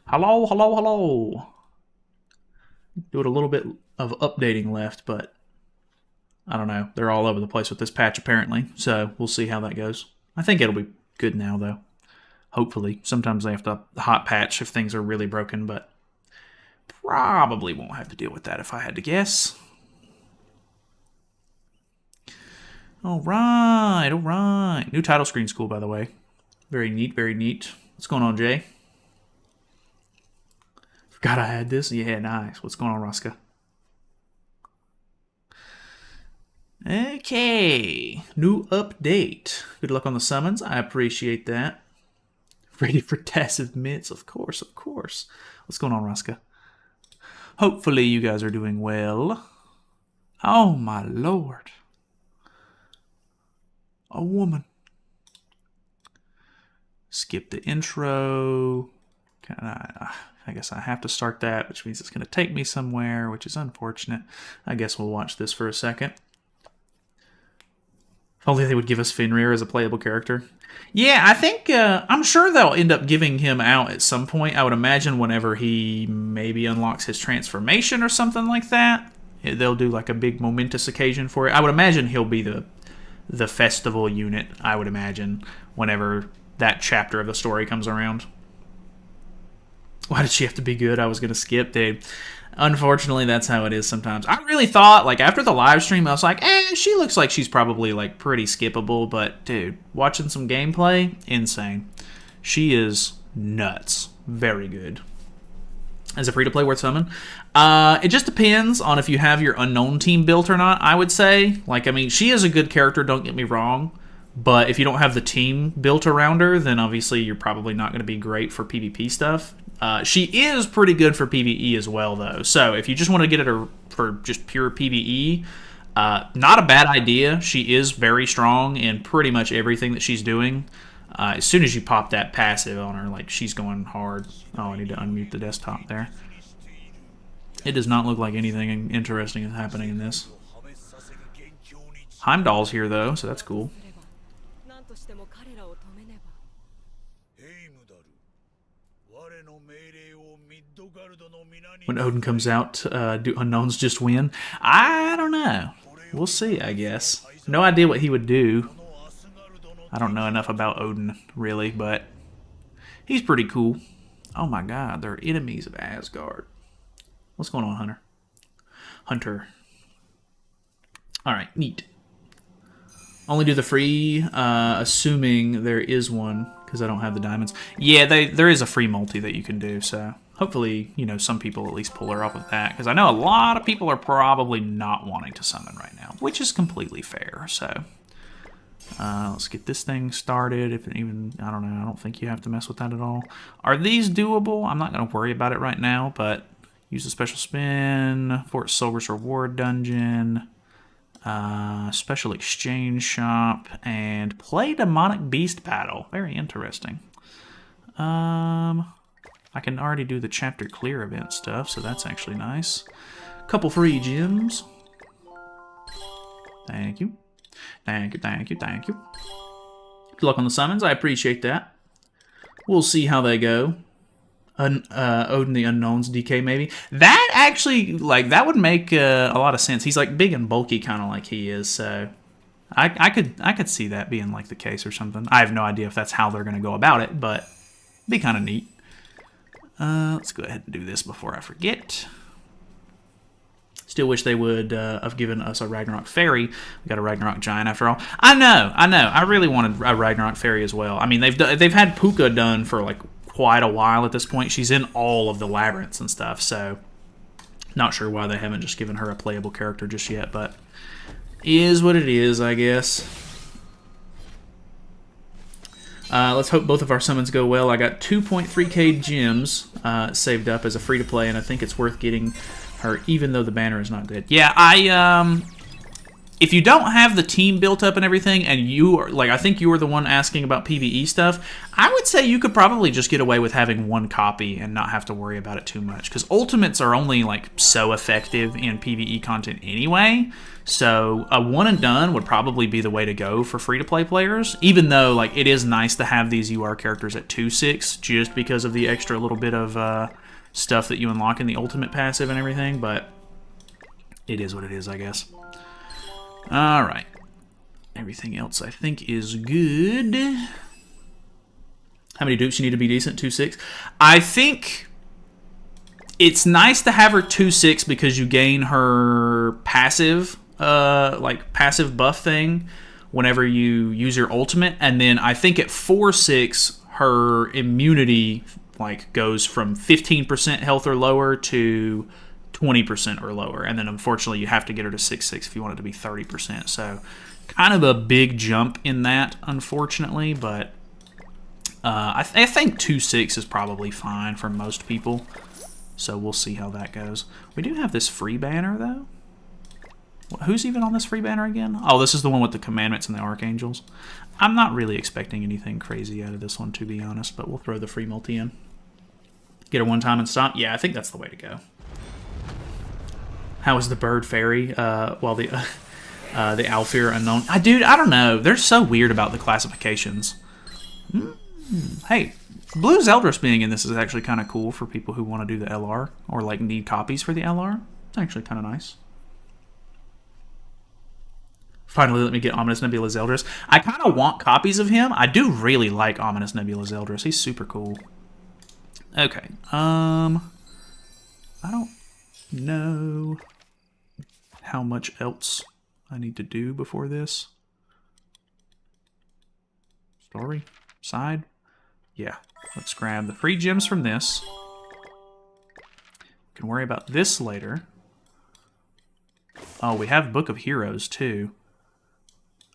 Hello, hello, hello. Do it a little bit of updating left, but I don't know. They're all over the place with this patch apparently, so we'll see how that goes. I think it'll be good now though. Hopefully. Sometimes they have to hot patch if things are really broken, but probably won't have to deal with that if I had to guess. Alright, alright. New title screen's cool, by the way. Very neat, very neat. What's going on, Jay? Forgot I had this. Yeah, nice. What's going on, Rosca? Okay. New update. Good luck on the summons. I appreciate that. Ready for passive mitts? Of course, of course. What's going on, Rosca? Hopefully you guys are doing well. Oh, my lord. A woman. Skip the intro. I guess I have to start that, which means it's going to take me somewhere, which is unfortunate. I guess we'll watch this for a second. If only they would give us Fenrir as a playable character. Yeah, I think, I'm sure they'll end up giving him out at some point. I would imagine whenever he maybe unlocks his transformation or something like that. They'll do like a big momentous occasion for it. I would imagine he'll be the festival unit, I would imagine, whenever that chapter of the story comes around. Why did she have to be good? I was going to skip, dude. Unfortunately, that's how it is sometimes. I really thought, like, after the live stream, I was like, she looks like she's probably, like, pretty skippable. But, dude, watching some gameplay, insane. She is nuts. Very good. As a free-to-play worth summon? It just depends on if you have your unknown team built or not, I would say. Like, I mean, she is a good character, don't get me wrong. But if you don't have the team built around her, then obviously you're probably not going to be great for PvP stuff. She is pretty good for PvE as well, though. So if you just want to get her for just pure PvE, not a bad idea. She is very strong in pretty much everything that she's doing. As soon as you pop that passive on her, like, she's going hard. Oh, I need to unmute the desktop there. It does not look like anything interesting is happening in this. Heimdall's here, though, so that's cool. When Odin comes out, do unknowns just win? I don't know. We'll see, I guess. No idea what he would do. I don't know enough about Odin, really, but he's pretty cool. Oh my god, they're enemies of Asgard. What's going on, Hunter? Hunter. Alright, neat. Only do the free, assuming there is one, because I don't have the diamonds. Yeah, there is a free multi that you can do, so hopefully, you know, some people at least pull her up with that, because I know a lot of people are probably not wanting to summon right now, which is completely fair, so let's get this thing started. If it even, I don't know, I don't think you have to mess with that at all. Are these doable? I'm not going to worry about it right now, but use a special spin, Fort Silver's reward dungeon, special exchange shop, and play demonic beast battle. Very interesting. I can already do the chapter clear event stuff, so that's actually nice. Couple free gems. Thank you. Thank you, thank you, thank you. Good luck on the summons. I appreciate that. We'll see how they go. Odin the Unknown's DK, maybe. That actually, like, that would make a lot of sense. He's, like, big and bulky, kind of like he is, so I could see that being, like, the case or something. I have no idea if that's how they're going to go about it, but it'd be kind of neat. Let's go ahead and do this before I forget. Still wish they would have given us a Ragnarok Fairy. We got a Ragnarok Giant after all. I know. I really wanted a Ragnarok Fairy as well. I mean, they've had Puka done for like quite a while at this point. She's in all of the labyrinths and stuff, so not sure why they haven't just given her a playable character just yet, but is what it is, I guess. Let's hope both of our summons go well. I got 2.3k gems saved up as a free-to-play, and I think it's worth getting her, even though the banner is not good. Yeah, if you don't have the team built up and everything, and you are like, I think you were the one asking about PvE stuff, I would say you could probably just get away with having one copy and not have to worry about it too much, because ultimates are only like so effective in PvE content anyway. So a one and done would probably be the way to go for free to play players, even though like it is nice to have these UR characters at 2/6 just because of the extra little bit of stuff that you unlock in the ultimate passive and everything, but it is what it is, I guess. Alright. Everything else I think is good. How many dupes you need to be decent? 2/6? I think it's nice to have her 2/6 because you gain her passive, like passive buff thing whenever you use your ultimate, and then I think at 4/6 her immunity like goes from 15% health or lower to 20% or lower, and then unfortunately you have to get her to 6/6 if you want it to be 30%. So kind of a big jump in that, unfortunately, but I think 2/6 is probably fine for most people. So we'll see how that goes. We do have this free banner though. Who's even on this free banner again? Oh, this is the one with the commandments and the archangels. I'm not really expecting anything crazy out of this one, to be honest, but we'll throw the free multi in. Get her one time and stop. Yeah, I think that's the way to go. How is the bird fairy? While the Alfir unknown. Dude, I don't know. They're so weird about the classifications. Hey, Blue Zeldris being in this is actually kind of cool for people who want to do the LR or like need copies for the LR. It's actually kind of nice. Finally, let me get Ominous Nebula Zeldris. I kind of want copies of him. I do really like Ominous Nebula Zeldris. He's super cool. Okay. I don't know how much else I need to do before this. Story? Side? Yeah. Let's grab the free gems from this. We can worry about this later. Oh, we have Book of Heroes too.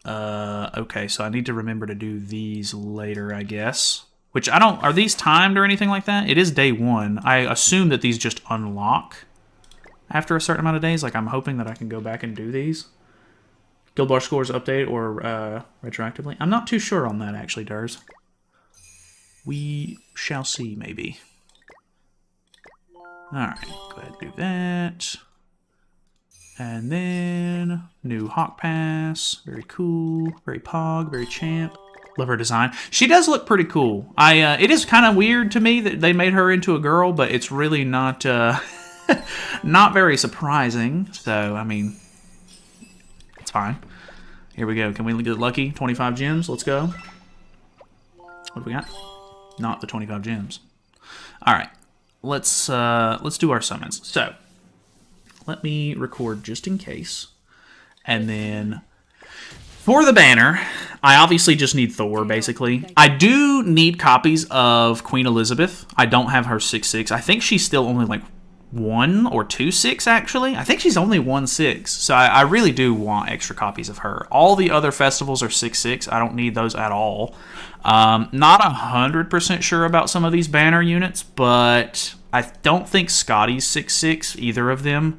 Okay, so I need to remember to do these later, I guess. Which I don't... Are these timed or anything like that? It is day 1. I assume that these just unlock after a certain amount of days. Like, I'm hoping that I can go back and do these. Guild Bar scores update or retroactively. I'm not too sure on that, actually, Durs. We shall see, maybe. Alright, go ahead and do that. And then, new Hawk Pass. Very cool. Very Pog. Very Champ. Love her design. She does look pretty cool. It is kind of weird to me that they made her into a girl, but it's really not not very surprising. So, I mean, it's fine. Here we go. Can we get lucky? 25 gems. Let's go. What do we got? Not the 25 gems. All right. Let's do our summons. So, let me record just in case. And then for the banner, I obviously just need Thor, basically. I do need copies of Queen Elizabeth. I don't have her 6/6. I think she's still only like 1 or 2/6, actually. I think she's only 1/6. So I really do want extra copies of her. All the other festivals are 6/6. I don't need those at all. Not 100% sure about some of these banner units, but I don't think Scotty's 6/6, either of them.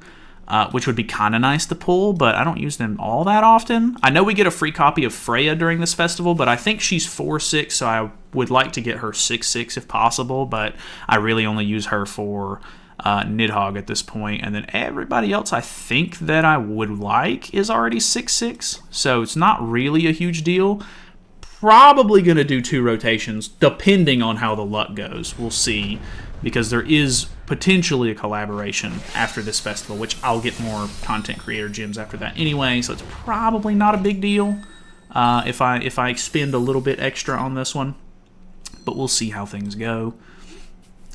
Which would be kind of nice to pull, but I don't use them all that often. I know we get a free copy of Freya during this festival, but I think she's 4/6, so I would like to get her 6/6 if possible, but I really only use her for Nidhogg at this point. And then everybody else I think that I would like is already 6/6, so it's not really a huge deal. Probably going to do 2 rotations, depending on how the luck goes. We'll see, because there is potentially a collaboration after this festival, which I'll get more content creator gems after that anyway, so it's probably not a big deal if I expend a little bit extra on this one. But we'll see how things go.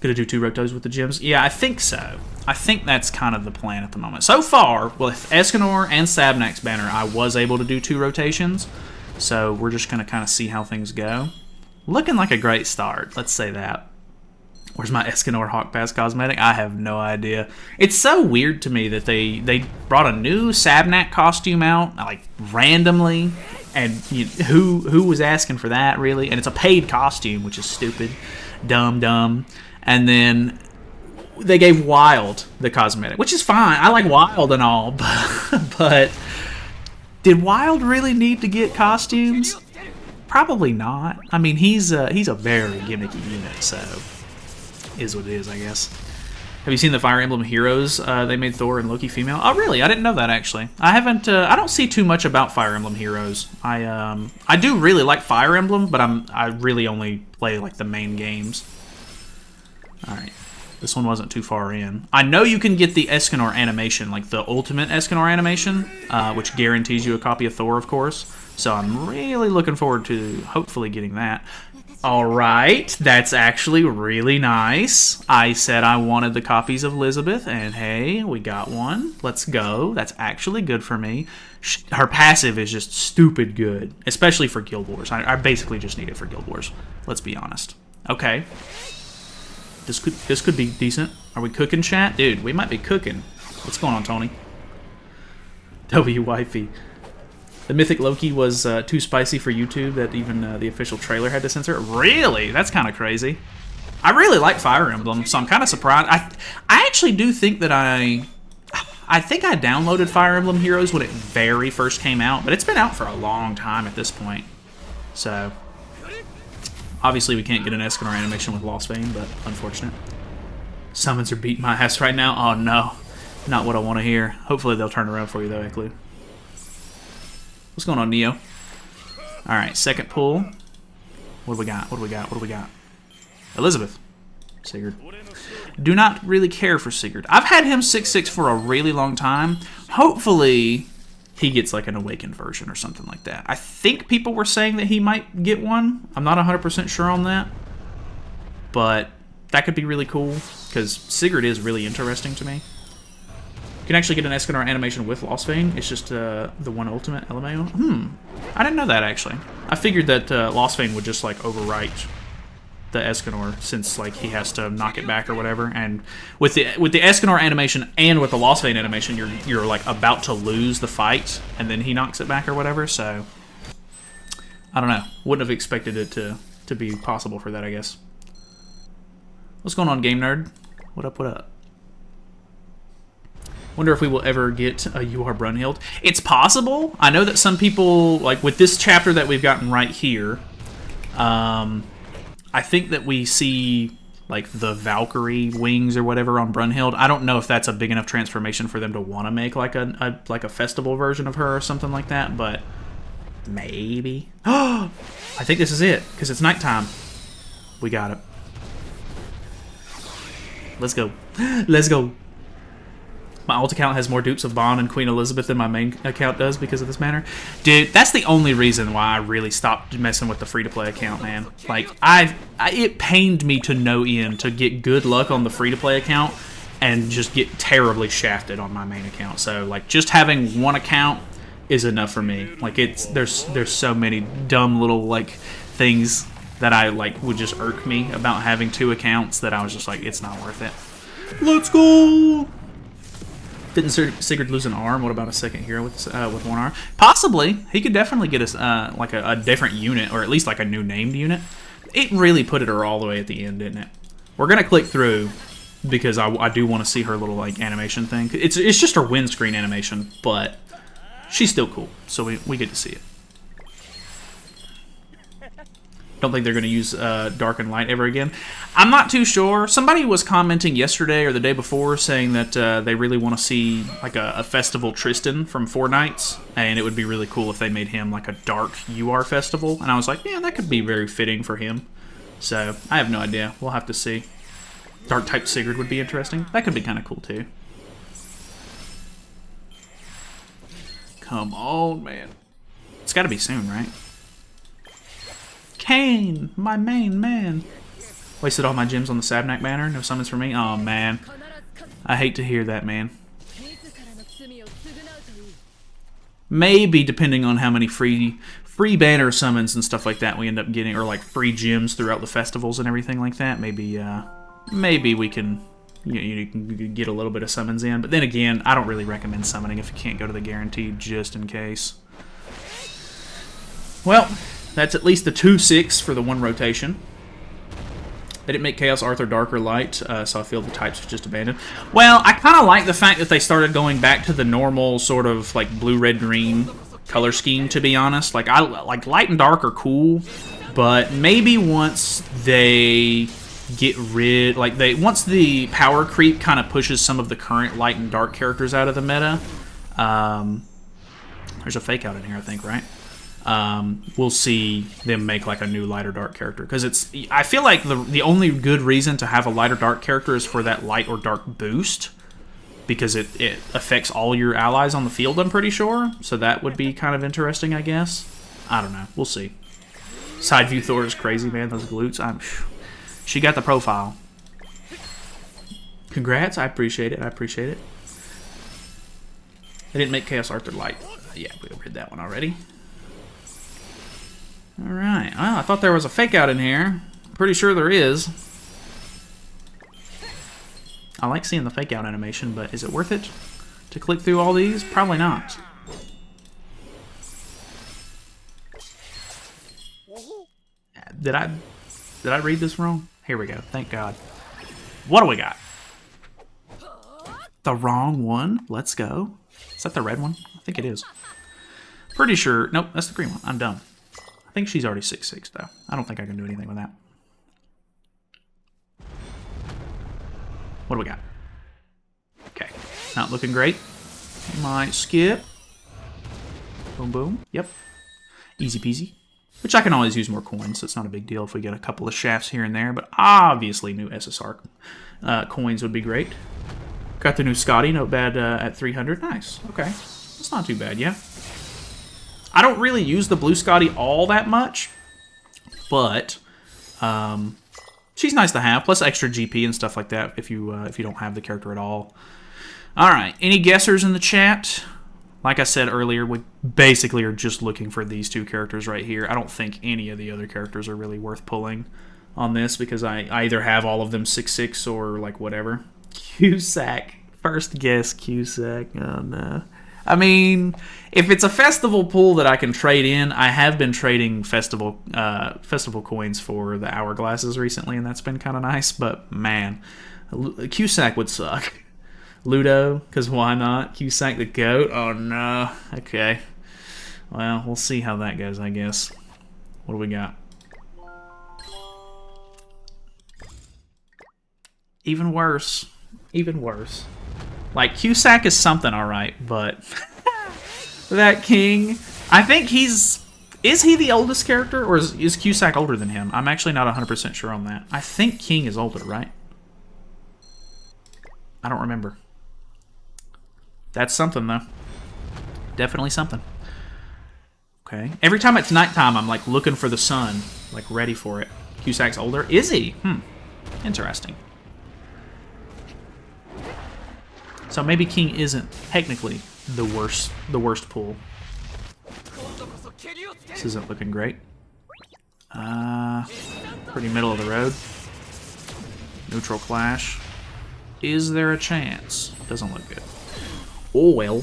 Gonna do 2 rotos with the gems? Yeah, I think so. I think that's kind of the plan at the moment. So far, with Escanor and Sabnak's banner, I was able to do 2 rotations, so we're just gonna kind of see how things go. Looking like a great start, let's say that. Where's my Escanor Hawk Pass cosmetic? I have no idea. It's so weird to me that they brought a new Sabnak costume out, like, randomly. And who was asking for that, really? And it's a paid costume, which is stupid. Dumb. And then they gave Wild the cosmetic, which is fine. I like Wild and all, but Did Wild really need to get costumes? Probably not. I mean, he's a very gimmicky unit, so is what it is, I guess. Have you seen the Fire Emblem Heroes? They made Thor and Loki female. Oh, really? I didn't know that, actually. I haven't. I don't see too much about Fire Emblem Heroes. I do really like Fire Emblem, but I really only play like the main games. All right, this one wasn't too far in. I know you can get the Escanor animation, like the ultimate Escanor animation, which guarantees you a copy of Thor, of course. So I'm really looking forward to hopefully getting that. Alright, that's actually really nice. I said I wanted the copies of Elizabeth, and hey, we got one. Let's go. That's actually good for me. Her passive is just stupid good, especially for Guild Wars. I basically just need it for Guild Wars. Let's be honest. Okay. This could be decent. Are we cooking, chat? Dude, we might be cooking. What's going on, Tony? Wifey. The Mythic Loki was too spicy for YouTube that even the official trailer had to censor it. Really? That's kind of crazy. I really like Fire Emblem, so I'm kind of surprised. I actually do think that I think I downloaded Fire Emblem Heroes when it very first came out, but it's been out for a long time at this point. So, obviously we can't get an Escanor animation with Lost Vein, but unfortunate. Summons are beating my ass right now. Oh no, not what I want to hear. Hopefully they'll turn around for you though, Eklu. What's going on, Neo? Alright, second pull. What do we got? What do we got? What do we got? Elizabeth. Sigurd. Do not really care for Sigurd. I've had him 6-6 for a really long time. Hopefully, he gets like an awakened version or something like that. I think people were saying that he might get one. I'm not 100% sure on that. But that could be really cool, because Sigurd is really interesting to me. You can actually get an Escanor animation with Lost Vein. It's just the one ultimate LMAO. I didn't know that, actually. I figured that Lost Vein would just like overwrite the Escanor, since like he has to knock it back or whatever. And with the Escanor animation and with the Lost Vein animation, you're like about to lose the fight, and then he knocks it back or whatever. So I don't know. Wouldn't have expected it to be possible for that, I guess. What's going on, Game Nerd? What up? What up? Wonder if we will ever get a You Are Brunhild. It's possible. I know that some people, like with this chapter that we've gotten right here, I think that we see like the Valkyrie wings or whatever on Brunhild. I don't know if that's a big enough transformation for them to want to make like a festival version of her or something like that, but maybe. I think this is it, because it's nighttime. We got it. Let's go. Let's go. My alt account has more dupes of Bond and Queen Elizabeth than my main account does because of this manner. Dude, that's the only reason why I really stopped messing with the free-to-play account, man. Like, it pained me to no end to get good luck on the free-to-play account and just get terribly shafted on my main account. So, like, just having one account is enough for me. Like, there's so many dumb little, like, things that I, like, would just irk me about having two accounts that I was just like, it's not worth it. Let's go! Didn't Sigurd lose an arm? What about a second hero with one arm? Possibly. He could definitely get us like a different unit, or at least like a new named unit. It really put her all the way at the end, didn't it? We're gonna click through because I do want to see her little like animation thing. It's just her windscreen animation, but she's still cool, so we get to see it. Don't think they're going to use Dark and Light ever again. I'm not too sure. Somebody was commenting yesterday or the day before saying that they really want to see like a festival Tristan from Four Knights, and it would be really cool if they made him like a Dark UR festival. And I was like, yeah, that could be very fitting for him. So I have no idea. We'll have to see. Dark type Sigurd would be interesting. That could be kind of cool too. Come on, man. It's got to be soon, right? Kane, my main man. Wasted all my gems on the Sabnak banner. No summons for me. Oh, man. I hate to hear that, man. Maybe, depending on how many free banner summons and stuff like that we end up getting, or like free gems throughout the festivals and everything like that, maybe we can, you can get a little bit of summons in. But then again, I don't really recommend summoning if you can't go to the guaranteed, just in case. Well, that's at least the 2-6 for the one rotation. They didn't make Chaos Arthur Dark or Light, so I feel the types are just abandoned. Well, I kind of like the fact that they started going back to the normal sort of like blue, red, green color scheme, to be honest. Like, I like light and dark are cool, but maybe once they get rid, like once the power creep kind of pushes some of the current light and dark characters out of the meta. There's a fake out in here, I think, right? We'll see them make like a new light or dark character, because I feel like the only good reason to have a light or dark character is for that light or dark boost, because it affects all your allies on the field, I'm pretty sure. So that would be kind of interesting, I guess. I don't know. We'll see. Side view Thor is crazy, man. Those glutes. She got the profile. Congrats. I appreciate it. I appreciate it. They didn't make Chaos Arthur light. Yeah, we read that one already. Alright. Oh, I thought there was a fake out in here. Pretty sure there is. I like seeing the fake out animation, but is it worth it to click through all these? Probably not. Did I read this wrong? Here we go. Thank God. What do we got? The wrong one. Let's go. Is that the red one? I think it is. Pretty sure. Nope, that's the green one. I'm dumb. I think she's already 6'6", though. I don't think I can do anything with that. What do we got? Okay. Not looking great. Might skip. Boom, boom. Yep. Easy peasy. Which I can always use more coins, so it's not a big deal if we get a couple of shafts here and there. But obviously new SSR coins would be great. Got the new Scotty. Not bad at 300. Nice. Okay. That's not too bad, yeah. I don't really use the blue Scotty all that much. But she's nice to have, plus extra GP and stuff like that if you don't have the character at all. All right, any guessers in the chat? Like I said earlier, we basically are just looking for these two characters right here. I don't think any of the other characters are really worth pulling on this, because I either have all of them 6'6" or like whatever. Cusack, first guess Cusack. Oh no. I mean, if it's a festival pool that I can trade in, I have been trading festival coins for the hourglasses recently, and that's been kind of nice. But man, Cusack would suck. Ludo, because why not? Cusack the GOAT? Oh no. Okay. Well, we'll see how that goes, I guess. What do we got? Even worse. Even worse. Like, Cusack is something, alright, but that king, I think he's... Is he the oldest character, or is Cusack older than him? I'm actually not 100% sure on that. I think King is older, right? I don't remember. That's something, though. Definitely something. Okay. Every time it's nighttime, I'm, like, looking for the sun. Like, ready for it. Cusack's older? Is he? Interesting. So maybe King isn't technically the worst pull. This isn't looking great. Pretty middle of the road. Neutral clash. Is there a chance? Doesn't look good. Oh well.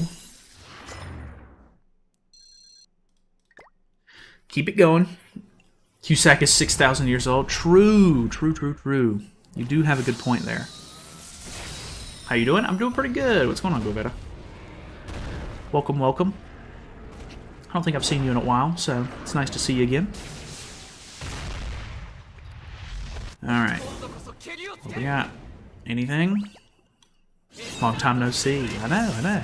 Keep it going. Cusack is 6,000 years old. True, true, true, true. You do have a good point there. How you doing? I'm doing pretty good. What's going on, Govetta? Welcome, welcome. I don't think I've seen you in a while, so it's nice to see you again. Alright. What we got? Anything? Long time no see. I know.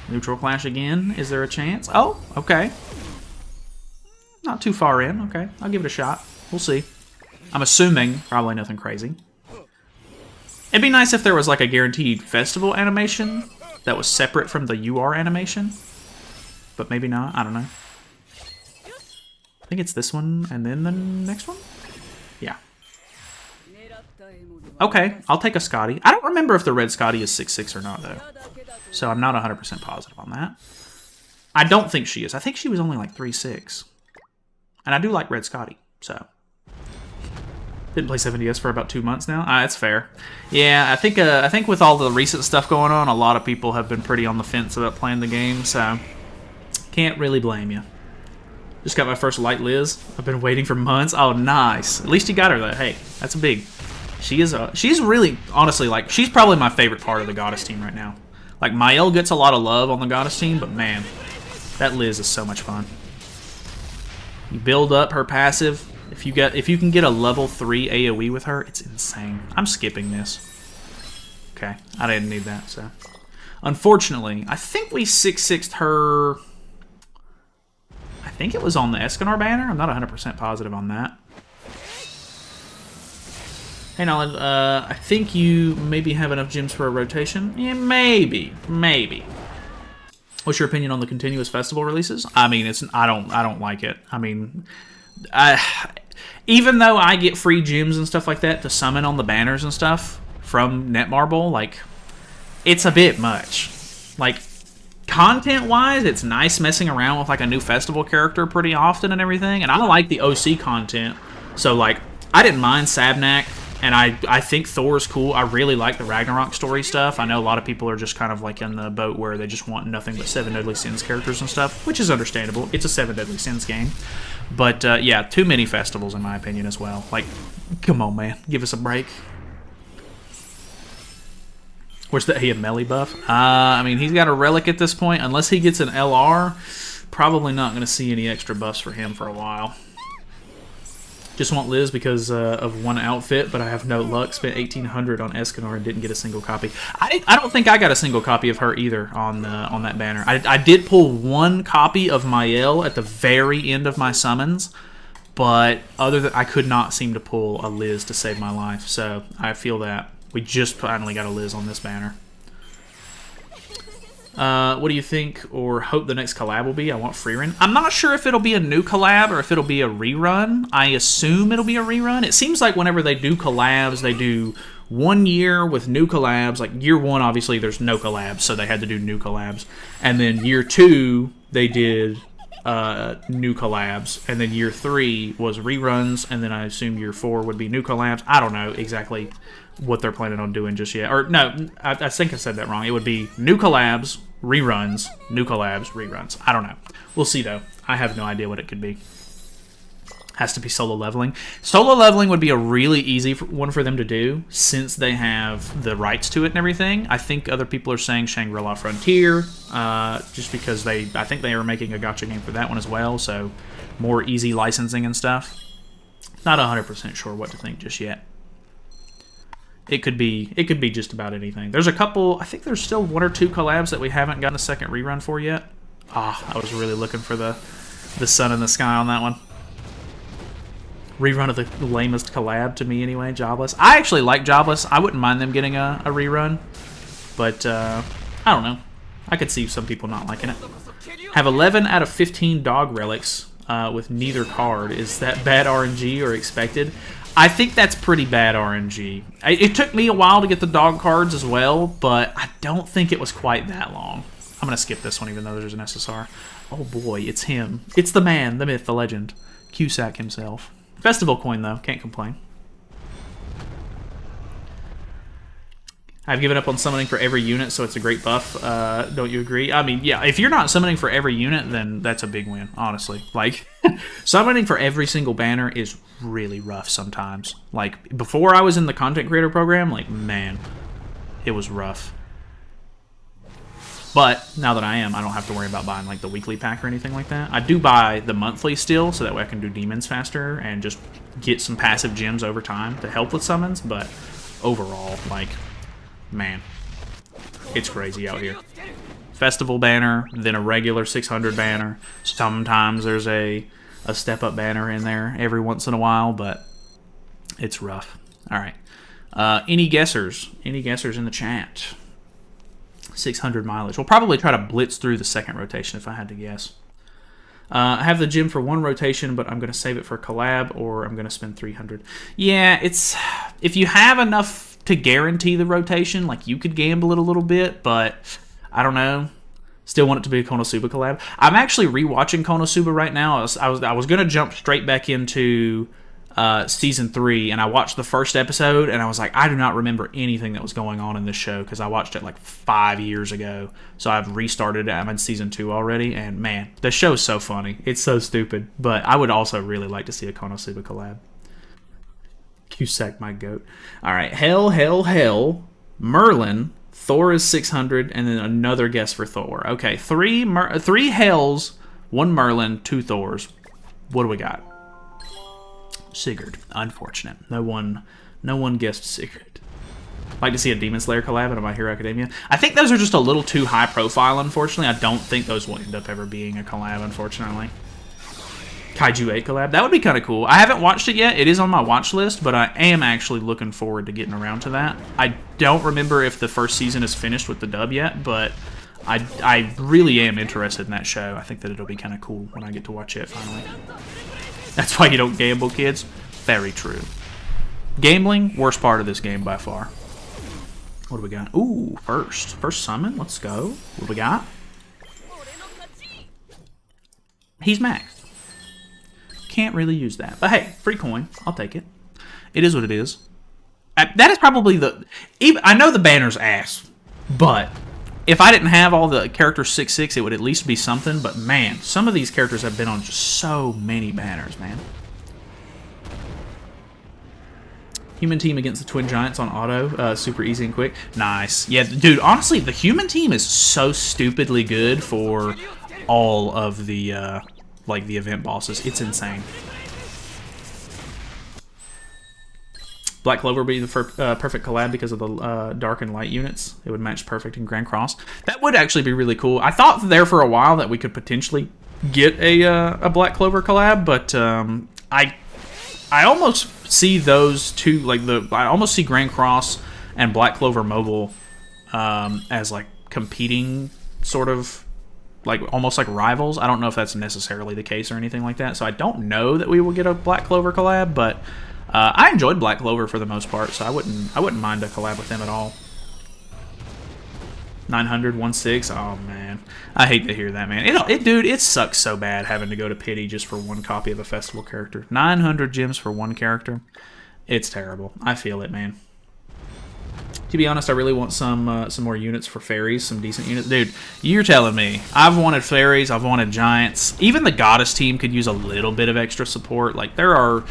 Neutral clash again. Is there a chance? Oh, okay. Not too far in. Okay, I'll give it a shot. We'll see. I'm assuming probably nothing crazy. It'd be nice if there was like a guaranteed festival animation that was separate from the UR animation. But maybe not. I don't know. I think it's this one and then the next one? Yeah. Okay, I'll take a Scotty. I don't remember if the red Scotty is 6'6" or not, though. So I'm not 100% positive on that. I don't think she is. I think she was only like 3'6". And I do like red Scotty, so... Didn't play 7DS for about 2 months now. That's fair. Yeah, I think with all the recent stuff going on, a lot of people have been pretty on the fence about playing the game, so... Can't really blame you. Just got my first Light Liz. I've been waiting for months. Oh, nice. At least you got her, though. Hey, that's a big... She's really, honestly, like, she's probably my favorite part of the Goddess team right now. Like, Mael gets a lot of love on the Goddess team, but man, that Liz is so much fun. You build up her passive. If you can get a level 3 AoE with her, it's insane. I'm skipping this. Okay, I didn't need that, so. Unfortunately, I think we 6-6'd her... I think it was on the Escanor banner. I'm not 100% positive on that. Hey, Nolan, I think you maybe have enough gems for a rotation. Yeah, maybe. What's your opinion on the continuous festival releases? I mean, I don't like it. I mean, even though I get free gems and stuff like that to summon on the banners and stuff from Netmarble, like, it's a bit much. Like, content-wise, it's nice messing around with, like, a new festival character pretty often and everything, and I like the OC content, so, like, I didn't mind Sabnak, and I think Thor's cool. I really like the Ragnarok story stuff. I know a lot of people are just kind of, like, in the boat where they just want nothing but 7 Deadly Sins characters and stuff, which is understandable. It's a 7 Deadly Sins game. But, yeah, too many festivals, in my opinion, as well. Like, come on, man. Give us a break. Where's the melee buff? I mean, he's got a relic at this point. Unless he gets an LR, probably not going to see any extra buffs for him for a while. Just want Liz because of one outfit, but I have no luck. Spent 1,800 on Escanor and didn't get a single copy. I don't think I got a single copy of her either on that banner. I did pull one copy of Mael at the very end of my summons, but other than I could not seem to pull a Liz to save my life. So I feel that we just finally got a Liz on this banner. What do you think or hope the next collab will be? I want Freerun. I'm not sure if it'll be a new collab or if it'll be a rerun. I assume it'll be a rerun. It seems like whenever they do collabs, they do 1 year with new collabs. Like year 1, obviously, there's no collabs, so they had to do new collabs. And then year 2, they did new collabs. And then year 3 was reruns. And then I assume year 4 would be new collabs. I don't know exactly what they're planning on doing just yet. Or no, I think I said that wrong. It would be new collabs, reruns, new collabs, reruns. I don't know. We'll see, though. I have no idea what it could be. Has to be solo leveling. Solo leveling would be a really easy one for them to do since they have the rights to it and everything. I think other people are saying Shangri-La Frontier just because I think they are making a gacha game for that one as well, so more easy licensing and stuff. Not 100% sure what to think just yet. It could be just about anything. There's a couple, I think there's still 1 or 2 collabs that we haven't gotten a second rerun for yet. I was really looking for the sun in the sky on that one. Rerun of the lamest collab to me anyway, Jobless. I actually like Jobless. I wouldn't mind them getting a rerun. But, I don't know. I could see some people not liking it. Have 11 out of 15 dog relics with neither card. Is that bad RNG or expected? I think that's pretty bad RNG. It took me a while to get the dog cards as well, but I don't think it was quite that long. I'm going to skip this one even though there's an SSR. Oh boy, it's him. It's the man, the myth, the legend. Cusack himself. Festival coin though, can't complain. I've given up on summoning for every unit, so it's a great buff. Don't you agree? I mean, yeah, if you're not summoning for every unit, then that's a big win, honestly. Like, summoning for every single banner is really rough sometimes. Like, before I was in the content creator program, like, man, it was rough. But now that I am, I don't have to worry about buying, like, the weekly pack or anything like that. I do buy the monthly still, so that way I can do demons faster and just get some passive gems over time to help with summons, but overall, like, man, it's crazy out here. Festival banner, then a regular 600 banner. Sometimes there's a step-up banner in there every once in a while, but it's rough. All right. Any guessers? Any guessers in the chat? 600 mileage. We'll probably try to blitz through the second rotation if I had to guess. I have the gym for 1 rotation, but I'm going to save it for a collab, or I'm going to spend 300. Yeah, it's... If you have enough to guarantee the rotation, like, you could gamble it a little bit, but I don't know. Still want it to be a Konosuba collab. I'm actually rewatching Konosuba right now. I was going to jump straight back into season 3, and I watched the first episode, and I was like, I do not remember anything that was going on in this show, because I watched it like 5 years ago. So I've restarted it. I'm in season 2 already, and man, the show is so funny. It's so stupid, but I would also really like to see a Konosuba collab. Cusack, my goat. All right, hell, Merlin, Thor is 600, and then another guess for Thor. Okay, three Hells, 1 Merlin, 2 Thors. What do we got? Sigurd. Unfortunate. No one guessed Sigurd. Like to see a Demon Slayer collab in My Hero Academia. I think those are just a little too high profile, unfortunately. I don't think those will end up ever being a collab, unfortunately. Kaiju 8 collab. That would be kind of cool. I haven't watched it yet. It is on my watch list, but I am actually looking forward to getting around to that. I don't remember if the first season is finished with the dub yet, but I really am interested in that show. I think that it'll be kind of cool when I get to watch it finally. That's why you don't gamble, kids. Very true. Gambling, worst part of this game by far. What do we got? Ooh, first summon. Let's go. What do we got? He's maxed. Can't really use that. But hey, free coin. I'll take it. It is what it is. That is probably the... I know the banner's ass, but if I didn't have all the characters 6/6, it would at least be something. But man, some of these characters have been on just so many banners, man. Human team against the Twin Giants on auto. Super easy and quick. Nice. Yeah, dude, honestly, the human team is so stupidly good for all of the... like the event bosses. It's insane. Black Clover would be the perfect collab because of the dark and light units. It would match perfect in Grand Cross. That would actually be really cool. I thought there for a while that we could potentially get a Black Clover collab, but I almost see those two, like I almost see Grand Cross and Black Clover Mobile as like competing sort of, like almost like rivals. I don't know if that's necessarily the case or anything like that, so I don't know that we will get a Black Clover collab, but I enjoyed Black Clover for the most part, so I wouldn't mind a collab with them at all. 900, 1/6. Oh man, I hate to hear that, man. Dude, it sucks so bad having to go to pity just for one copy of a festival character. 900 gems for one character. It's terrible. I feel it, man. To be honest, I really want some more units for fairies, some decent units. Dude, you're telling me. I've wanted fairies, I've wanted giants. Even the goddess team could use a little bit of extra support. Like, there are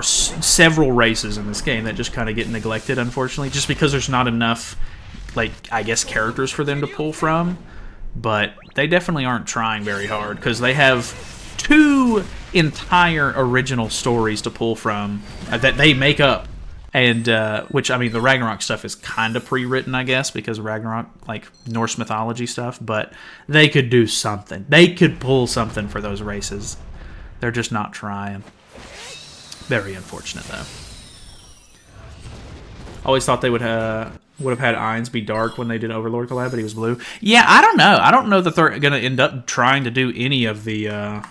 several races in this game that just kind of get neglected, unfortunately, just because there's not enough, like, I guess, characters for them to pull from. But they definitely aren't trying very hard, because they have 2 entire original stories to pull from that they make up. And, which, I mean, the Ragnarok stuff is kind of pre-written, I guess, because Ragnarok, like, Norse mythology stuff, but they could do something. They could pull something for those races. They're just not trying. Very unfortunate, though. Always thought they would have had Ainz be dark when they did Overlord collab, but he was blue. Yeah, I don't know. I don't know that they're going to end up trying to do any of the,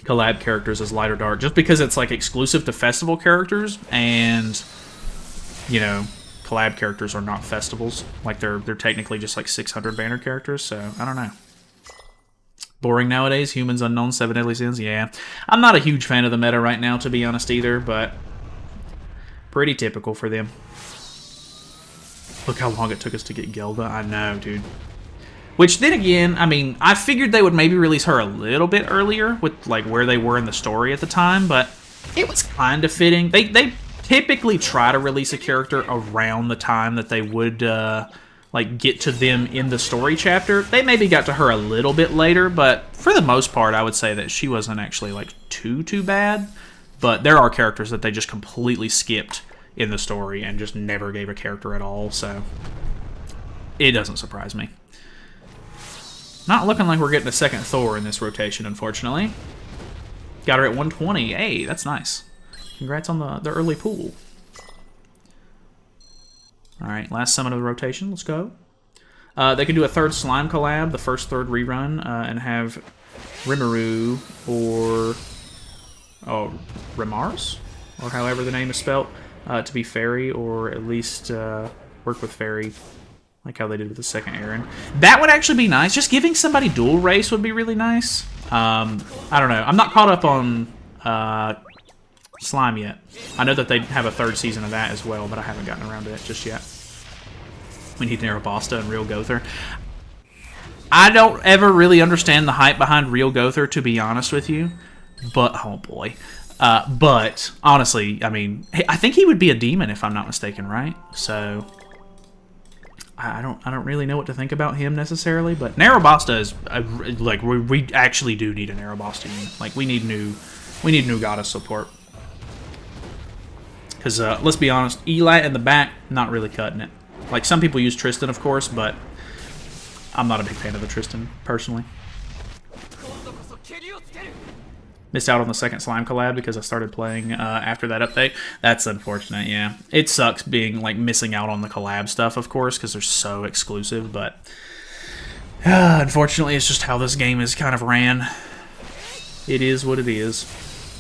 collab characters as light or dark, just because it's like exclusive to festival characters, and you know, collab characters are not festivals. Like they're technically just like 600 banner characters, so I don't know. Boring nowadays. Humans Unknown, 7 Deadly Sins. Yeah, I'm not a huge fan of the meta right now, to be honest, either, but pretty typical for them. Look how long it took us to get Gelda. I know, dude. Which, then again, I mean, I figured they would maybe release her a little bit earlier with, like, where they were in the story at the time, but it was kind of fitting. They typically try to release a character around the time that they would, like, get to them in the story chapter. They maybe got to her a little bit later, but for the most part, I would say that she wasn't actually, like, too bad. But there are characters that they just completely skipped in the story and just never gave a character at all, so it doesn't surprise me. Not looking like we're getting a second Thor in this rotation, unfortunately. Got her at 120. Hey, that's nice. Congrats on the early pool. Alright, last summon of the rotation. Let's go. They could do a third slime collab, the first third rerun, and have Rimuru or Rimars, or however the name is spelt, to be fairy, or at least work with fairy. Like how they did with the second Aaron. That would actually be nice. Just giving somebody dual race would be really nice. I don't know. I'm not caught up on Slime yet. I know that they have a third season of that as well, but I haven't gotten around to it just yet. We need Narabasta and Real Gother. I don't ever really understand the hype behind Real Gother, to be honest with you. But, oh boy. But, honestly, I mean, I think he would be a demon if I'm not mistaken, right? So... I don't really know what to think about him necessarily, but Narrowbasta is like we actually do need an Narrowbasta unit. Like we need new goddess support. Because let's be honest, Eli in the back, not really cutting it. Like some people use Tristan, of course, but I'm not a big fan of the Tristan personally. Missed out on the second Slime collab because I started playing after that update. That's unfortunate, yeah. It sucks being like missing out on the collab stuff, of course, because they're so exclusive, but unfortunately it's just how this game is kind of ran. It is what it is.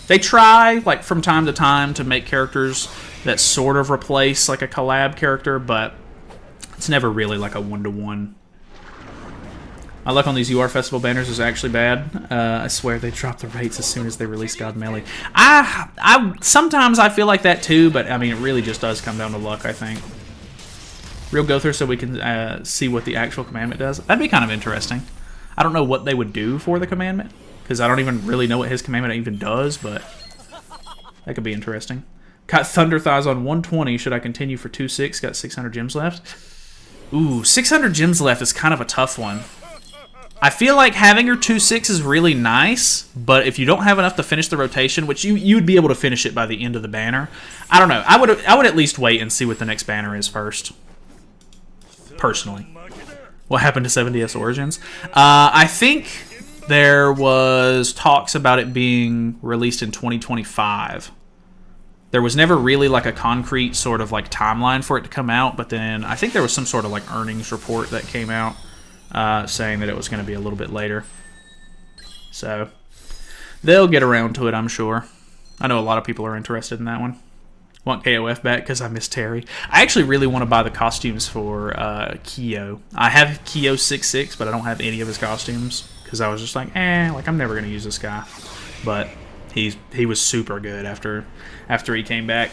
They try, like, from time to time to make characters that sort of replace, like, a collab character, but it's never really, like, a one-to-one. My luck on these UR Festival banners is actually bad. I swear they drop the rates as soon as they release God Melee. Sometimes I feel like that, too, but, I mean, it really just does come down to luck, I think. Real go through so we can see what the actual commandment does. That'd be kind of interesting. I don't know what they would do for the commandment, because I don't even really know what his commandment even does, but that could be interesting. Got Thunder Thighs on 120. Should I continue for 2-6? Got 600 gems left. Ooh, 600 gems left is kind of a tough one. I feel like having your 2-6 is really nice, but if you don't have enough to finish the rotation, which you'd be able to finish it by the end of the banner, I don't know. I would at least wait and see what the next banner is first. Personally. What happened to 7DS Origins? I think there was talks about it being released in 2025. There was never really like a concrete sort of like timeline for it to come out, but then I think there was some sort of like earnings report that came out saying that it was going to be a little bit later. So they'll get around to it, I'm sure. I know a lot of people are interested in that one. Want KOF back because I miss Terry. I actually really want to buy the costumes for Kyo. I have Kyo 6'6", but I don't have any of his costumes because I was just like, like I'm never going to use this guy. But he was super good after he came back.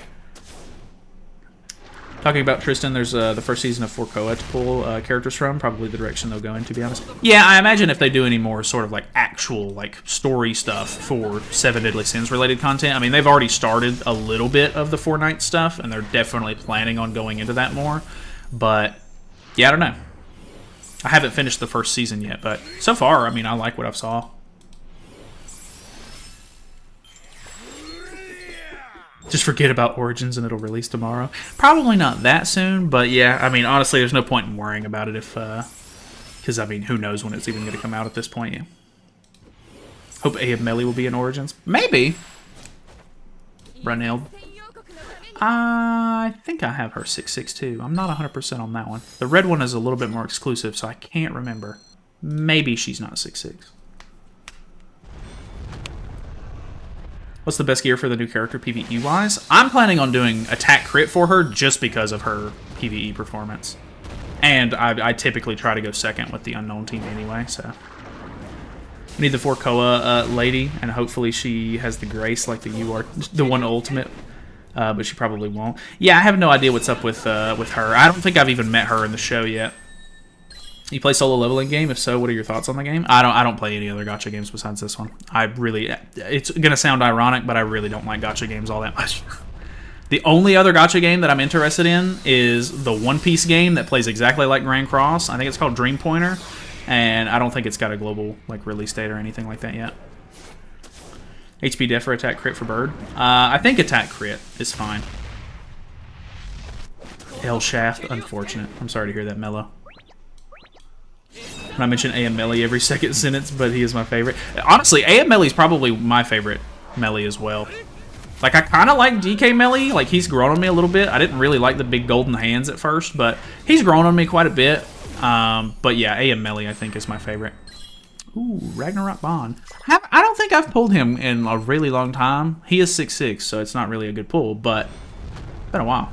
Talking about Tristan, there's the first season of Forkoa to pull characters from. Probably the direction they'll go in, to be honest. Yeah, I imagine if they do any more sort of like actual like story stuff for Seven Deadly Sins related content. I mean, they've already started a little bit of the Fortnite stuff, and they're definitely planning on going into that more. But yeah, I don't know. I haven't finished the first season yet, but so far, I mean, I like what I've saw. Just forget about Origins and it'll release tomorrow. Probably not that soon, but yeah, I mean, honestly, there's no point in worrying about it if, because, I mean, who knows when it's even going to come out at this point. Yeah. Hope AM Melee will be in Origins. Maybe. Brunhild. I think I have her 6'6" too. I'm not 100% on that one. The red one is a little bit more exclusive, so I can't remember. Maybe she's not 6'6". What's the best gear for the new character PvE-wise? I'm planning on doing attack crit for her just because of her PvE performance. And I typically try to go second with the unknown team anyway, so. We need the Forkoa lady, and hopefully she has the grace like the one ultimate, but she probably won't. Yeah, I have no idea what's up with her. I don't think I've even met her in the show yet. You play solo leveling game? If so, what are your thoughts on the game? I don't play any other gacha games besides this one. It's gonna sound ironic, but I really don't like gacha games all that much. The only other gacha game that I'm interested in is the One Piece game that plays exactly like Grand Cross. I think it's called Dream Pointer, and I don't think it's got a global like release date or anything like that yet. HP def for attack crit for bird. I think attack crit is fine. L Shaft, unfortunate. I'm sorry to hear that, Mello. I mention AM Melee every second sentence, but he is my favorite. Honestly, AM Melee is probably my favorite Melee as well. Like, I kind of like DK Melee. Like, he's grown on me a little bit. I didn't really like the big golden hands at first, but he's grown on me quite a bit. But yeah, AM Melee, I think, is my favorite. Ooh, Ragnarok Bond. I don't think I've pulled him in a really long time. He is 6'6", so it's not really a good pull, but it's been a while.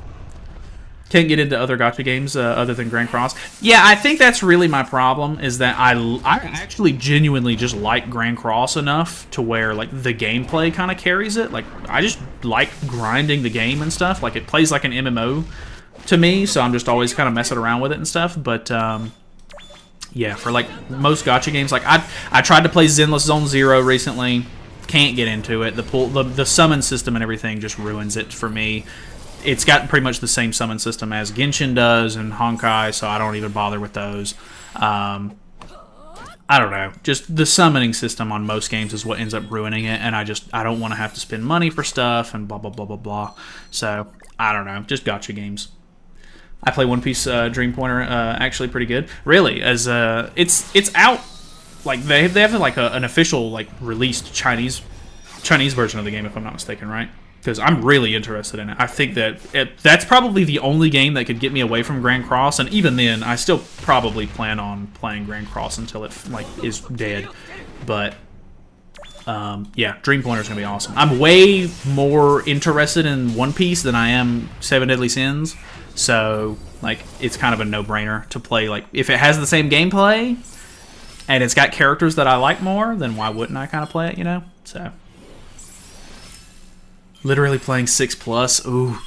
Can't get into other gacha games other than Grand Cross. Yeah, I think that's really my problem, is that I actually genuinely just like Grand Cross enough to where, like, the gameplay kind of carries it. Like, I just like grinding the game and stuff. Like, it plays like an MMO to me, so I'm just always kind of messing around with it and stuff. But, yeah, for, like, most gacha games, like, I tried to play Zenless Zone Zero recently. Can't get into it. The summon system and everything just ruins it for me. it's got pretty much the same summon system as Genshin does and Honkai, so I don't even bother with those. I don't know. Just the summoning system on most games is what ends up ruining it, and I don't want to have to spend money for stuff and blah, blah, blah, blah, blah. So, I don't know. Just gacha games. I play One Piece Dream Pointer actually pretty good. Really, as it's out, like they have like an official like released Chinese version of the game, if I'm not mistaken, right? Because I'm really interested in it. I think that that's probably the only game that could get me away from Grand Cross, and even then, I still probably plan on playing Grand Cross until it like is dead. But yeah, Dream Pointer is gonna be awesome. I'm way more interested in One Piece than I am Seven Deadly Sins, so like it's kind of a no-brainer to play. Like if it has the same gameplay and it's got characters that I like more, then why wouldn't I kind of play it? You know, so. Literally playing 6+. Ooh.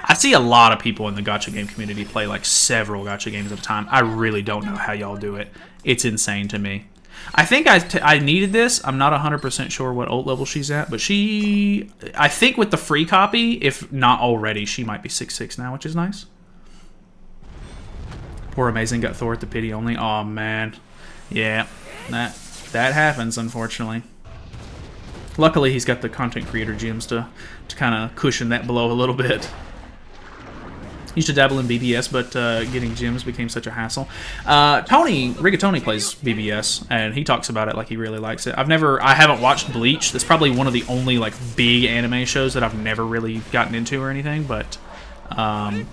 I see a lot of people in the gacha game community play like several gacha games at a time. I really don't know how y'all do it. It's insane to me. I think I needed this. I'm not 100% sure what ult level she's at, but I think with the free copy, if not already, she might be 6'6" now, which is nice. Poor Amazing got Thor at the pity only. Oh man. Yeah, that happens, unfortunately. Luckily, he's got the content creator gems to kind of cushion that blow a little bit. Used to dabble in BBS, but getting gems became such a hassle. Rigatoni plays BBS, and he talks about it like he really likes it. I haven't watched Bleach. That's probably one of the only like big anime shows that I've never really gotten into or anything, but I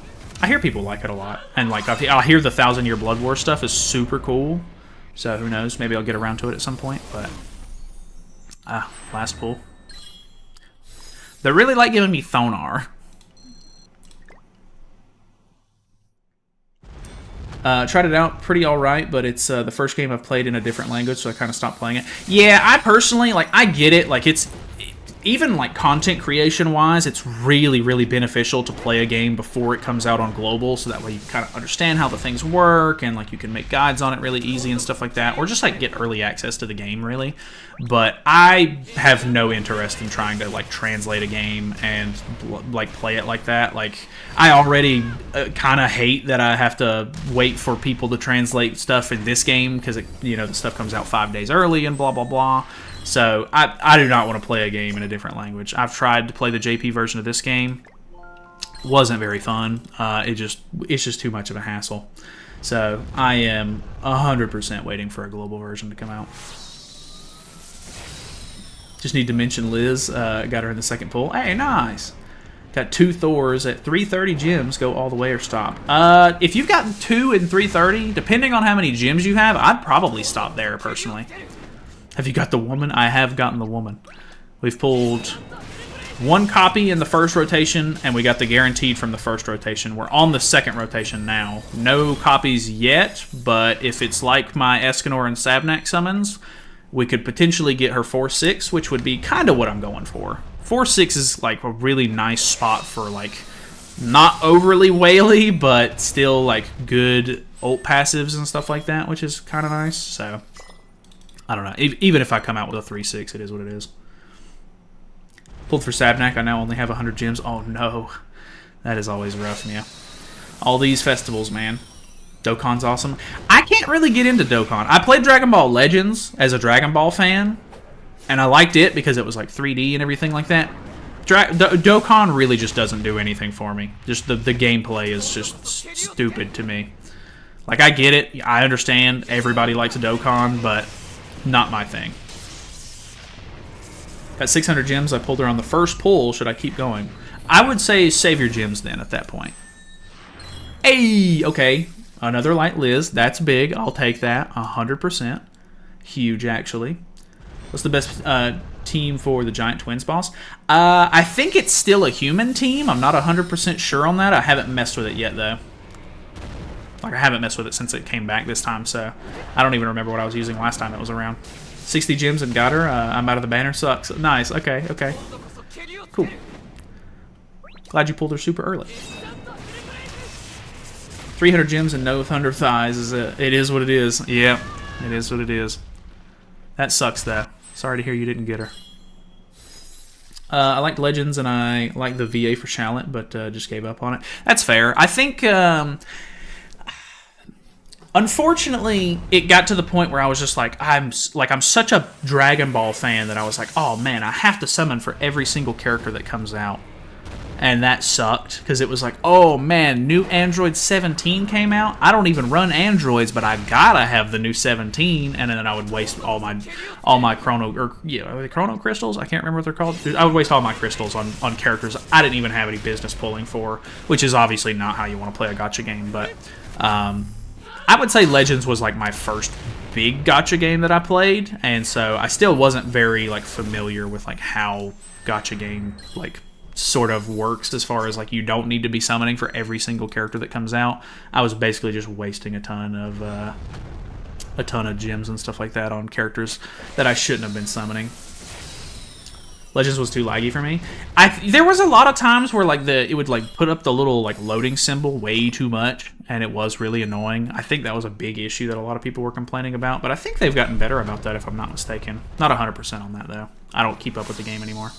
hear people like it a lot. And like I hear the 1,000 Year Blood War stuff is super cool, so who knows? Maybe I'll get around to it at some point, but... last pull. They really like giving me Thonar. Tried it out, pretty alright, but it's the first game I've played in a different language, so I kind of stopped playing it. Yeah, I personally, like, I get it. Like, it's... Even, like, content creation-wise, it's really, really beneficial to play a game before it comes out on global, so that way you kind of understand how the things work, and, like, you can make guides on it really easy and stuff like that, or just, like, get early access to the game, really. But I have no interest in trying to, like, translate a game and, like, play it like that. Like, I already kind of hate that I have to wait for people to translate stuff in this game, because, you know, the stuff comes out 5 days early and blah, blah, blah. So, I do not want to play a game in a different language. I've tried to play the JP version of this game. Wasn't very fun. It's just too much of a hassle. So, I am 100% waiting for a global version to come out. Just need to mention Liz. Got her in the second pull. Hey, nice! Got 2 Thors at 330 gems. Go all the way or stop. If you've got 2 in 330, depending on how many gems you have, I'd probably stop there, personally. Have you got the woman? I have gotten the woman. We've pulled 1 copy in the first rotation, and we got the guaranteed from the first rotation. We're on the second rotation now. No copies yet, but if it's like my Escanor and Sabnak summons, we could potentially get her 4-6, which would be kind of what I'm going for. 4-6 is like a really nice spot for like not overly whaley, but still like good ult passives and stuff like that, which is kind of nice. So... I don't know. Even if I come out with a 3-6, it is what it is. Pulled for Sabnak. I now only have 100 gems. Oh, no. That is always rough, yeah. All these festivals, man. Dokkan's awesome. I can't really get into Dokkan. I played Dragon Ball Legends as a Dragon Ball fan, and I liked it because it was like 3D and everything like that. Dokkan really just doesn't do anything for me. Just the gameplay is just stupid to me. Like, I get it. I understand. Everybody likes Dokkan, but... not my thing. Got 600 gems. I pulled her on the first pull. Should I keep going? I would say save your gems then at that point. Hey! Okay. Another light Liz. That's big. I'll take that. 100%. Huge, actually. What's the best team for the Giant Twins boss? I think it's still a human team. I'm not 100% sure on that. I haven't messed with it yet, though. Like, I haven't messed with it since it came back this time, so I don't even remember what I was using last time it was around. 60 gems and got her. I'm out of the banner. Sucks. Nice. Okay, okay. Cool. Glad you pulled her super early. 300 gems and no Thunder Thighs. It is what it is. Yeah, it is what it is. That sucks, though. Sorry to hear you didn't get her. I liked Legends and I liked the VA for Shallot, but just gave up on it. That's fair. I think, unfortunately, it got to the point where I was just like, I'm such a Dragon Ball fan that I was like, oh man, I have to summon for every single character that comes out. And that sucked, because it was like, oh man, new Android 17 came out. I don't even run Androids, but I gotta have the new 17, and then I would waste all my chrono crystals. I can't remember what they're called. I would waste all my crystals on characters I didn't even have any business pulling for, which is obviously not how you want to play a gacha game. But I would say Legends was like my first big gacha game that I played, and so I still wasn't very like familiar with like how gacha game like sort of works, as far as like you don't need to be summoning for every single character that comes out. I was basically just wasting a ton of gems and stuff like that on characters that I shouldn't have been summoning. Legends was too laggy for me. There was a lot of times where like it would like put up the little like loading symbol way too much, and it was really annoying. I think that was a big issue that a lot of people were complaining about, but I think they've gotten better about that, if I'm not mistaken. Not 100% on that though. I don't keep up with the game anymore.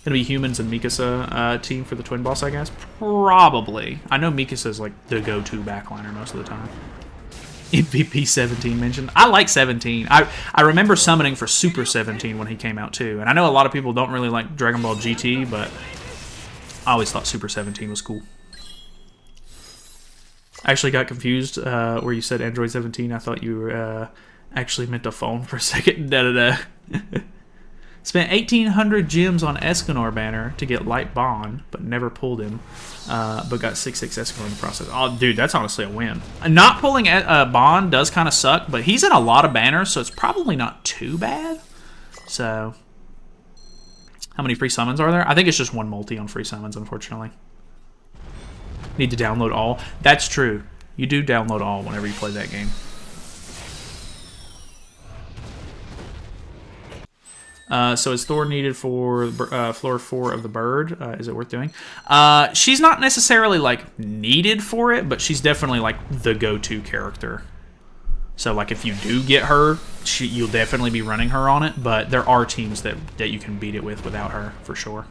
Gonna be Humans and Mikasa team for the Twin Boss, I guess? Probably. I know Mikasa's like the go-to backliner most of the time. MVP 17 mentioned. I like 17. I remember summoning for Super 17 when he came out too. And I know a lot of people don't really like Dragon Ball GT, but I always thought Super 17 was cool. I actually got confused where you said Android 17. I thought you actually meant a phone for a second. Da-da-da. Spent 1,800 gems on Escanor banner to get Light Bond, but never pulled him. But got 6/6 Escanor in the process. Oh, dude, that's honestly a win. Not pulling Bond does kind of suck, but he's in a lot of banners, so it's probably not too bad. So, how many free summons are there? I think it's just one multi on free summons, unfortunately. Need to download all. That's true. You do download all whenever you play that game. So is Thor needed for floor 4 of the bird? Is it worth doing? She's not necessarily like needed for it, but she's definitely like the go-to character. So like if you do get her, you'll definitely be running her on it. But there are teams that you can beat it with without her for sure.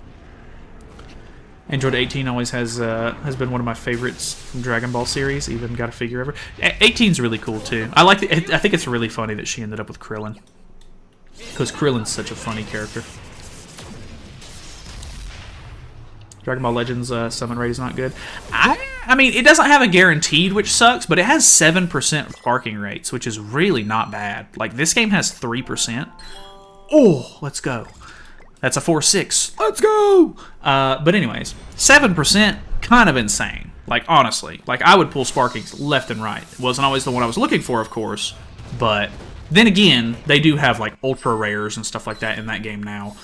Android 18 always has been one of my favorites from Dragon Ball series. Even got a figure of her. 18's really cool too. I think it's really funny that she ended up with Krillin. Because Krillin's such a funny character. Dragon Ball Legends summon rate is not good. I mean, it doesn't have a guaranteed, which sucks, but it has 7% sparking rates, which is really not bad. Like, this game has 3%. Oh, let's go. That's a 4-6. Let's go! But anyways, 7%, kind of insane. Like, honestly. Like, I would pull sparkings left and right. It wasn't always the one I was looking for, of course, but then again, they do have like ultra rares and stuff like that in that game now,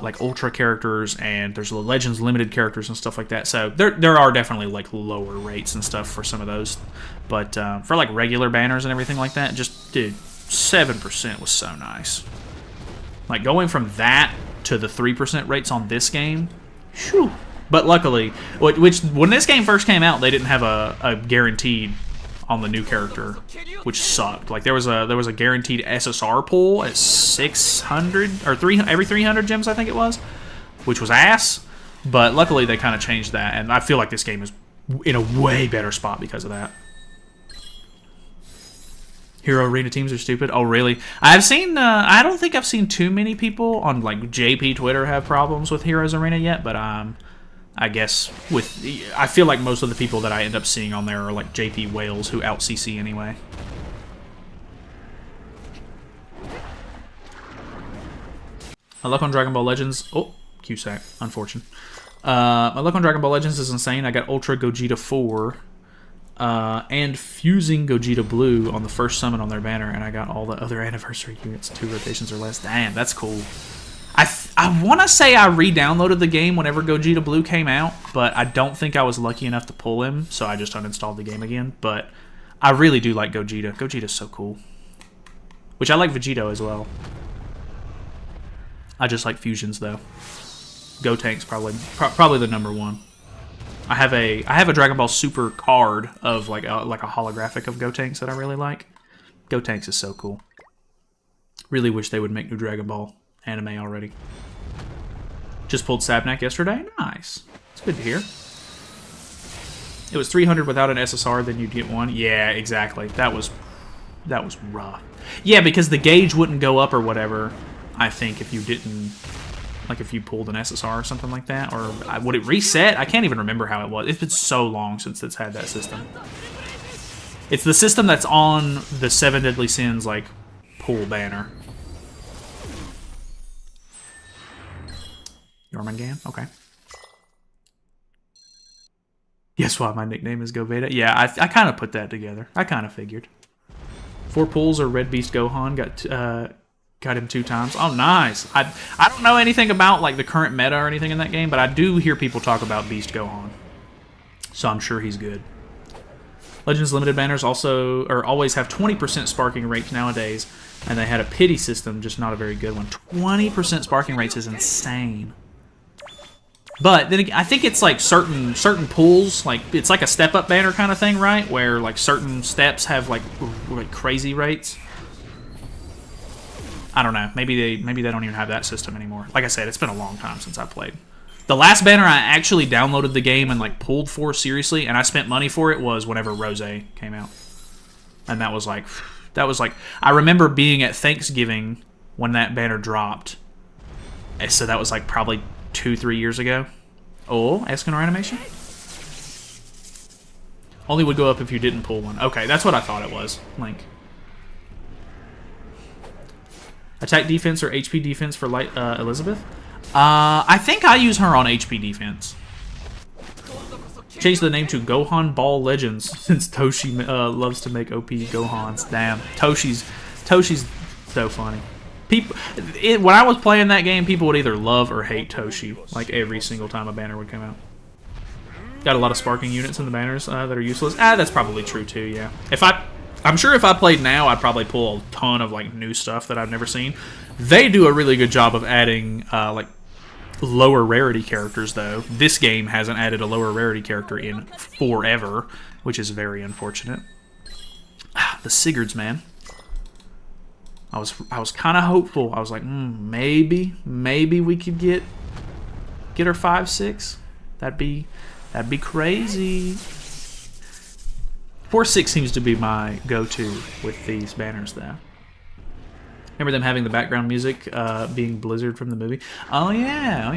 like ultra characters, and there's Legends limited characters and stuff like that. So there are definitely like lower rates and stuff for some of those, but for like regular banners and everything like that, just dude, 7% was so nice. Like going from that to the 3% rates on this game, whew. But luckily, which when this game first came out, they didn't have a guaranteed on the new character, which sucked. Like there was a guaranteed SSR pull at 600 or every 300 gems, I think it was, which was ass. But luckily they kind of changed that, and I feel like this game is in a way better spot because of that. Hero Arena teams are stupid. Oh really? I've seen. I don't think I've seen too many people on like JP Twitter have problems with Heroes Arena yet, but I guess I feel like most of the people that I end up seeing on there are like JP whales who out CC anyway. My luck on Dragon Ball Legends. Oh, Cusack, unfortunate. My luck on Dragon Ball Legends is insane. I got Ultra Gogeta 4 and Fusing Gogeta Blue on the first summon on their banner, and I got all the other anniversary units, 2 rotations or less. Damn, that's cool. I want to say I re-downloaded the game whenever Gogeta Blue came out, but I don't think I was lucky enough to pull him, so I just uninstalled the game again. But I really do like Gogeta. Gogeta's so cool. Which I like Vegito as well. I just like fusions though. Gotank's probably the number one. I have a Dragon Ball Super card of like a holographic of Gotenks that I really like. Gotenks is so cool. Really wish they would make new Dragon Ball anime already. Just pulled Sabnak yesterday. Nice. It's good to hear. It was 300 without an SSR, then you'd get one. Yeah, exactly. That was rough. Yeah, because the gauge wouldn't go up or whatever, I think, if you didn't... Like if you pulled an SSR or something like that. Or would it reset? I can't even remember how it was. It's been so long since it's had that system. It's the system that's on the 7 Deadly Sins, like, pull banner. Jormungand? Okay. Guess why my nickname is Goveda? Yeah, I kind of put that together. I kind of figured. 4 pulls or Red Beast Gohan got him 2 times. Oh, nice. I don't know anything about like the current meta or anything in that game, but I do hear people talk about Beast Gohan. So I'm sure he's good. Legends Limited banners always have 20% sparking rates nowadays, and they had a pity system, just not a very good one. 20% sparking rates is insane. But then again, I think it's like certain pools, like it's like a step-up banner kind of thing, right? Where like certain steps have like crazy rates. I don't know. Maybe they don't even have that system anymore. Like I said, it's been a long time since I played. The last banner I actually downloaded the game and like pulled for seriously, and I spent money for it, was whenever Rose came out, and that was like I remember being at Thanksgiving when that banner dropped. So that was like probably 2-3 years ago. Oh, Escanor animation? Only would go up if you didn't pull one. Okay, that's what I thought it was. Like attack defense or HP defense for light Elizabeth. I think I use her on HP defense. Change the name to Gohan Ball Legends since Toshi loves to make OP Gohans. Damn, Toshi's so funny. When I was playing that game, people would either love or hate Toshi, like every single time a banner would come out. Got a lot of sparking units in the banners that are useless. That's probably true too, yeah. I'm sure if I played now, I'd probably pull a ton of like new stuff that I've never seen. They do a really good job of adding like lower rarity characters, though. This game hasn't added a lower rarity character in forever, which is very unfortunate. The Sigurds, man. I was kind of hopeful. I was like, maybe we could get her 5/6. That'd be crazy. 4/6 seems to be my go-to with these banners, though. Remember them having the background music being Blizzard from the movie? Oh yeah.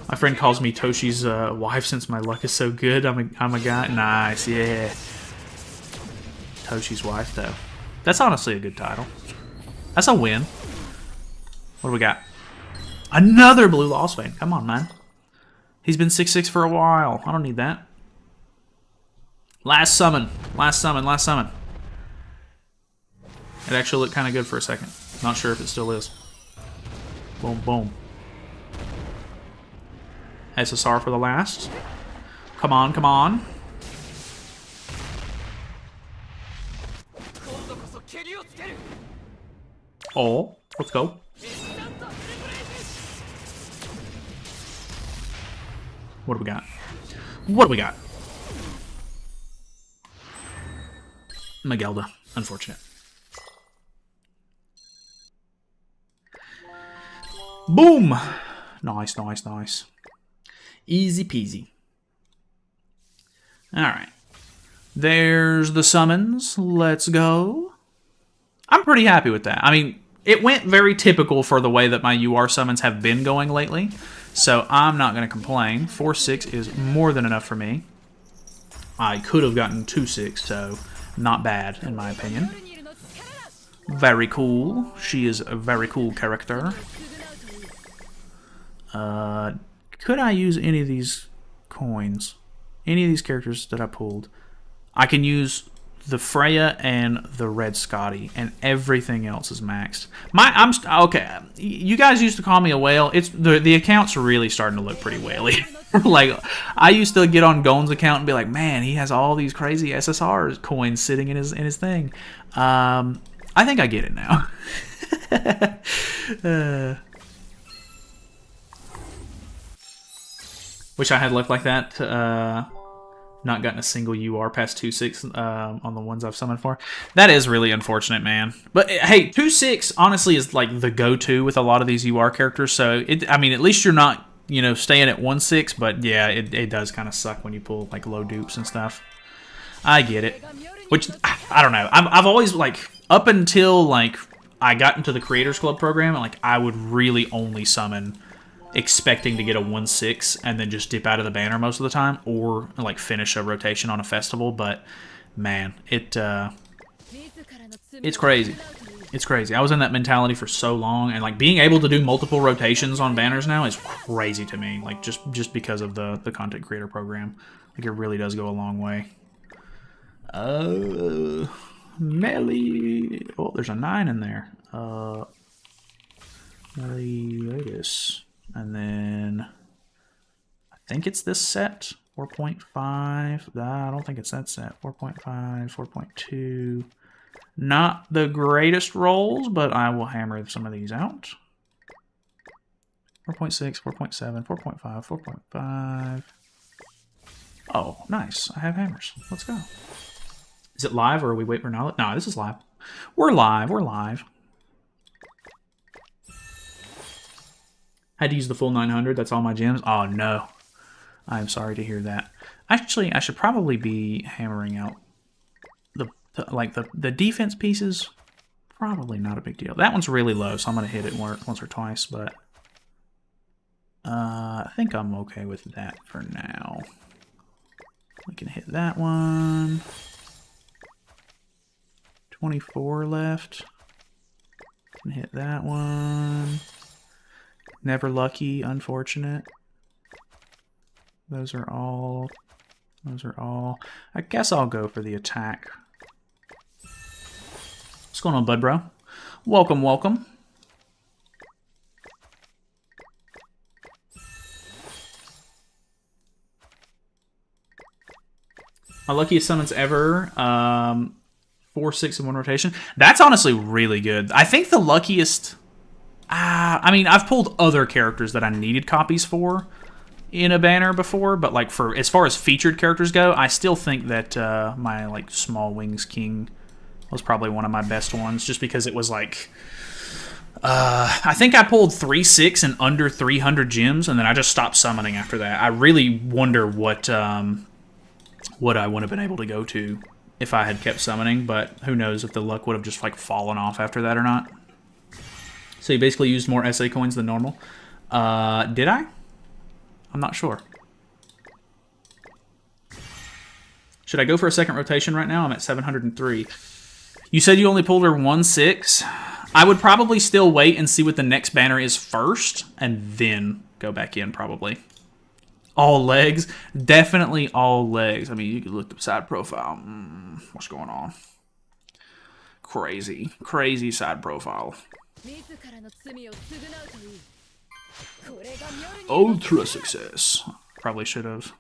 My friend calls me Toshi's wife since my luck is so good. I'm a guy. Nice, yeah. Toshi's wife, though. That's honestly a good title. That's a win. What do we got? Another Blue Lost Vein. Come on, man. He's been 6/6 for a while. I don't need that. Last summon. It actually looked kind of good for a second. Not sure if it still is. Boom, boom. SSR for the last. Come on. Oh, let's go. What do we got? Magelda. Unfortunate. Boom! Nice. Easy peasy. Alright. There's the summons. Let's go. I'm pretty happy with that. I mean, it went very typical for the way that my UR summons have been going lately. So I'm not going to complain. 4/6 is more than enough for me. I could have gotten 2/6, so not bad in my opinion. Very cool. She is a very cool character. Could I use any of these coins? Any of these characters that I pulled? I can use the Freya and the Red Scotty, and everything else is maxed. Okay. You guys used to call me a whale. It's the account's really starting to look pretty whaley. Like I used to get on Gon's account and be like, man, he has all these crazy SSR coins sitting in his thing. I think I get it now. Wish I had luck like that Not gotten a single UR past 2/6 on the ones I've summoned for. That is really unfortunate, man. But hey, 2/6 honestly is like the go-to with a lot of these UR characters. So I mean, at least you're not, you know, staying at 1/6. But yeah, it does kind of suck when you pull like low dupes and stuff. I get it. Which I don't know. I've always like up until like I got into the Creators Club program, like I would really only summon expecting to get a 1/6 and then just dip out of the banner most of the time, or like finish a rotation on a festival. But man, it's crazy. It's crazy. I was in that mentality for so long, and like being able to do multiple rotations on banners now is crazy to me. Like just because of the content creator program, like it really does go a long way. Melee. Oh, there's a 9 in there. Meliodas. And then I think it's this set, 4.5. I don't think it's that set. 4.5, 4.2. Not the greatest rolls, but I will hammer some of these out. 4.6, 4.7, 4.5, 4.5. Oh, nice. I have hammers. Let's go. Is it live or are we waiting for knowledge? No, this is live. We're live. We're live. Had to use the full 900. That's all my gems. Oh, no. I'm sorry to hear that. Actually, I should probably be hammering out the defense pieces. Probably not a big deal. That one's really low, so I'm going to hit it once or twice, but I think I'm okay with that for now. We can hit that one. 24 left. Can hit that one. Never lucky, unfortunate. Those are all. I guess I'll go for the attack. What's going on, bud, bro? Welcome, welcome. My luckiest summons ever. 4/6 in one rotation. That's honestly really good. I think the luckiest. I mean, I've pulled other characters that I needed copies for in a banner before, but like for as far as featured characters go, I still think that my like Small Wings King was probably one of my best ones, just because it was like I think I pulled 3/6 and under 300 gems, and then I just stopped summoning after that. I really wonder what I would have been able to go to if I had kept summoning, but who knows if the luck would have just like fallen off after that or not. So you basically used more SA coins than normal. Did I? I'm not sure. Should I go for a second rotation right now? I'm at 703. You said you only pulled her 1/6. I would probably still wait and see what the next banner is first, and then go back in probably. All legs? Definitely all legs. I mean, you could look at the side profile. What's going on? Crazy. Crazy side profile. Ultra success. Probably should have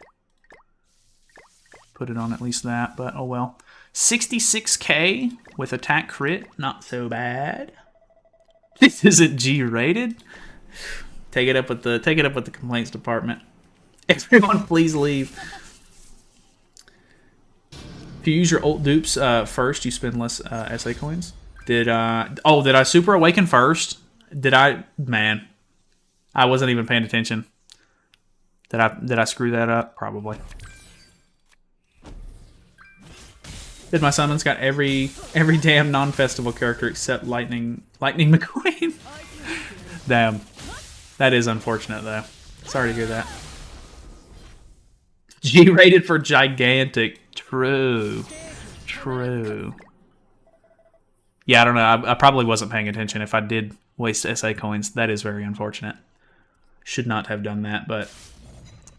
put it on at least that, but oh well. 66k with attack crit. Not so bad. This isn't G-rated. Take it up with the complaints department. Everyone, please leave. If you use your ult dupes first, you spend less SA coins. Did I Super Awaken first? Did I? Man, I wasn't even paying attention. Did I screw that up? Probably. Did my summons got every damn non-festival character except Lightning McQueen? Damn, that is unfortunate though. Sorry to hear that. G-rated for gigantic. True. Yeah, I don't know. I probably wasn't paying attention. If I did waste SA coins, that is very unfortunate. Should not have done that, but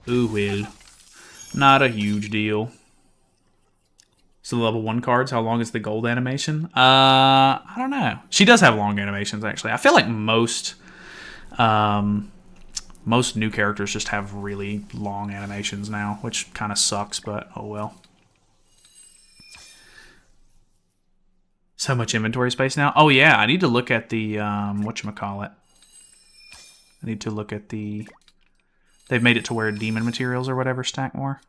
ooh well. Not a huge deal. So the level 1 cards, how long is the gold animation? I don't know. She does have long animations, actually. I feel like most new characters just have really long animations now, which kind of sucks, but oh well. So much inventory space now. Oh yeah, I need to look at the whatchamacallit. I need to look at the. They've made it to where demon materials or whatever stack more.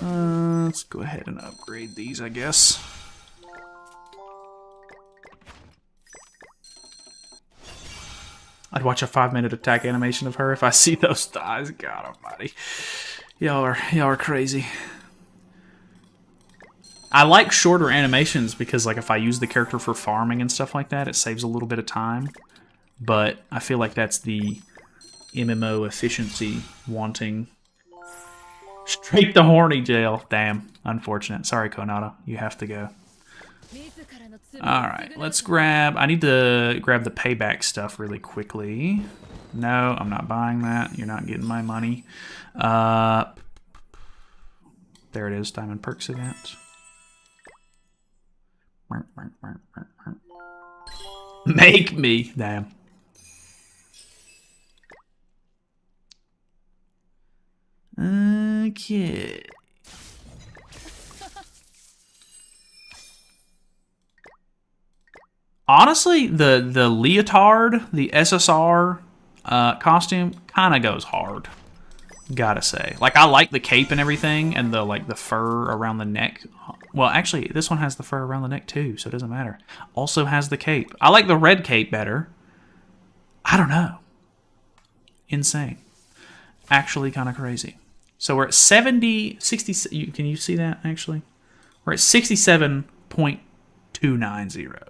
Let's go ahead and upgrade these, I guess. I'd watch a 5-minute attack animation of her if I see those thighs. God almighty. Y'all are crazy. I like shorter animations because, like, if I use the character for farming and stuff like that, it saves a little bit of time. But I feel like that's the MMO efficiency wanting. Straight to horny jail. Damn. Unfortunate. Sorry, Konata. You have to go. Alright, let's grab... I need to grab the payback stuff really quickly. No, I'm not buying that. You're not getting my money. There it is. Diamond Perks event. Make me. Damn. Okay. Honestly, the leotard, the SSR costume, kind of goes hard. Gotta say, like, I like the cape and everything, and the fur around the neck. Well, actually, this one has the fur around the neck too, so it doesn't matter. Also has the cape. I like the red cape better. I don't know. Insane. Actually, kind of crazy. So we're at 60. Can you see that actually? We're at 67.290.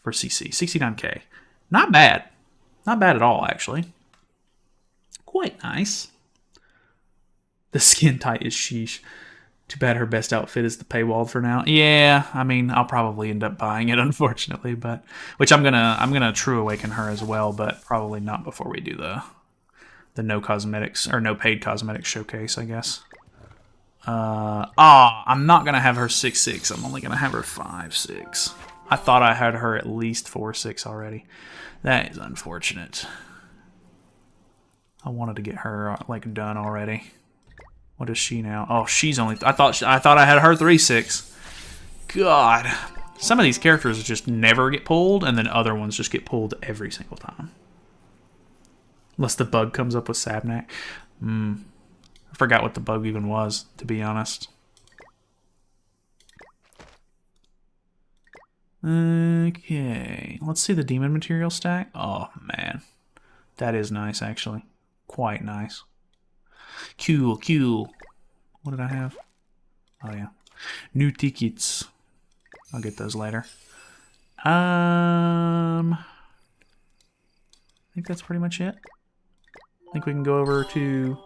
For CC. 69k. Not bad. Not bad at all, actually. Quite nice. The skin tight is sheesh. Too bad her best outfit is the paywall for now. Yeah, I mean, I'll probably end up buying it, unfortunately, but which I'm gonna True Awaken her as well, but probably not before we do the no cosmetics or no paid cosmetics showcase, I guess. I'm not gonna have her 6'6". I'm only gonna have her 5'6". I thought I had her at least 4'6" already. That is unfortunate. I wanted to get her like done already. What is she now? Oh, she's only. I thought I had her 3'6". God, some of these characters just never get pulled, and then other ones just get pulled every single time. Unless the bug comes up with Sabnak. I forgot what the bug even was, to be honest. Okay, let's see the demon material stack. Oh, man. That is nice, actually. Quite nice. Cool, cool. What did I have? Oh, yeah. New tickets. I'll get those later. I think that's pretty much it. I think we can go over to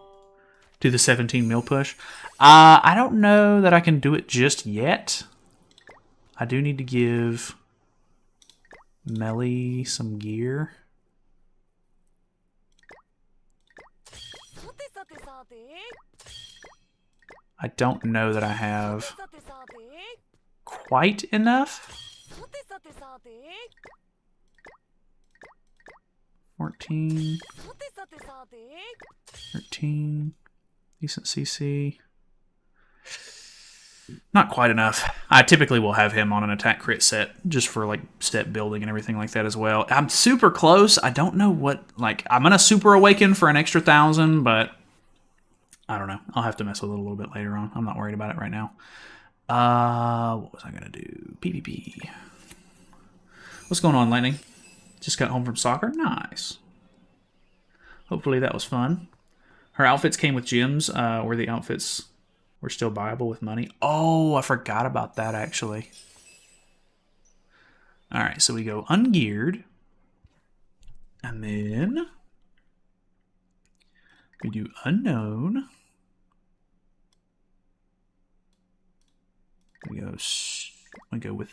the 17 mil push. I don't know that I can do it just yet. I do need to give Melly some gear. I don't know that I have quite enough. 14, 13, decent CC. Not quite enough. I typically will have him on an attack crit set just for like set building and everything like that as well. I'm super close. I don't know what, like, I'm going to super awaken for an extra 1,000, but I don't know. I'll have to mess with it a little bit later on. I'm not worried about it right now. What was I going to do? PvP. What's going on, Lightning? Just got home from soccer? Nice. Hopefully that was fun. Her outfits came with gems, where the outfits were still buyable with money. Oh, I forgot about that, actually. Alright, so we go ungeared. And then we do unknown. We go with...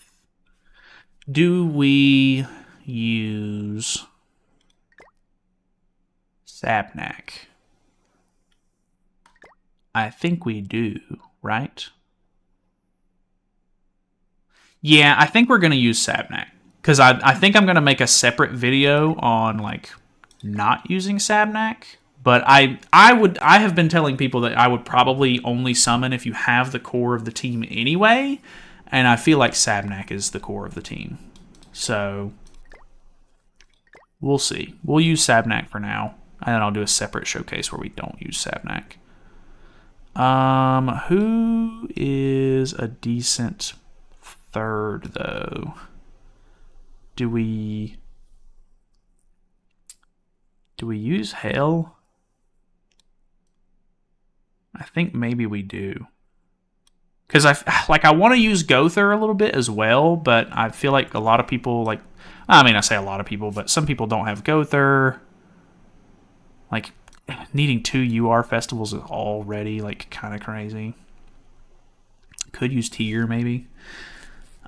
Do we use Sabnak? I think we do, right? Yeah, I think we're going to use Sabnak. Because I think I'm going to make a separate video on, like, not using Sabnak. But I have been telling people that I would probably only summon if you have the core of the team anyway. And I feel like Sabnak is the core of the team. So, we'll see. We'll use Sabnak for now. And then I'll do a separate showcase where we don't use Sabnak. Who is a decent third, though? Do we use Hell? I think maybe we do. Because I want to use Gother a little bit as well, but I feel like a lot of people, like, I mean, I say a lot of people, but some people don't have Gother. Like, needing 2 UR festivals is already, like, kind of crazy. Could use Tier, maybe.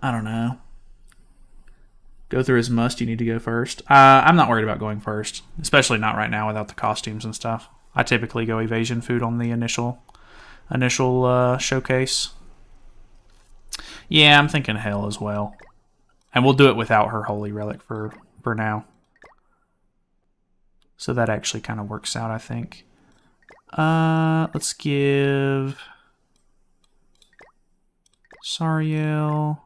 I don't know. Gother is must. You need to go first. I'm not worried about going first, especially not right now without the costumes and stuff. I typically go evasion food on the initial showcase. Yeah, I'm thinking Hell as well. And we'll do it without her Holy Relic for now. So that actually kind of works out, I think. Let's give Sariel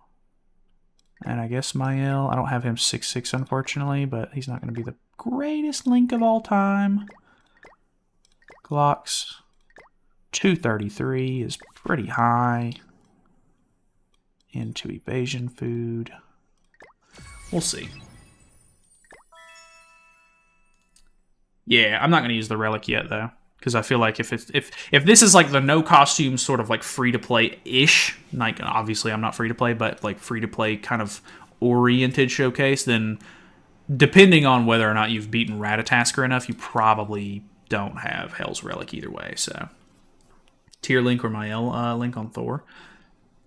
and I guess Mael. I don't have him 6/6, unfortunately, but he's not going to be the greatest Link of all time. Glocks 233 is pretty high. Into evasion food. We'll see. Yeah, I'm not going to use the relic yet, though, because I feel like if this is like the no costume sort of like free to play ish, like obviously I'm not free to play, but like free to play kind of oriented showcase, then depending on whether or not you've beaten Ratatasker enough, you probably don't have Hell's Relic either way. So Tier Link or Mael Link on Thor.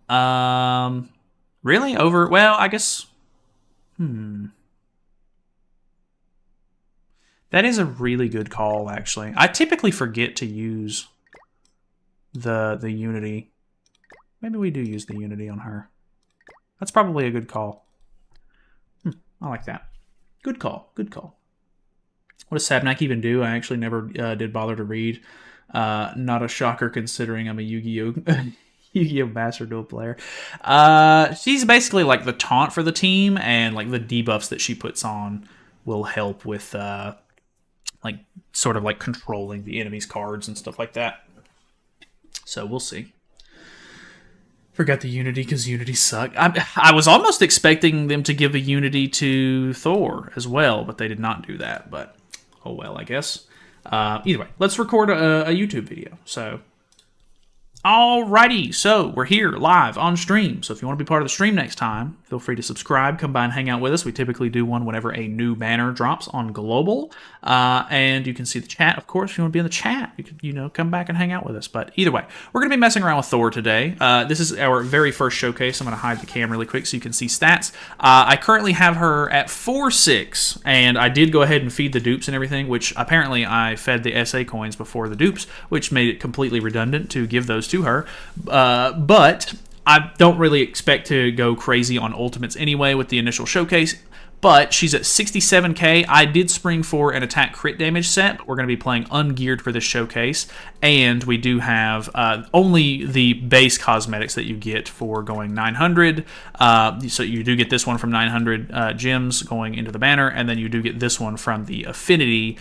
Really? Over? Well, I guess. That is a really good call, actually. I typically forget to use the Unity. Maybe we do use the Unity on her. That's probably a good call. I like that. Good call. Good call. What does Sabnak even do? I actually never did bother to read. Not a shocker considering I'm a Yu-Gi-Oh! Yu-Gi-Oh! Master Duel player. She's basically like the taunt for the team, and like the debuffs that she puts on will help with like sort of like controlling the enemy's cards and stuff like that. So we'll see. Forgot the Unity because Unity sucked. I was almost expecting them to give a Unity to Thor as well, but they did not do that. But oh well, I guess. Either way, let's record a YouTube video. So. Alrighty, so we're here live on stream. So if you want to be part of the stream next time, feel free to subscribe, come by and hang out with us. We typically do one whenever a new banner drops on Global. And you can see the chat, of course. If you want to be in the chat, you could, come back and hang out with us. But either way, we're going to be messing around with Thor today. This is our very first showcase. I'm going to hide the cam really quick so you can see stats. I currently have her at 4/6, and I did go ahead and feed the dupes and everything, which apparently I fed the SA coins before the dupes, which made it completely redundant to give those to her. But I don't really expect to go crazy on ultimates anyway with the initial showcase. But she's at 67k. I did spring for an attack crit damage set, but we're going to be playing ungeared for this showcase. And we do have only the base cosmetics that you get for going 900. So you do get this one from 900 gems going into the banner, and then you do get this one from the affinity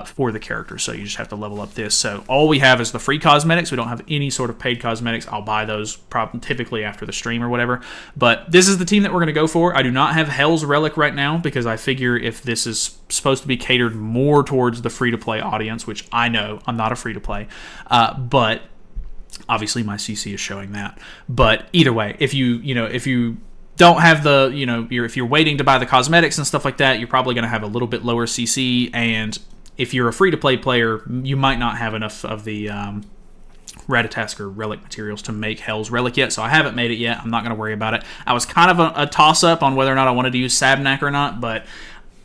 for the character. So you just have to level up this. So all we have is the free cosmetics. We don't have any sort of paid cosmetics. I'll buy those typically after the stream or whatever. But this is the team that we're going to go for. I do not have Hell's Relic right now because I figure if this is supposed to be catered more towards the free-to-play audience, which I know I'm not a free-to-play, but obviously my CC is showing that. But either way, if you don't have the, if you're waiting to buy the cosmetics and stuff like that, you're probably going to have a little bit lower CC, and if you're a free-to-play player, you might not have enough of the Ratatasker relic materials to make Hell's Relic yet, so I haven't made it yet. I'm not going to worry about it. I was kind of a toss-up on whether or not I wanted to use Sabnak or not, but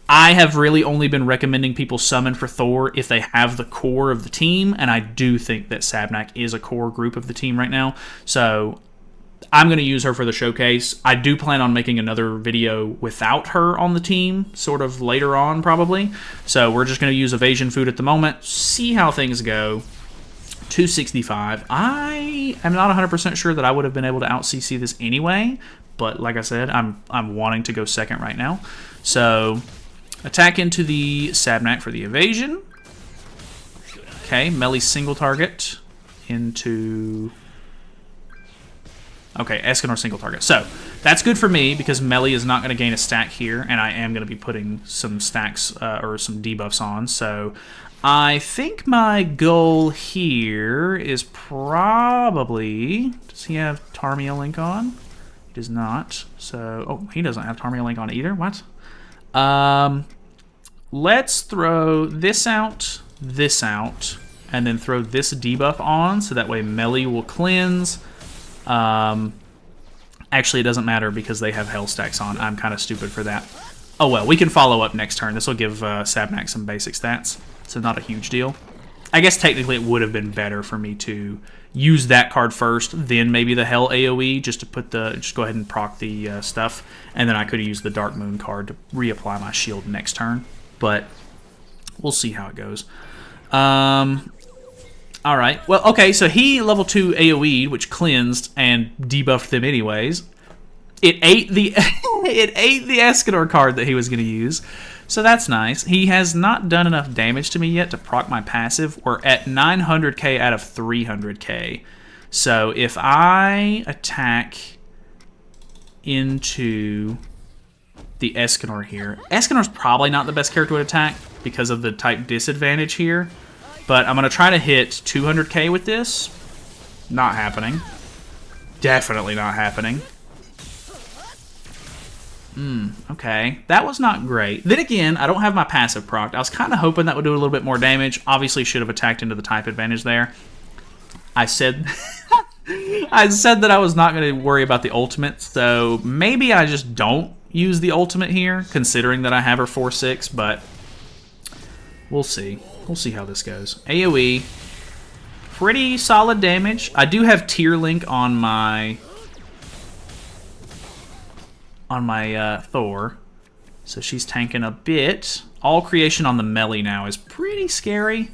I have really only been recommending people summon for Thor if they have the core of the team, and I do think that Sabnak is a core group of the team right now, so I'm going to use her for the showcase. I do plan on making another video without her on the team, sort of later on probably, so we're just going to use evasion food at the moment, see how things go. 265. I am not 100% sure that I would have been able to out-CC this anyway, but like I said, I'm wanting to go second right now. So, attack into the Sabnak for the evasion. Okay, melee single target into... Okay, Escanor single target. So, that's good for me because melee is not going to gain a stack here, and I am going to be putting some stacks or some debuffs on. So, I think my goal here is probably... Does he have Tarmia Link on? He does not. So, oh, he doesn't have Tarmia Link on either. What? Let's throw this out, and then throw this debuff on, so that way melee will cleanse. Actually, it doesn't matter because they have hell stacks on. I'm kind of stupid for that. Oh well, we can follow up next turn. This will give Sabnak some basic stats, so not a huge deal. I guess technically it would have been better for me to use that card first, then maybe the hell AoE, just to put the, just go ahead and proc the stuff, and then I could have used the Dark Moon card to reapply my shield next turn. But we'll see how it goes. Alright, well, okay, so he level 2 AoE'd, which cleansed and debuffed them anyways. It ate the it ate the Escanor card that he was going to use, so that's nice. He has not done enough damage to me yet to proc my passive. We're at 900k out of 300k. So if I attack into the Escanor here, Escanor's probably not the best character to attack because of the type disadvantage here. But I'm going to try to hit 200k with this. Not happening. Definitely not happening. Okay. That was not great. Then again, I don't have my passive procced. I was kind of hoping that would do a little bit more damage. Obviously, should have attacked into the type advantage there. I said... I said that I was not going to worry about the ultimate, so maybe I just don't use the ultimate here, considering that I have her 4/6, but we'll see. We'll see how this goes. AoE, pretty solid damage. I do have Tier Link on my Thor, so she's tanking a bit. All creation on the melee now is pretty scary.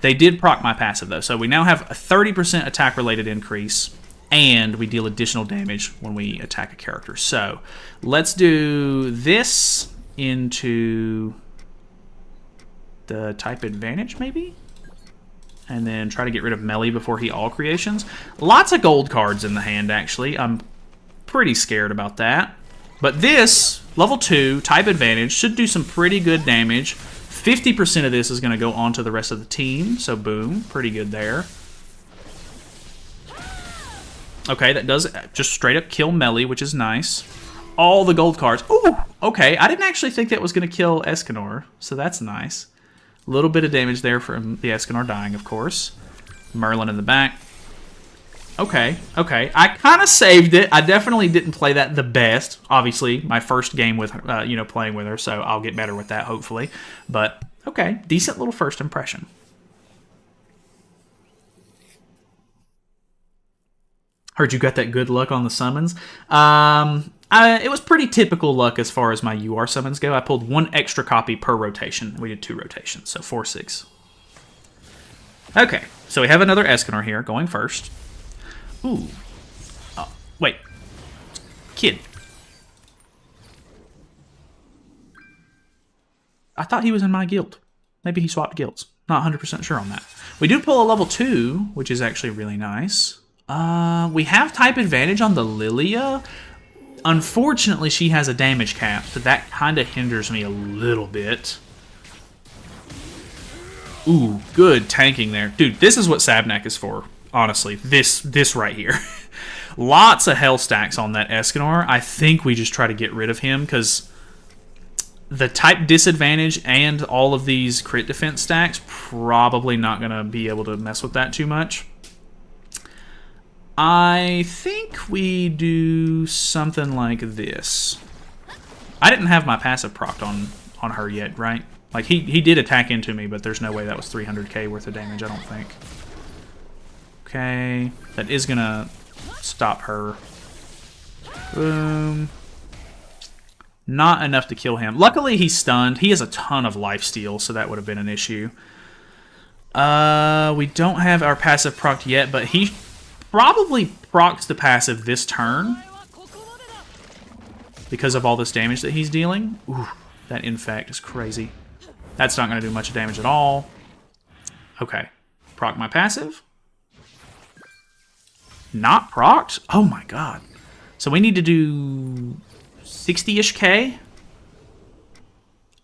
They did proc my passive though, so we now have a 30% attack related increase, and we deal additional damage when we attack a character. So let's do this into the type advantage maybe, and then try to get rid of melee before he all creations. Lots of gold cards in the hand actually. I'm pretty scared about that, but this level 2 type advantage should do some pretty good damage. 50% of this is going to go on to the rest of the team, so boom, pretty good there. Okay, that does just straight up kill melee, which is nice. All the gold cards. Ooh, okay, I didn't actually think that was going to kill Escanor, so that's nice. A little bit of damage there from the Escanor dying, of course. Merlin in the back. Okay, okay. I kind of saved it. I definitely didn't play that the best. Obviously, my first game with, playing with her, so I'll get better with that, hopefully. But, okay, decent little first impression. Heard you got that good luck on the summons. It was pretty typical luck as far as my UR summons go. I pulled 1 extra copy per rotation. We did 2 rotations, so 4/6. Okay, so we have another Escanor here going first. Ooh. Oh, wait. Kid. I thought he was in my guild. Maybe he swapped guilds. Not 100% sure on that. We do pull a level 2, which is actually really nice. We have type advantage on the Lilia. Unfortunately, she has a damage cap, so that kind of hinders me a little bit. Ooh, good tanking there. Dude, this is what Sabnak is for. Honestly, this right here. Lots of hell stacks on that Escanor. I think we just try to get rid of him because the type disadvantage and all of these crit defense stacks, probably not going to be able to mess with that too much. I think we do something like this. I didn't have my passive procced on her yet, right? Like, he did attack into me, but there's no way that was 300k worth of damage, I don't think. Okay, that is going to stop her. Boom. Not enough to kill him. Luckily, he's stunned. He has a ton of lifesteal, so that would have been an issue. We don't have our passive procced yet, but he probably procs the passive this turn because of all this damage that he's dealing. Ooh, that infect is crazy. That's not going to do much damage at all. Okay. Proc my passive. Not procced? Oh my god. So we need to do 60-ish K.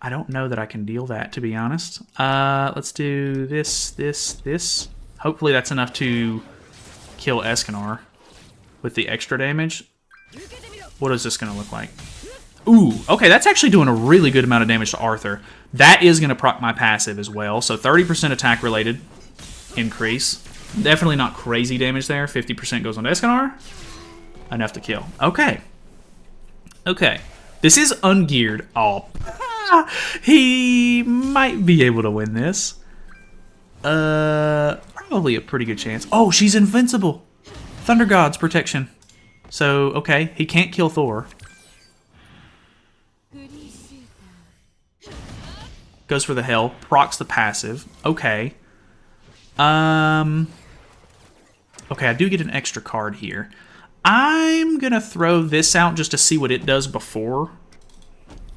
I don't know that I can deal that, to be honest. Let's do this. Hopefully that's enough to kill Escanor with the extra damage. What is this going to look like? Ooh, okay, that's actually doing a really good amount of damage to Arthur. That is going to proc my passive as well. So 30% attack-related increase. Definitely not crazy damage there. 50% goes on to Escanor. Enough to kill. Okay. Okay. This is ungeared. Oh, he might be able to win this. Probably a pretty good chance. Oh, she's invincible. Thunder God's protection. So, okay, he can't kill Thor. Goes for the hell. Procs the passive. Okay. Okay, I do get an extra card here. I'm gonna throw this out just to see what it does before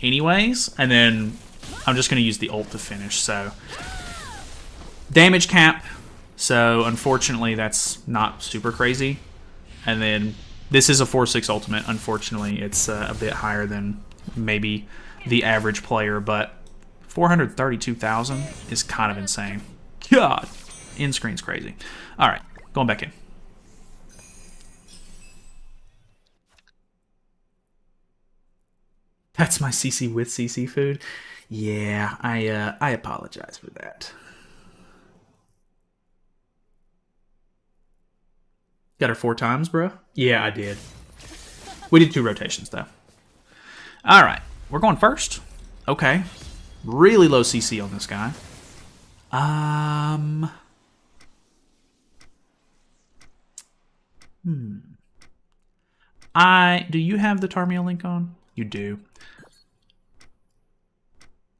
anyways, and then I'm just gonna use the ult to finish. So damage cap, so unfortunately that's not super crazy. And then this is a 4/6 ultimate. Unfortunately it's a bit higher than maybe the average player, but 432,000 is kind of insane. God, in screen's crazy. All right, going back in. That's my CC with CC food. Yeah, I apologize for that. Got her 4 times, bro? Yeah, I did. We did 2 rotations, though. All right, we're going first. Okay. Really low CC on this guy. Do you have the Tarmio link on? You do.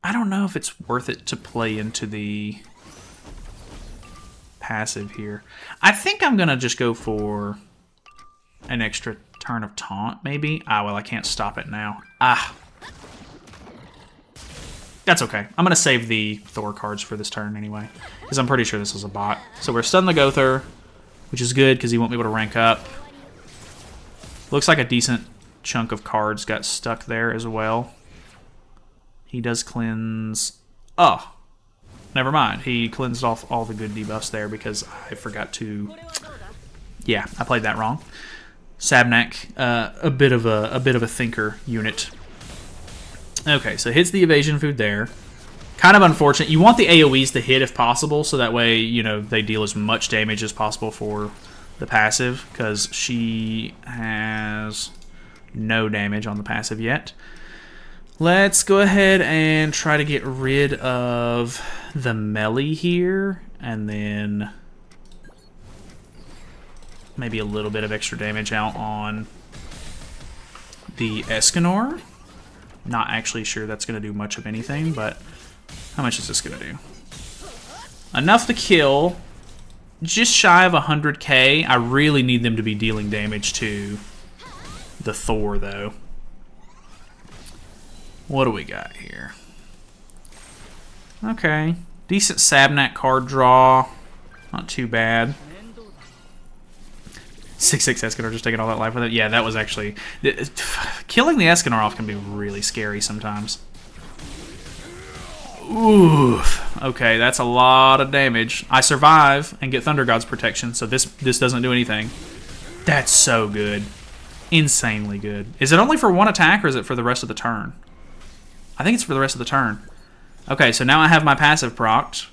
I don't know if it's worth it to play into the passive here. I think I'm going to just go for an extra turn of taunt, maybe. Ah, well, I can't stop it now. Ah. That's okay. I'm going to save the Thor cards for this turn anyway, because I'm pretty sure this is a bot. So we're stunned the Gother, which is good because he won't be able to rank up. Looks like a decent chunk of cards got stuck there as well. He does cleanse... Oh, never mind. He cleansed off all the good debuffs there because I forgot to... Yeah, I played that wrong. Sabnak, a bit of a thinker unit. Okay, so hits the evasion food there. Kind of unfortunate. You want the AoEs to hit if possible, so that way, you know, they deal as much damage as possible for the passive, because she has no damage on the passive yet. Let's go ahead and try to get rid of the melee here, and then maybe a little bit of extra damage out on the Escanor. Not actually sure that's going to do much of anything, but how much is this going to do? Enough to kill. Just shy of 100k. I really need them to be dealing damage to the Thor, though. What do we got here? Okay. Decent Sabnak card draw. Not too bad. 6/6 Escanor just taking all that life with it. Yeah, that was actually... Killing the Escanor off can be really scary sometimes. Oof. Okay, that's a lot of damage. I survive and get Thunder God's protection, so this doesn't do anything. That's so good. Insanely good. Is it only for 1 attack, or is it for the rest of the turn? I think it's for the rest of the turn. Okay, so now I have my passive procced.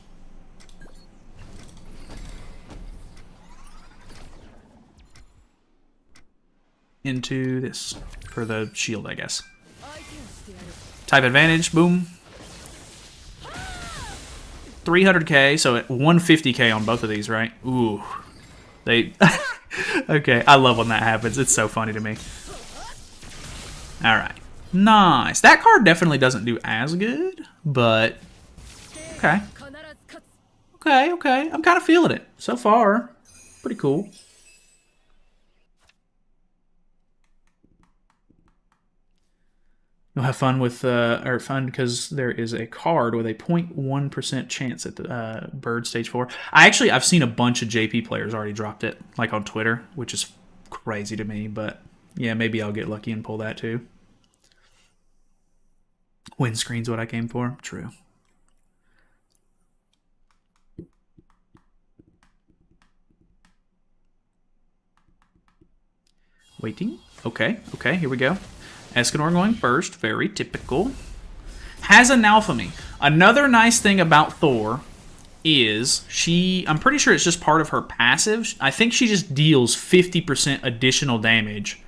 Into this for the shield, I guess. Type advantage, boom. 300k, so at 150k on both of these, right? Ooh. They... Okay, I love when that happens. It's so funny to me. Alright. Nice. That card definitely doesn't do as good, but... Okay. Okay. I'm kind of feeling it so far. Pretty cool. You'll have fun with or fun because there is a card with a 0.1% chance at the bird stage 4. I've seen a bunch of JP players already dropped it, like on Twitter, which is crazy to me. But yeah, maybe I'll get lucky and pull that too. Windscreen's what I came for. True. Waiting. Okay, here we go. Escanor going first. Very typical. Has an alchemy. Another nice thing about Thor is I'm pretty sure it's just part of her passive. I think she just deals 50% additional damage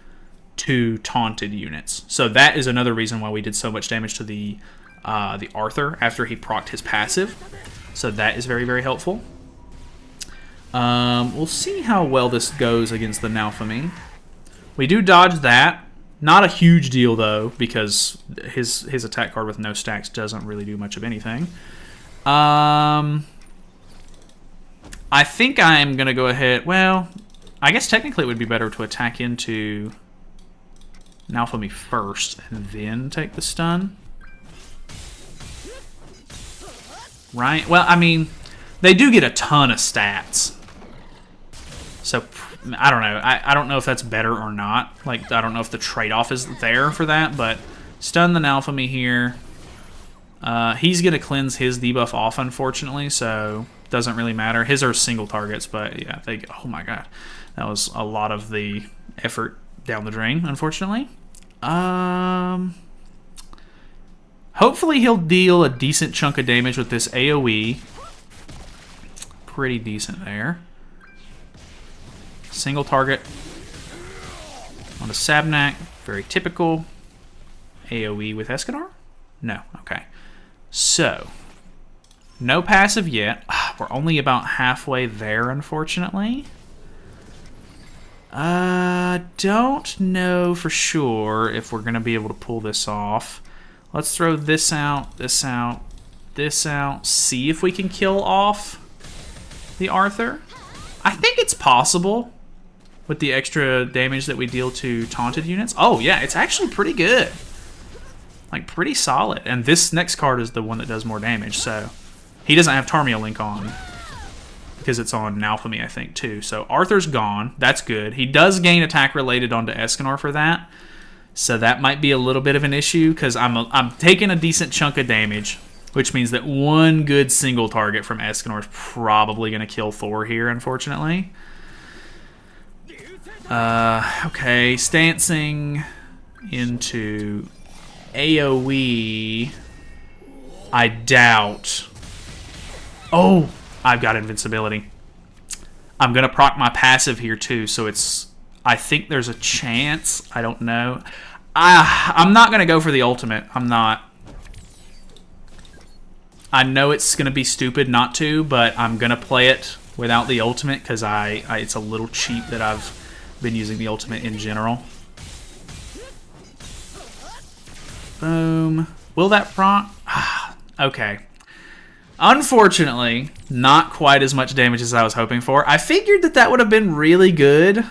to taunted units. So that is another reason why we did so much damage to the Arthur after he procced his passive. So that is very, very helpful. We'll see how well this goes against the Nalphamy. We do dodge that. Not a huge deal, though, because his attack card with no stacks doesn't really do much of anything. I think I'm going to go ahead... Well, I guess technically it would be better to attack into Nalphamy first and then take the stun. Right? Well, I mean, they do get a ton of stats. So... I don't know. I don't know if that's better or not. Like, I don't know if the trade-off is there for that, but stun the Nalphamy here. He's going to cleanse his debuff off, unfortunately, so doesn't really matter. His are single targets, but yeah, oh my god. That was a lot of the effort down the drain, unfortunately. Hopefully he'll deal a decent chunk of damage with this AoE. Pretty decent there. Single target on a Sabnak, very typical. AoE with Escanor? No, okay. So, no passive yet. We're only about halfway there, unfortunately. Don't know for sure if we're going to be able to pull this off. Let's throw this out, this out, this out. See if we can kill off the Arthur. I think it's possible. With the extra damage that we deal to taunted units. Oh, yeah, it's actually pretty good. Like, pretty solid. And this next card is the one that does more damage, so... He doesn't have Tarmio Link on. Because it's on Nalphamy, I think, too. So, Arthur's gone. That's good. He does gain attack related onto Escanor for that. So, that might be a little bit of an issue, because I'm taking a decent chunk of damage. Which means that one good single target from Escanor is probably going to kill Thor here, unfortunately. Okay, stancing into AoE. I doubt. Oh, I've got invincibility. I'm going to proc my passive here too, so it's... I think there's a chance. I don't know. I'm not going to go for the ultimate. I'm not. I know it's going to be stupid not to, but I'm going to play it without the ultimate because it's a little cheap that I've been using the ultimate in general. Boom. Will that proc? Okay. Unfortunately, not quite as much damage as I was hoping for. I figured that would have been really good.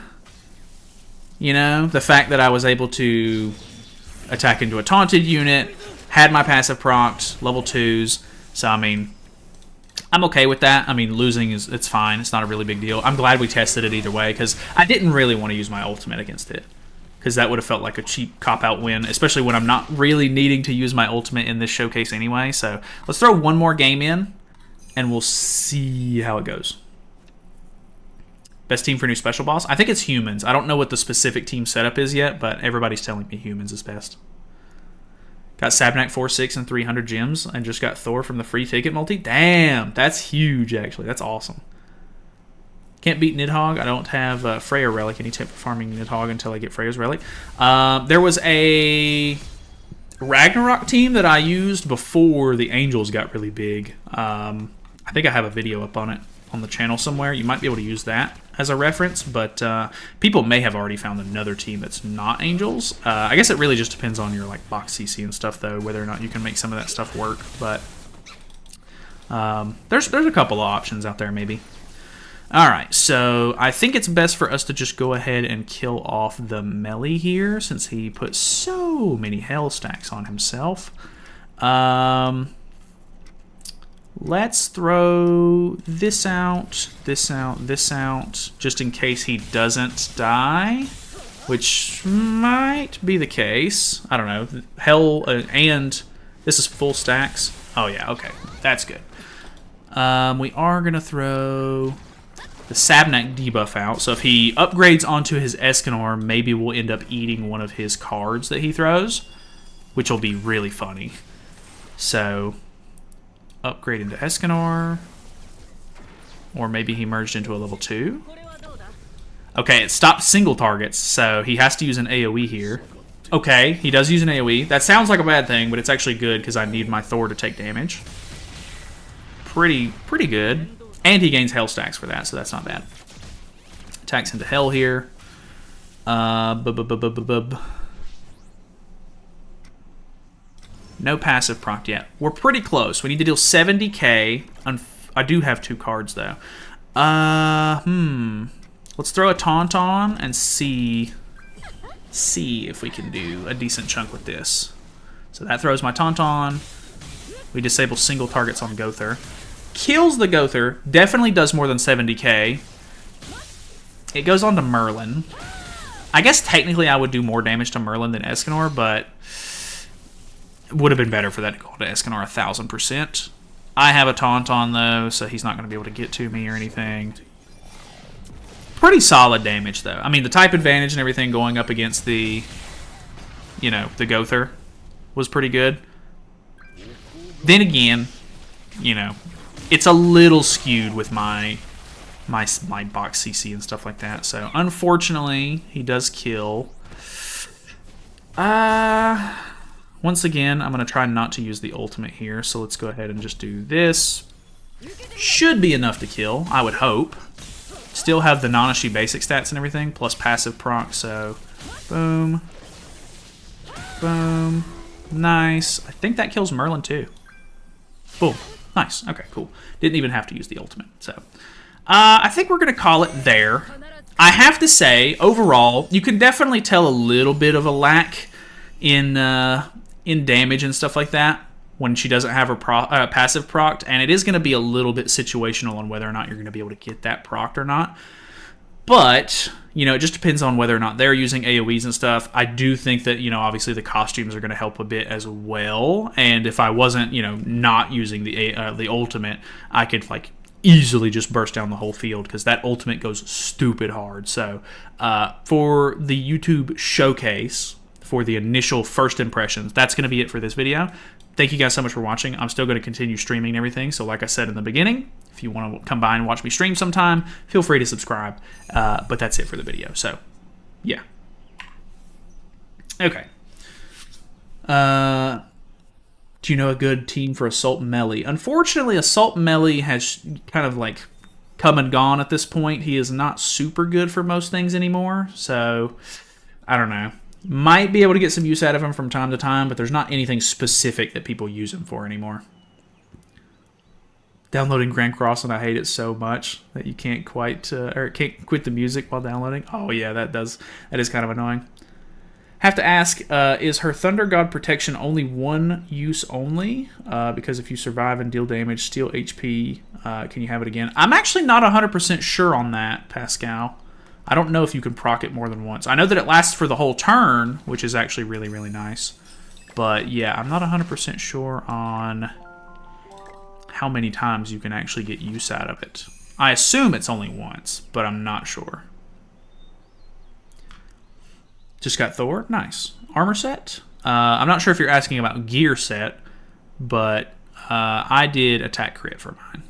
You know, the fact that I was able to attack into a taunted unit, had my passive procced, level 2s. So, I mean, I'm okay with that. I mean, losing it's fine. It's not a really big deal. I'm glad we tested it either way because I didn't really want to use my ultimate against it because that would have felt like a cheap cop-out win, especially when I'm not really needing to use my ultimate in this showcase anyway. So let's throw one more game in, and we'll see how it goes. Best team for new special boss? I think it's humans. I don't know what the specific team setup is yet, but everybody's telling me humans is best. Got Sabnak 4/6 and 300 gems, and just got Thor from the free ticket multi. Damn, that's huge, actually. That's awesome. Can't beat Nidhogg. I don't have Freya Relic, any tip for farming Nidhogg until I get Freya's Relic. There was a Ragnarok team that I used before the Angels got really big. I think I have a video up on it on the channel somewhere. You might be able to use that as a reference, but people may have already found another team that's not Angels. I guess it really just depends on your like box CC and stuff, though, whether or not you can make some of that stuff work. But there's a couple of options out there, maybe. Alright, so I think it's best for us to just go ahead and kill off the melee here, since he put so many hell stacks on himself. Let's throw this out, this out, this out, just in case he doesn't die, which might be the case. I don't know. Hell, and this is full stacks. Oh yeah, okay, that's good. We are going to throw the Sabnak debuff out, so if he upgrades onto his Escanor, maybe we'll end up eating one of his cards that he throws, which will be really funny. So, upgrade into Escanor, or maybe he merged into a level 2. Okay, it stopped single targets, so he has to use an AoE here. Okay, he does use an AoE. That sounds like a bad thing, but it's actually good because I need my Thor to take damage. Pretty good. And he gains hell stacks for that, so that's not bad. Attacks into hell here. No passive proc yet. We're pretty close. We need to deal 70k. I do have 2 cards, though. Let's throw a taunt on and see if we can do a decent chunk with this. So that throws my taunt on. We disable single targets on Gother. Kills the Gother. Definitely does more than 70k. It goes on to Merlin. I guess technically I would do more damage to Merlin than Escanor, but it would have been better for that to go to Escanor 1000%. I have a taunt on though, so he's not going to be able to get to me or anything. Pretty solid damage though. I mean, the type advantage and everything going up against the, the Gother was pretty good. Then again, it's a little skewed with my box CC and stuff like that. So unfortunately, he does kill. Once again, I'm going to try not to use the ultimate here. So let's go ahead and just do this. Should be enough to kill, I would hope. Still have the Nanashi basic stats and everything, plus passive proc. So boom. Boom. Nice. I think that kills Merlin too. Boom. Nice. Okay, cool. Didn't even have to use the ultimate. So, I think we're going to call it there. I have to say, overall, you can definitely tell a little bit of a lack in damage and stuff like that when she doesn't have her passive procced, and it is going to be a little bit situational on whether or not you're going to be able to get that procced or not. But, it just depends on whether or not they're using AoEs and stuff. I do think that, obviously the costumes are going to help a bit as well. And if I wasn't, not using the ultimate, I could, easily just burst down the whole field because that ultimate goes stupid hard. So, for the YouTube showcase, for the initial first impressions, that's going to be it for this video. Thank you guys so much for watching. I'm still going to continue streaming and everything. So like I said in the beginning, if you want to come by and watch me stream sometime, feel free to subscribe. But that's it for the video. So, yeah. Okay. Do you know a good team for Assault Melee? Unfortunately, Assault Melee has kind of come and gone at this point. He is not super good for most things anymore. So, I don't know. Might be able to get some use out of him from time to time, but there's not anything specific that people use him for anymore. Downloading Grand Cross, and I hate it so much that you can't can't quit the music while downloading. Oh yeah, that is kind of annoying. Have to ask, is her Thunder God protection only one use only? Because if you survive and deal damage, steal HP, can you have it again? I'm actually not 100% sure on that, Pascal. I don't know if you can proc it more than once. I know that it lasts for the whole turn, which is actually really, really nice. But yeah, I'm not 100% sure on how many times you can actually get use out of it. I assume it's only once, but I'm not sure. Just got Thor. Nice. Armor set. I'm not sure if you're asking about gear set, but I did attack crit for mine.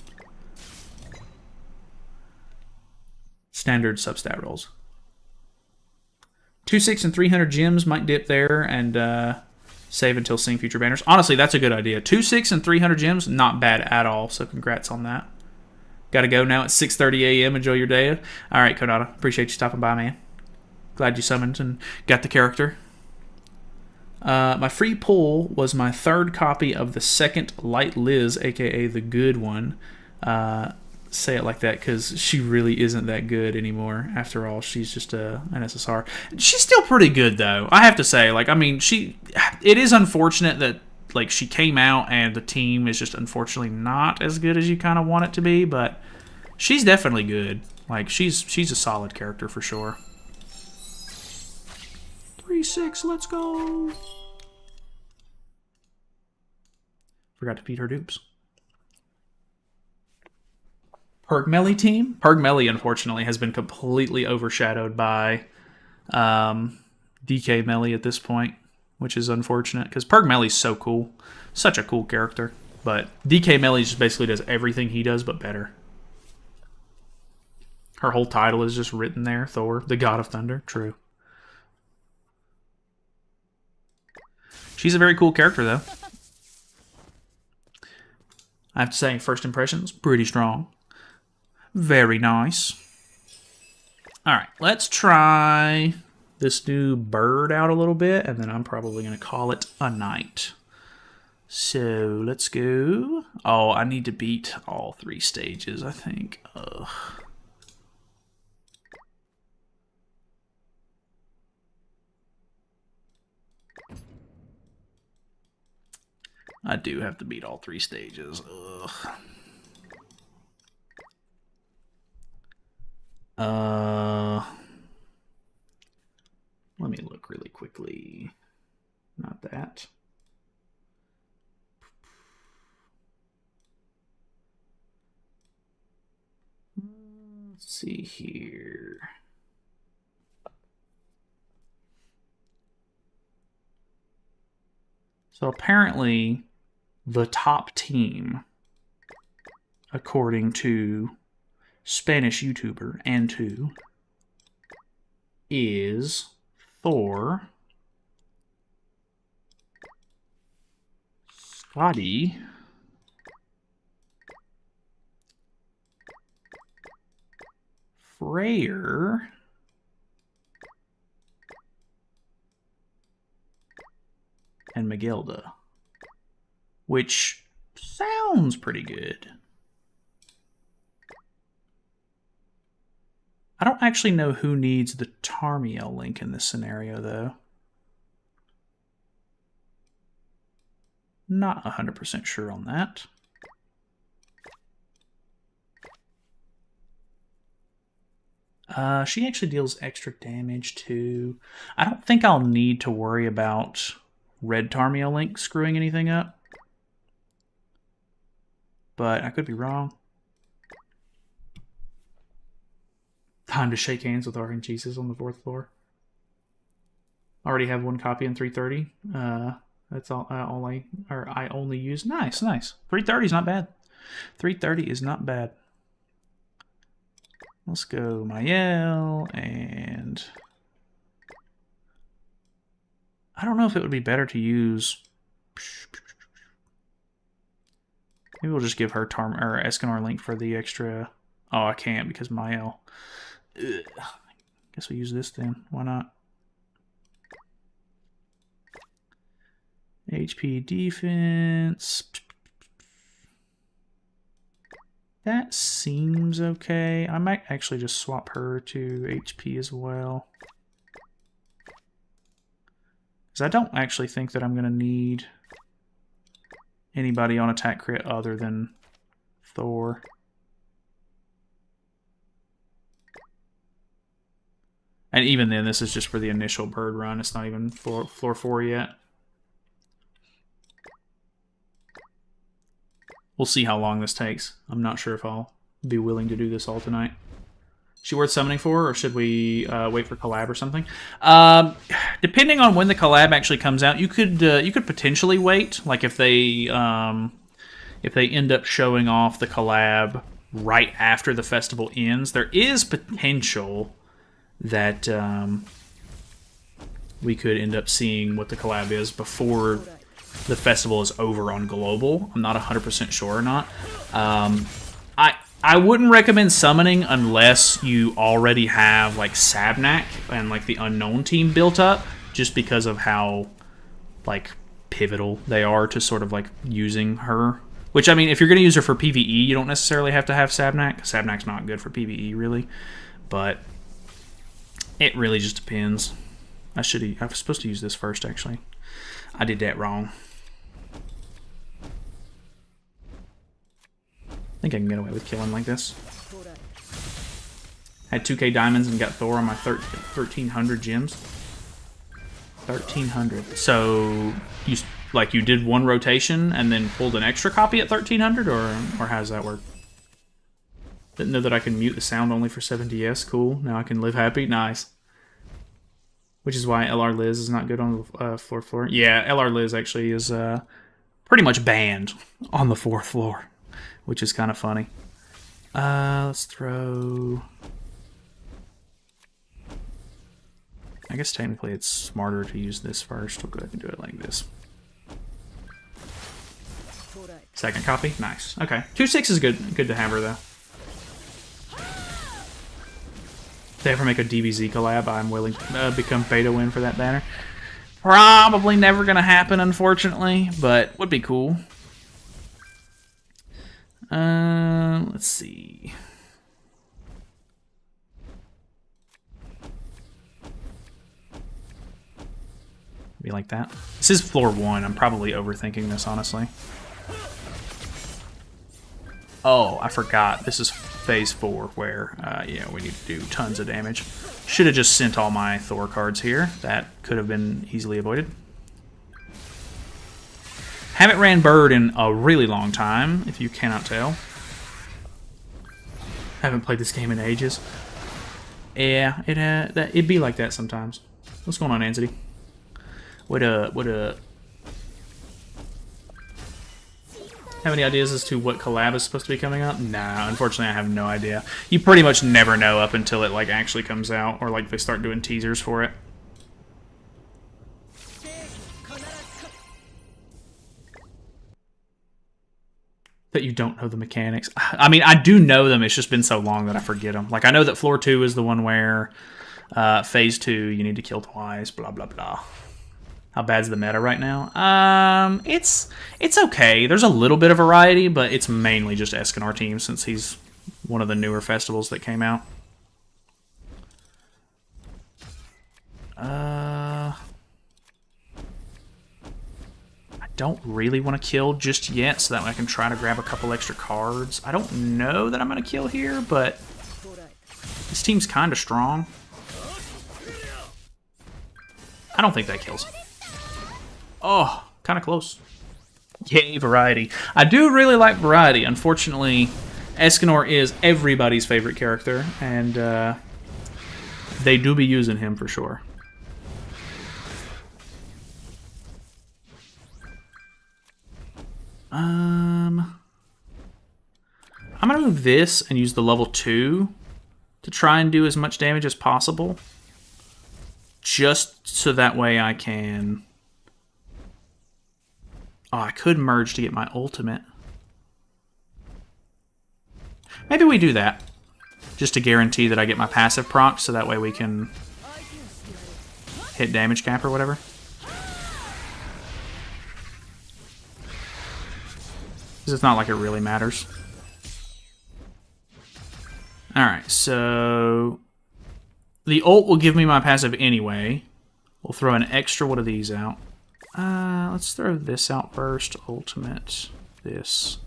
Standard substat rolls. 2/6 and 300 gems might dip there and save until seeing future banners. Honestly, that's a good idea. 2/6 and 300 gems, not bad at all. So congrats on that. Got to go now at 6:30 a.m. Enjoy your day. All right, Konata. Appreciate you stopping by, man. Glad you summoned and got the character. My free pull was my third copy of the second Light Liz, aka the good one. say it like that because she really isn't that good anymore. After all, she's just an SSR. She's still pretty good though, I have to say. Like, I mean, it is unfortunate that like she came out and the team is just unfortunately not as good as you kind of want it to be, but she's definitely good. Like, she's a solid character for sure. 3-6, let's go. Forgot to feed her dupes. Pergmelly team? Pergmelly, unfortunately, has been completely overshadowed by DK Melly at this point, which is unfortunate, because Pergmelly's so cool. Such a cool character. But DK Melly just basically does everything he does, but better. Her whole title is just written there. Thor, the God of Thunder. True. She's a very cool character, though. I have to say, first impressions, pretty strong. Very nice. Alright, let's try this new bird out a little bit, and then I'm probably going to call it a night. So, let's go. Oh, I need to beat all 3 stages, I think. Ugh. I do have to beat all 3 stages. Ugh. Let me look really quickly. Not that. Let's see here. So apparently, the top team, according to Spanish YouTuber and2, is Thor, Scotty, Freyr, and Magilda, which sounds pretty good. I don't actually know who needs the Tarmiel link in this scenario, though. Not 100% sure on that. She actually deals extra damage, too. I don't think I'll need to worry about red Tarmiel link screwing anything up. But I could be wrong. Time to shake hands with Ark and Jesus on the 4th floor. Already have 1 copy in 330. That's all. I only use. Nice. 330 is not bad. 330 is not bad. Let's go Mael, and I don't know if it would be better to use. Maybe we'll just give her Escanor link for the extra. Oh, I can't because Mael. Ugh. Guess we use this then. Why not? HP defense. That seems okay. I might actually just swap her to HP as well. Because I don't actually think that I'm going to need anybody on attack crit other than Thor. And even then, this is just for the initial bird run. It's not even floor 4 yet. We'll see how long this takes. I'm not sure if I'll be willing to do this all tonight. Is she worth summoning for, or should we wait for collab or something? Depending on when the collab actually comes out, you could potentially wait. Like if they end up showing off the collab right after the festival ends, there is potential that we could end up seeing what the collab is before the festival is over on global. I'm not 100% sure or not. I wouldn't recommend summoning unless you already have like Sabnak and like the Unknown team built up, just because of how like pivotal they are to sort of like using her Which, I mean, if you're going to use her for PvE, you don't necessarily have to have Sabnak. Sabnak's not good for PvE, really. But it really just depends. I was supposed to use this first, actually. I did that wrong. I think I can get away with killing like this. Had 2k diamonds and got Thor on my 1,300 gems. 1,300. So you did one rotation and then pulled an extra copy at 1,300, or how does that work? Didn't know that I can mute the sound only for 7DS. Cool. Now I can live happy. Nice. Which is why LR Liz is not good on the fourth floor. Yeah, LR Liz actually is pretty much banned on the 4th floor, which is kind of funny. Let's throw... I guess technically it's smarter to use this first. We'll go ahead and do it like this. Second copy? Nice. Okay. 2/6 is good to have her, though. If they ever make a DBZ collab, I'm willing to become beta win for that banner. Probably never going to happen, unfortunately, but would be cool. Let's see. Be like that. This is floor 1. I'm probably overthinking this, honestly. Oh, I forgot. This is phase 4, where, yeah, we need to do tons of damage. Should have just sent all my Thor cards here. That could have been easily avoided. Haven't ran Bird in a really long time, if you cannot tell. Haven't played this game in ages. Yeah, it'd be like that sometimes. What's going on, Ansidy? What up? Have any ideas as to what collab is supposed to be coming up? Nah, unfortunately I have no idea. You pretty much never know up until it like actually comes out, or like they start doing teasers for it. That you don't know the mechanics. I mean, I do know them, it's just been so long that I forget them. Like, I know that floor 2 is the one where phase 2, you need to kill twice, blah, blah, blah. How bad's the meta right now? It's okay. There's a little bit of variety, but it's mainly just Escanor team since he's one of the newer festivals that came out. I don't really want to kill just yet, so that way I can try to grab a couple extra cards. I don't know that I'm going to kill here, but this team's kind of strong. I don't think that kills. Oh, kind of close. Yay, variety. I do really like variety. Unfortunately, Escanor is everybody's favorite character, and they do be using him for sure. I'm going to move this and use the level 2 to try and do as much damage as possible. Just so that way I can... Oh, I could merge to get my ultimate. Maybe we do that. Just to guarantee that I get my passive proc, so that way we can hit damage cap or whatever. Because it's not like it really matters. Alright, so... The ult will give me my passive anyway. We'll throw an extra one of these out. Let's throw this out first. Ultimate. This.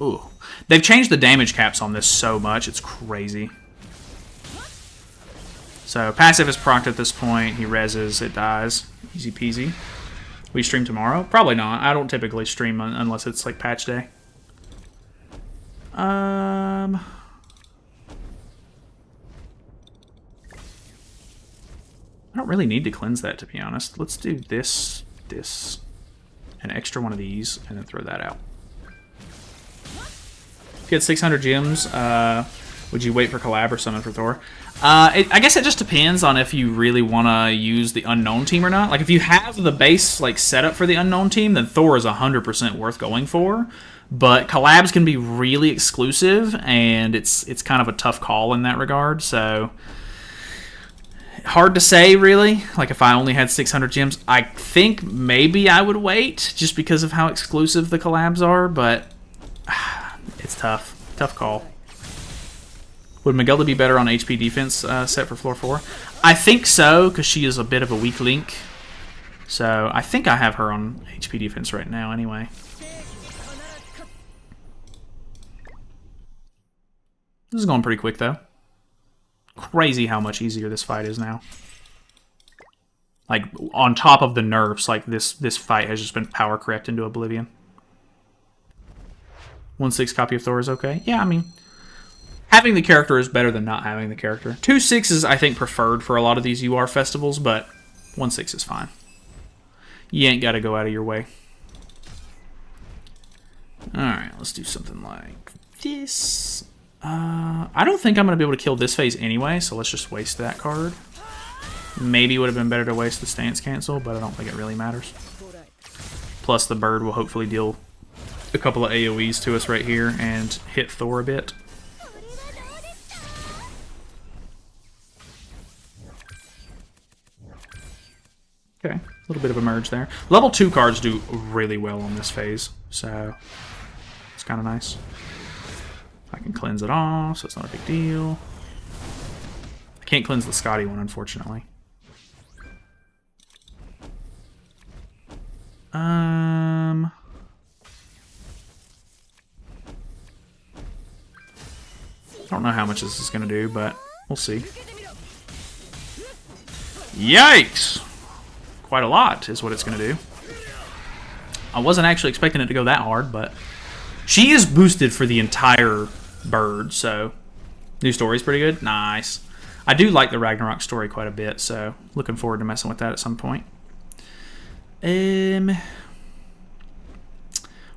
Ooh. They've changed the damage caps on this so much. It's crazy. So, passive is procced at this point. He reses. It dies. Easy peasy. We stream tomorrow? Probably not. I don't typically stream unless it's like patch day. I don't really need to cleanse that, to be honest. Let's do this, an extra one of these, and then throw that out. If you had 600 gems, would you wait for collab or summon for Thor? I guess it just depends on if you really want to use the unknown team or not. Like, if you have the base like set up for the unknown team, then Thor is 100% worth going for. But collabs can be really exclusive, and it's kind of a tough call in that regard. So Hard to say, really. Like, if I only had 600 gems, I think maybe I would wait, just because of how exclusive the collabs are, but it's tough. Tough call. Would Magelda be better on HP defense set for floor 4? I think so, because she is a bit of a weak link. So, I think I have her on HP defense right now, anyway. This is going pretty quick, though. Crazy how much easier this fight is now. Like, on top of the nerfs, like, this fight has just been power correct into oblivion. 1/6 copy of Thor is okay. Yeah, I mean, having the character is better than not having the character. 2/6 is, I think, preferred for a lot of these UR festivals, but 1/6 is fine. You ain't got to go out of your way. Alright, let's do something like this. I don't think I'm going to be able to kill this phase anyway, so let's just waste that card. Maybe it would have been better to waste the stance cancel, but I don't think it really matters. Plus, the bird will hopefully deal a couple of AoEs to us right here and hit Thor a bit. Okay, a little bit of a merge there. Level 2 cards do really well on this phase, so it's kind of nice. I can cleanse it off, so it's not a big deal. I can't cleanse the Scotty one, unfortunately. I don't know how much this is going to do, but we'll see. Yikes! Quite a lot is what it's going to do. I wasn't actually expecting it to go that hard, but she is boosted for the entire bird, so new story's pretty good. Nice. I do like the Ragnarok story quite a bit, so looking forward to messing with that at some point.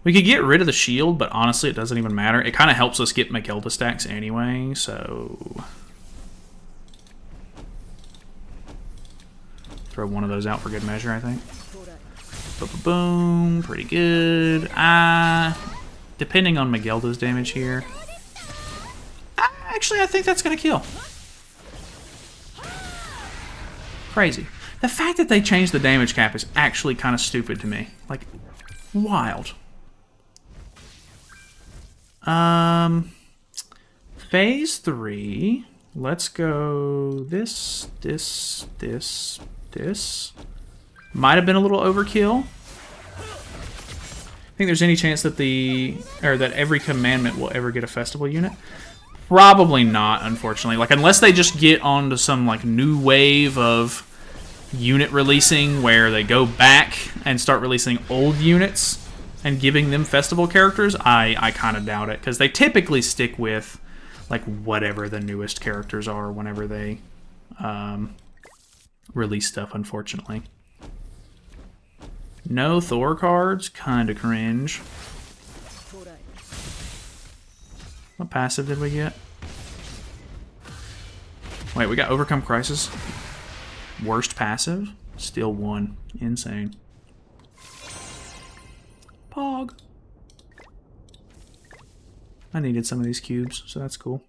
We could get rid of the shield, but honestly it doesn't even matter. It kind of helps us get Magelda stacks anyway, so throw one of those out for good measure, I think. Boom, pretty good. Depending on Magelda's damage here. Actually, I think that's going to kill. Crazy. The fact that they changed the damage cap is actually kind of stupid to me. Like, wild. Phase 3. Let's go this. Might have been a little overkill. Think there's any chance that that every commandment will ever get a festival unit? Probably not, unfortunately. Like, unless they just get onto some like new wave of unit releasing where they go back and start releasing old units and giving them festival characters, I kind of doubt it, because they typically stick with like whatever the newest characters are whenever they release stuff, unfortunately. No Thor cards, kind of cringe. What passive did we get? Wait, we got Overcome Crisis. Worst passive? Still 1. Insane. Pog. I needed some of these cubes, so that's cool.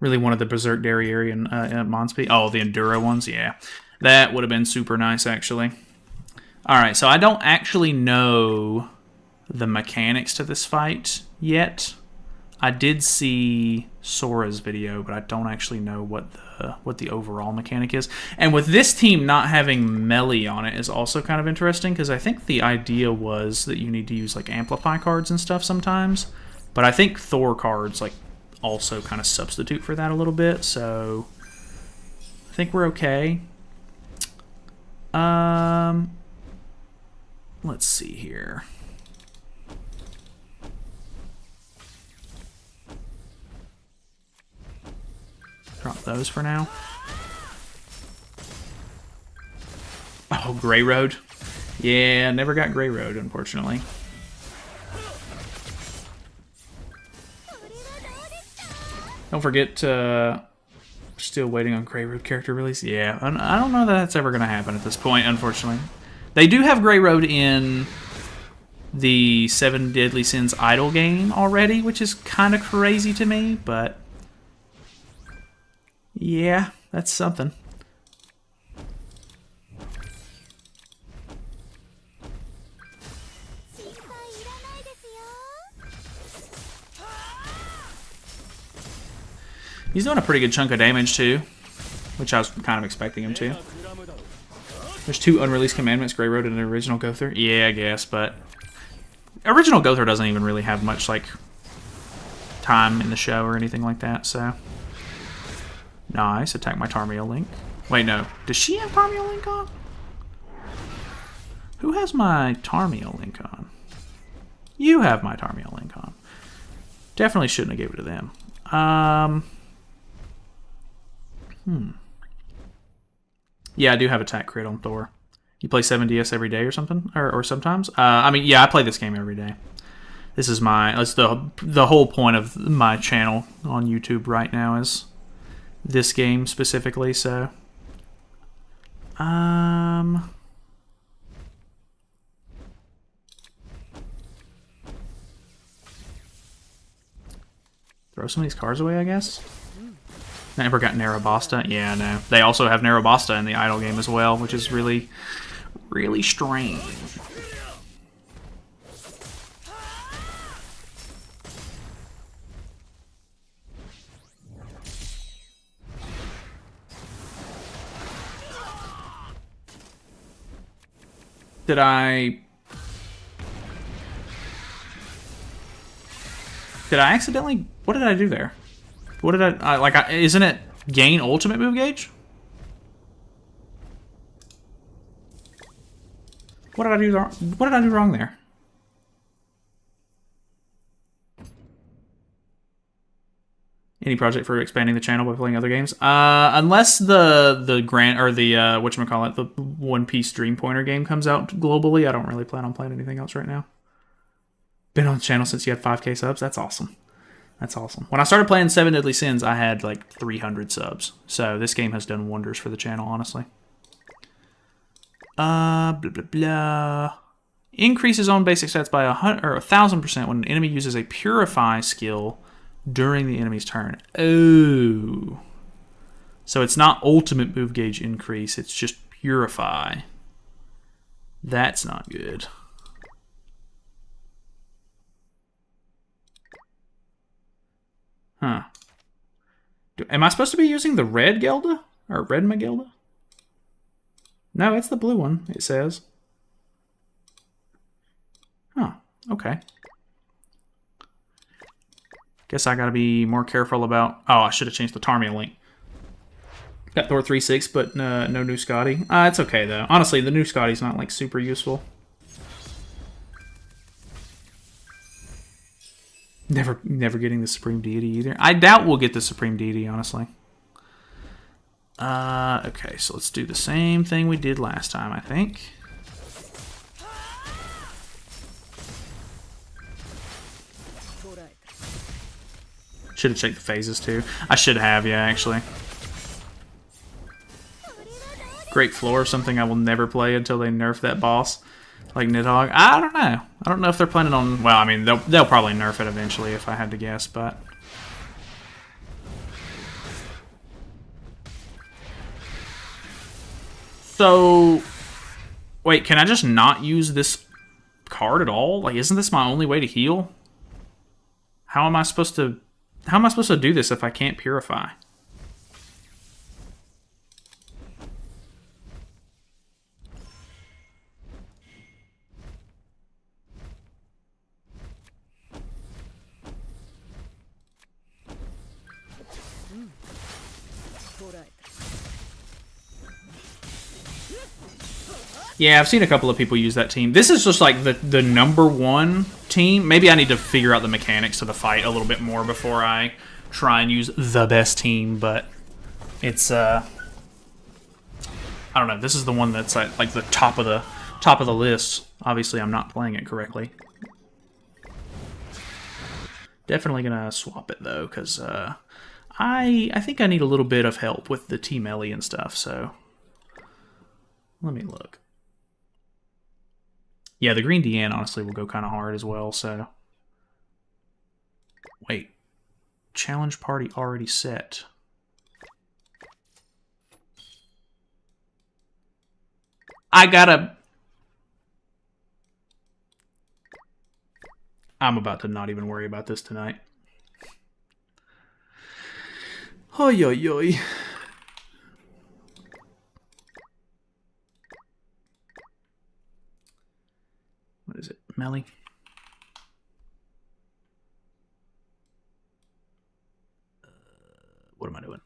Really wanted the Berserk Derriere and Monspeed. Oh, the Enduro ones? Yeah. That would have been super nice, actually. Alright, so I don't actually know the mechanics to this fight yet. I did see Sora's video, but I don't actually know what the overall mechanic is. And with this team not having melee on it is also kind of interesting, because I think the idea was that you need to use like Amplify cards and stuff sometimes. But I think Thor cards like also kind of substitute for that a little bit, so I think we're okay. Let's see here. Drop those for now. Oh, Grey Road. Yeah, never got Grey Road, unfortunately. Don't forget, still waiting on Grey Road character release. Yeah, I don't know that that's ever going to happen at this point, unfortunately. They do have Grey Road in the 7 Deadly Sins Idol game already, which is kind of crazy to me, but yeah, That's something. He's doing a pretty good chunk of damage too, which I was kind of expecting him to. There's 2 unreleased commandments, Grey Road and an original Gother. Yeah, I guess, but original Gother doesn't even really have much like time in the show or anything like that. So nice. Attack my Tarmiel Link. Wait, no. Does she have Tarmiel Link on? Who has my Tarmiel Link on? You have my Tarmiel Link on. Definitely shouldn't have gave it to them. Yeah, I do have attack crit on Thor. You play 7DS every day or something? Or sometimes? I mean, yeah, I play this game every day. This is that's the whole point of my channel on YouTube right now is this game specifically, so... Throw some of these cards away, I guess? Never got Narabasta. Yeah, no. They also have Narabasta in the idle game as well, which is really, really strange. Did I accidentally... What did I do there? What did isn't it gain ultimate move gauge? What did I do wrong? What did I do wrong there? Any project for expanding the channel by playing other games? Unless the grant or the whatchamacallit, the One Piece Dream Pointer game comes out globally, I don't really plan on playing anything else right now. Been on the channel since you had 5K subs. That's awesome. That's awesome. When I started playing 7 Deadly Sins, I had like 300 subs. So this game has done wonders for the channel, honestly. Blah, blah, blah. Increases on basic stats by 1,000% when an enemy uses a Purify skill during the enemy's turn. Oh. So it's not ultimate move gauge increase, it's just Purify. That's not good. Huh. Am I supposed to be using the red Gelda? Or red Magelda? No, it's the blue one, it says. Huh, okay. Guess I gotta be more careful about... Oh, I should have changed the Tarmiel Link. Got Thor 3-6, but no new Scotty. It's okay, though. Honestly, the new Scotty's not, like, super useful. Never getting the Supreme Deity either. I doubt we'll get the Supreme Deity, honestly. Okay, so let's do the same thing we did last time, I think. Should have checked the phases, too. I should have, yeah, actually. Great Floor, something I will never play until they nerf that boss. Like Nidhogg. I don't know. I don't know if they're planning on... Well, I mean, they'll probably nerf it eventually if I had to guess, but... So... Wait, can I just not use this card at all? Like, isn't this my only way to heal? How am I supposed to do this if I can't Purify? Yeah, I've seen a couple of people use that team. This is just like the #1 team. Maybe I need to figure out the mechanics of the fight a little bit more before I try and use the best team, but it's I don't know. This is the one that's like the top of the list. Obviously, I'm not playing it correctly. Definitely gonna swap it though, because I think I need a little bit of help with the Team Ellie and stuff. So let me look. Yeah, the green Deanne honestly will go kind of hard as well, so... Wait. Challenge party already set. I gotta... I'm about to not even worry about this tonight. Oi, oi, oi. What is it? Melly? What am I doing?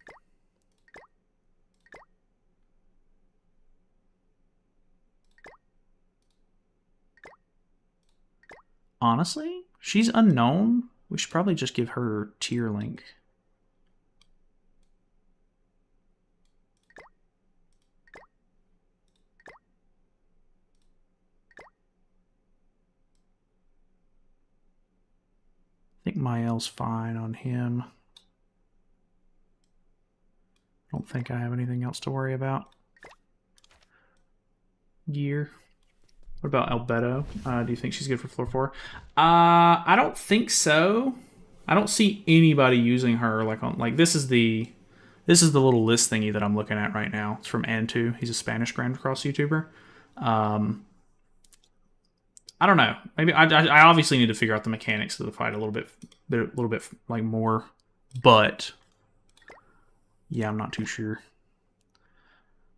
Honestly, she's unknown. We should probably just give her tier link. I think Mael's fine on him. I don't think I have anything else to worry about. Gear. What about Albedo? Do you think she's good for floor 4? I don't think so. I don't see anybody using her like this is the little list thingy that I'm looking at right now. It's from Antu. He's a Spanish Grand Cross YouTuber. I don't know. Maybe I obviously need to figure out the mechanics of the fight a little bit like more, but yeah, I'm not too sure.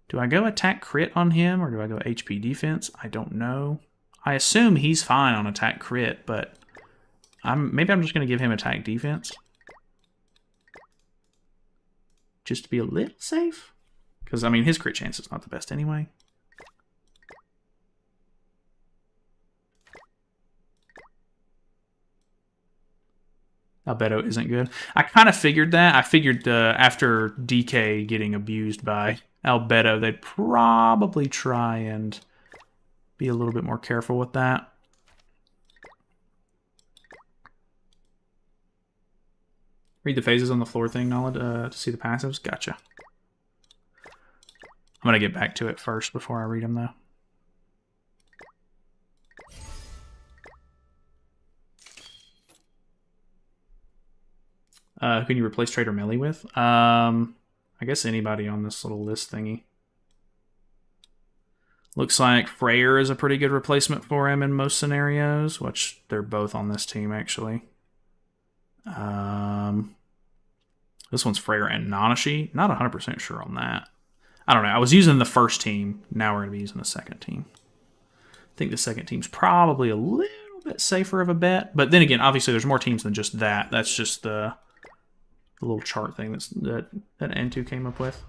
Do I go attack crit on him or do I go HP defense? I don't know. I assume he's fine on attack crit, but maybe I'm just going to give him attack defense. Just to be a little safe. Because, I mean, his crit chance is not the best anyway. Albedo isn't good. I kind of figured that. I figured after DK getting abused by Albedo, they'd probably try and be a little bit more careful with that. Read the phases on the floor thing, Knowledge, to see the passives. Gotcha. I'm going to get back to it first before I read them, though. Who can you replace Trader Melee with? I guess anybody on this little list thingy. Looks like Freyr is a pretty good replacement for him in most scenarios, which they're both on this team, actually. This one's Freyr and Nanashi. Not 100% sure on that. I don't know. I was using the first team. Now we're going to be using the second team. I think the second team's probably a little bit safer of a bet. But then again, obviously there's more teams than just that. That's just the little chart thing that N2 came up with.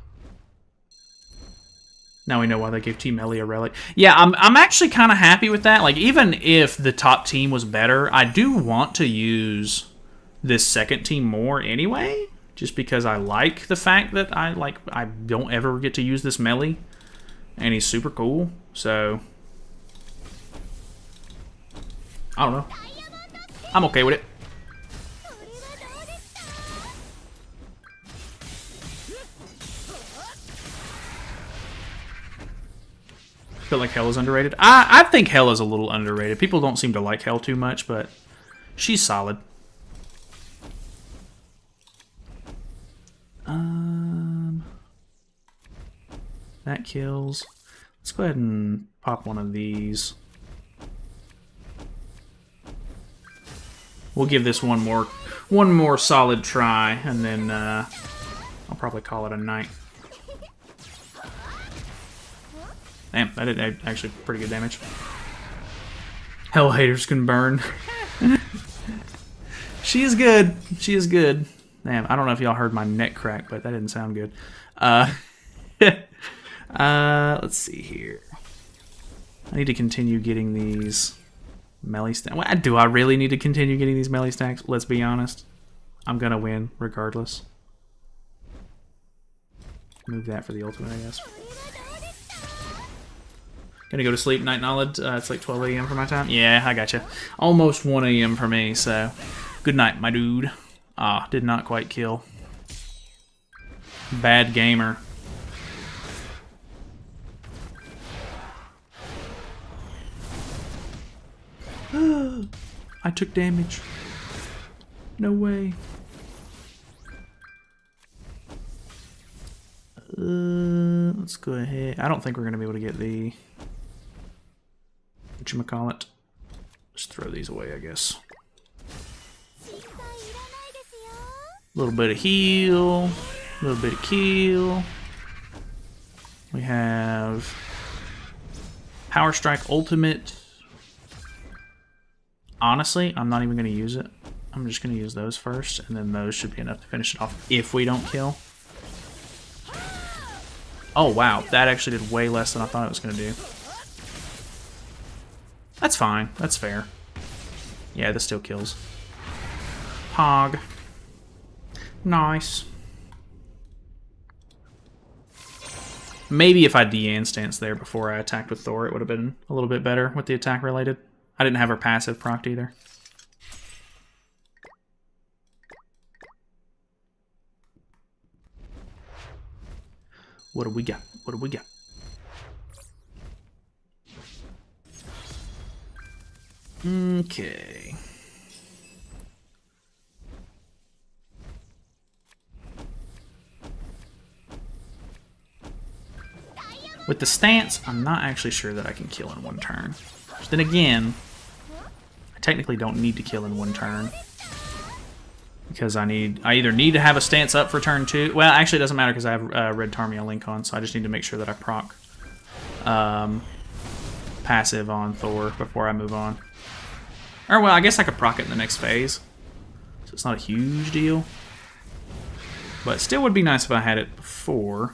Now we know why they gave Team Ellie a relic. Yeah, I'm actually kind of happy with that. Like, even if the top team was better, I do want to use this second team more anyway. Just because I like the fact that I don't ever get to use this Melee. And he's super cool. So, I don't know. I'm okay with it. Feel like Hela's underrated. I think Hela's a little underrated. People don't seem to like Hel too much, but she's solid. That kills. Let's go ahead and pop one of these. We'll give this one more solid try, and then I'll probably call it a night. Damn, that did actually pretty good damage. Hell haters can burn. She is good. She is good. Damn, I don't know if y'all heard my neck crack, but that didn't sound good. Let's see here. I need to continue getting these melee stacks. Well, do I really need to continue getting these melee stacks? Let's be honest. I'm going to win regardless. Move that for the ultimate, I guess. Gonna go to sleep, Night Knowledge. It's like 12 a.m. for my time. Yeah, I gotcha. Almost 1 a.m. for me, so good night, my dude. Ah, did not quite kill. Bad gamer. I took damage. No way. Let's go ahead. I don't think we're gonna be able to get the whatchamacallit. Just throw these away, I guess. A little bit of heal, a little bit of kill. We have Power Strike Ultimate. Honestly, I'm not even going to use it. I'm just going to use those first, and then those should be enough to finish it off if we don't kill. Oh, wow. That actually did way less than I thought it was going to do. That's fine. That's fair. Yeah, this still kills. Pog. Nice. Maybe if I DN stance there before I attacked with Thor, it would have been a little bit better with the attack related. I didn't have her passive procced either. What do we got? What do we got? Okay. With the stance, I'm not actually sure that I can kill in one turn. But then again, I technically don't need to kill in one turn. Because I either need to have a stance up for turn 2. Well, actually it doesn't matter because I have Red Tarmia Link on, so I just need to make sure that I proc passive on Thor before I move on. Or, well, I guess I could proc it in the next phase. So it's not a huge deal. But it still would be nice if I had it before.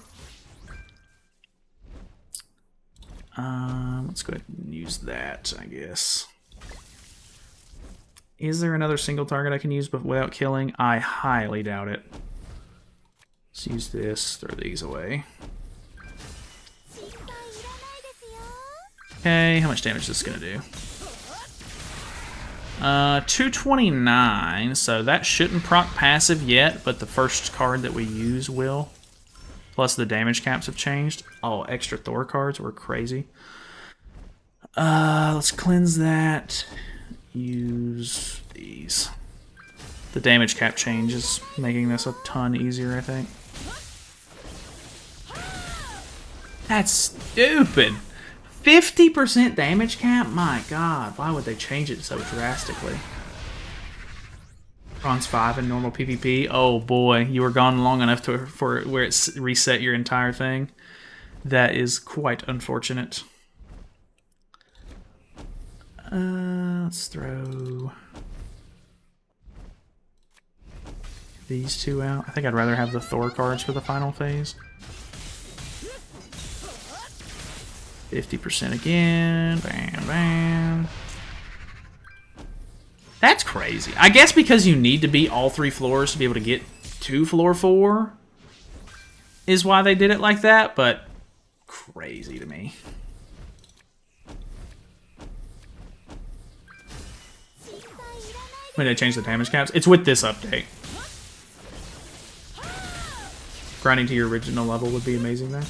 Let's go ahead and use that, I guess. Is there another single target I can use but without killing? I highly doubt it. Let's use this, throw these away. Okay, how much damage is this going to do? 229, so that shouldn't proc passive yet, but the first card that we use will. Plus the damage caps have changed. Oh, extra Thor cards were crazy. Let's cleanse that. Use these. The damage cap change is making this a ton easier, I think. That's stupid! 50% damage cap? My god, why would they change it so drastically? Bronze 5 in normal PvP. Oh boy, you were gone long enough for where it's reset your entire thing. That is quite unfortunate. Let's throw these two out. I think I'd rather have the Thor cards for the final phase. 50% again. Bam, bam. That's crazy. I guess because you need to beat all 3 floors to be able to get to floor 4 is why they did it like that, but crazy to me. When they change the damage caps, it's with this update. Grinding to your original level would be amazing there.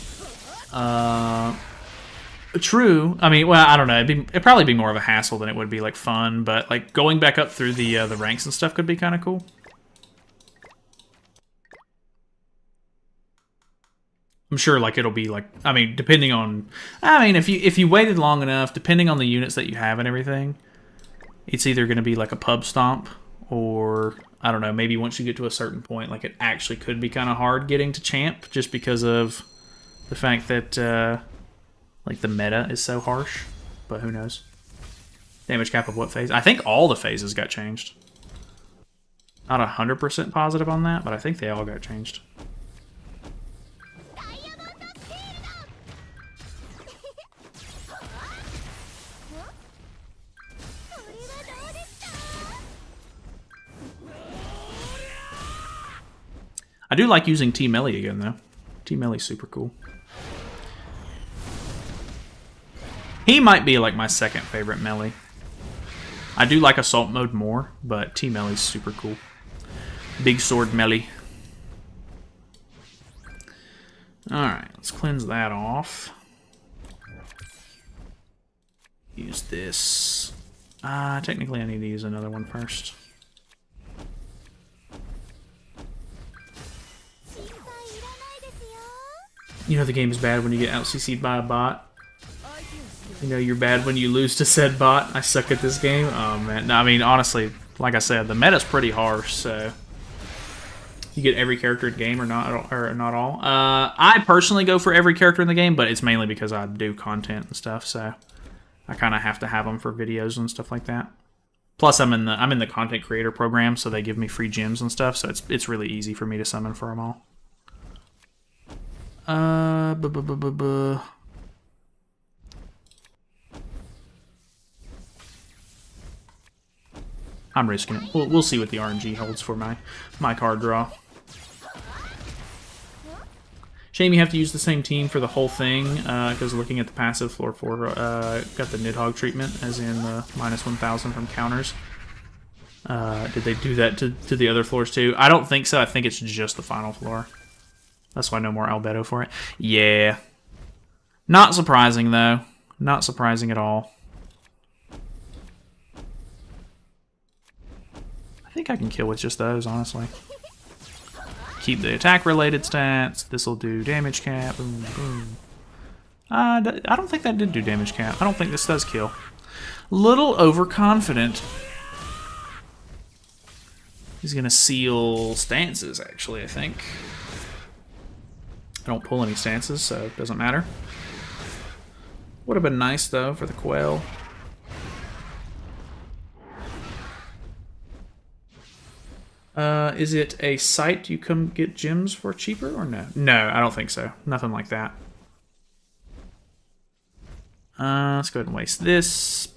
True. I mean, well, I don't know. It'd probably be more of a hassle than it would be like fun, but like going back up through the ranks and stuff could be kind of cool. I'm sure like it'll be like, I mean, depending on, I mean, if you waited long enough, depending on the units that you have and everything, it's either going to be like a pub stomp or I don't know, maybe once you get to a certain point, like it actually could be kind of hard getting to champ just because of the fact that like the meta is so harsh, but who knows? Damage cap of what phase? I think all the phases got changed. Not 100% positive on that, but I think they all got changed. I do like using T-Melee again, though. T-Melee's super cool. He might be like my second favorite melee. I do like Assault Mode more, but T-Melee's super cool. Big sword melee. Alright, let's cleanse that off. Use this. Technically I need to use another one first. You know the game is bad when you get out-CC'd by a bot. You know you're bad when you lose to said bot. I suck at this game. Oh man, no, I mean honestly, like I said, the meta's pretty harsh. So you get every character in the game or not all. I personally go for every character in the game, but it's mainly because I do content and stuff. So I kind of have to have them for videos and stuff like that. Plus, I'm in the content creator program, so they give me free gems and stuff. So it's really easy for me to summon for them all. I'm risking it. We'll see what the RNG holds for my card draw. Shame you have to use the same team for the whole thing, because looking at the passive, floor 4 got the Nidhogg treatment, as in the minus 1,000 from counters. Did they do that to the other floors too? I don't think so. I think it's just the final floor. That's why no more Albedo for it. Yeah. Not surprising, though. Not surprising at all. I think I can kill with just those, honestly. Keep the attack-related stats. This'll do damage cap. Boom, boom. I don't think that did do damage cap. I don't think this does kill. Little overconfident. He's going to seal stances, actually, I think. I don't pull any stances, so it doesn't matter. Would have been nice, though, for the Quail. Is it a site you come get gems for cheaper, or no? No, I don't think so. Nothing like that. Let's go ahead and waste this.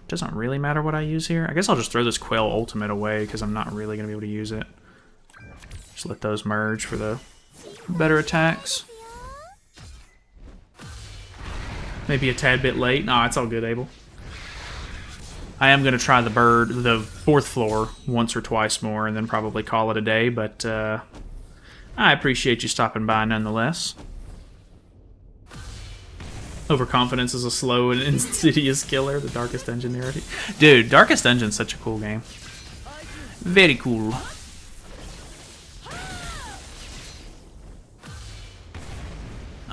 Doesn't really matter what I use here. I guess I'll just throw this Quail ultimate away, because I'm not really going to be able to use it. Just let those merge for the better attacks. Maybe a tad bit late. No, it's all good, Abel. I am going to try the 4th floor, once or twice more, and then probably call it a day, but I appreciate you stopping by nonetheless. Overconfidence is a slow and insidious killer, the Darkest Dungeon narrative. Dude, Darkest Dungeon's such a cool game. Very cool.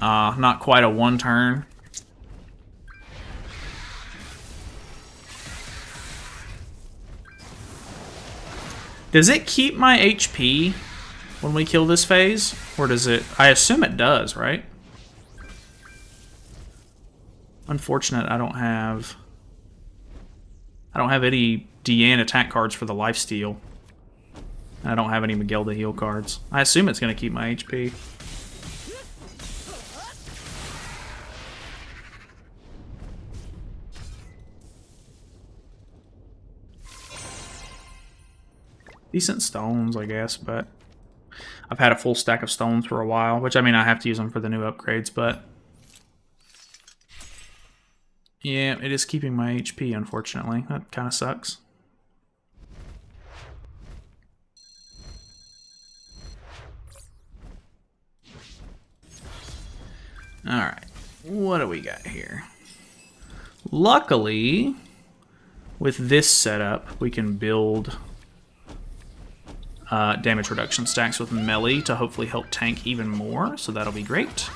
Not quite a one turn. Does it keep my HP when we kill this phase? Or does it... I assume it does, right? Unfortunate, I don't have any Deanne attack cards for the lifesteal. I don't have any Miguel to heal cards. I assume it's going to keep my HP. Decent stones, I guess, but I've had a full stack of stones for a while, which, I mean, I have to use them for the new upgrades, but yeah, it is keeping my HP, unfortunately. That kind of sucks. Alright, what do we got here? Luckily, with this setup, we can build damage reduction stacks with melee to hopefully help tank even more, so that'll be great.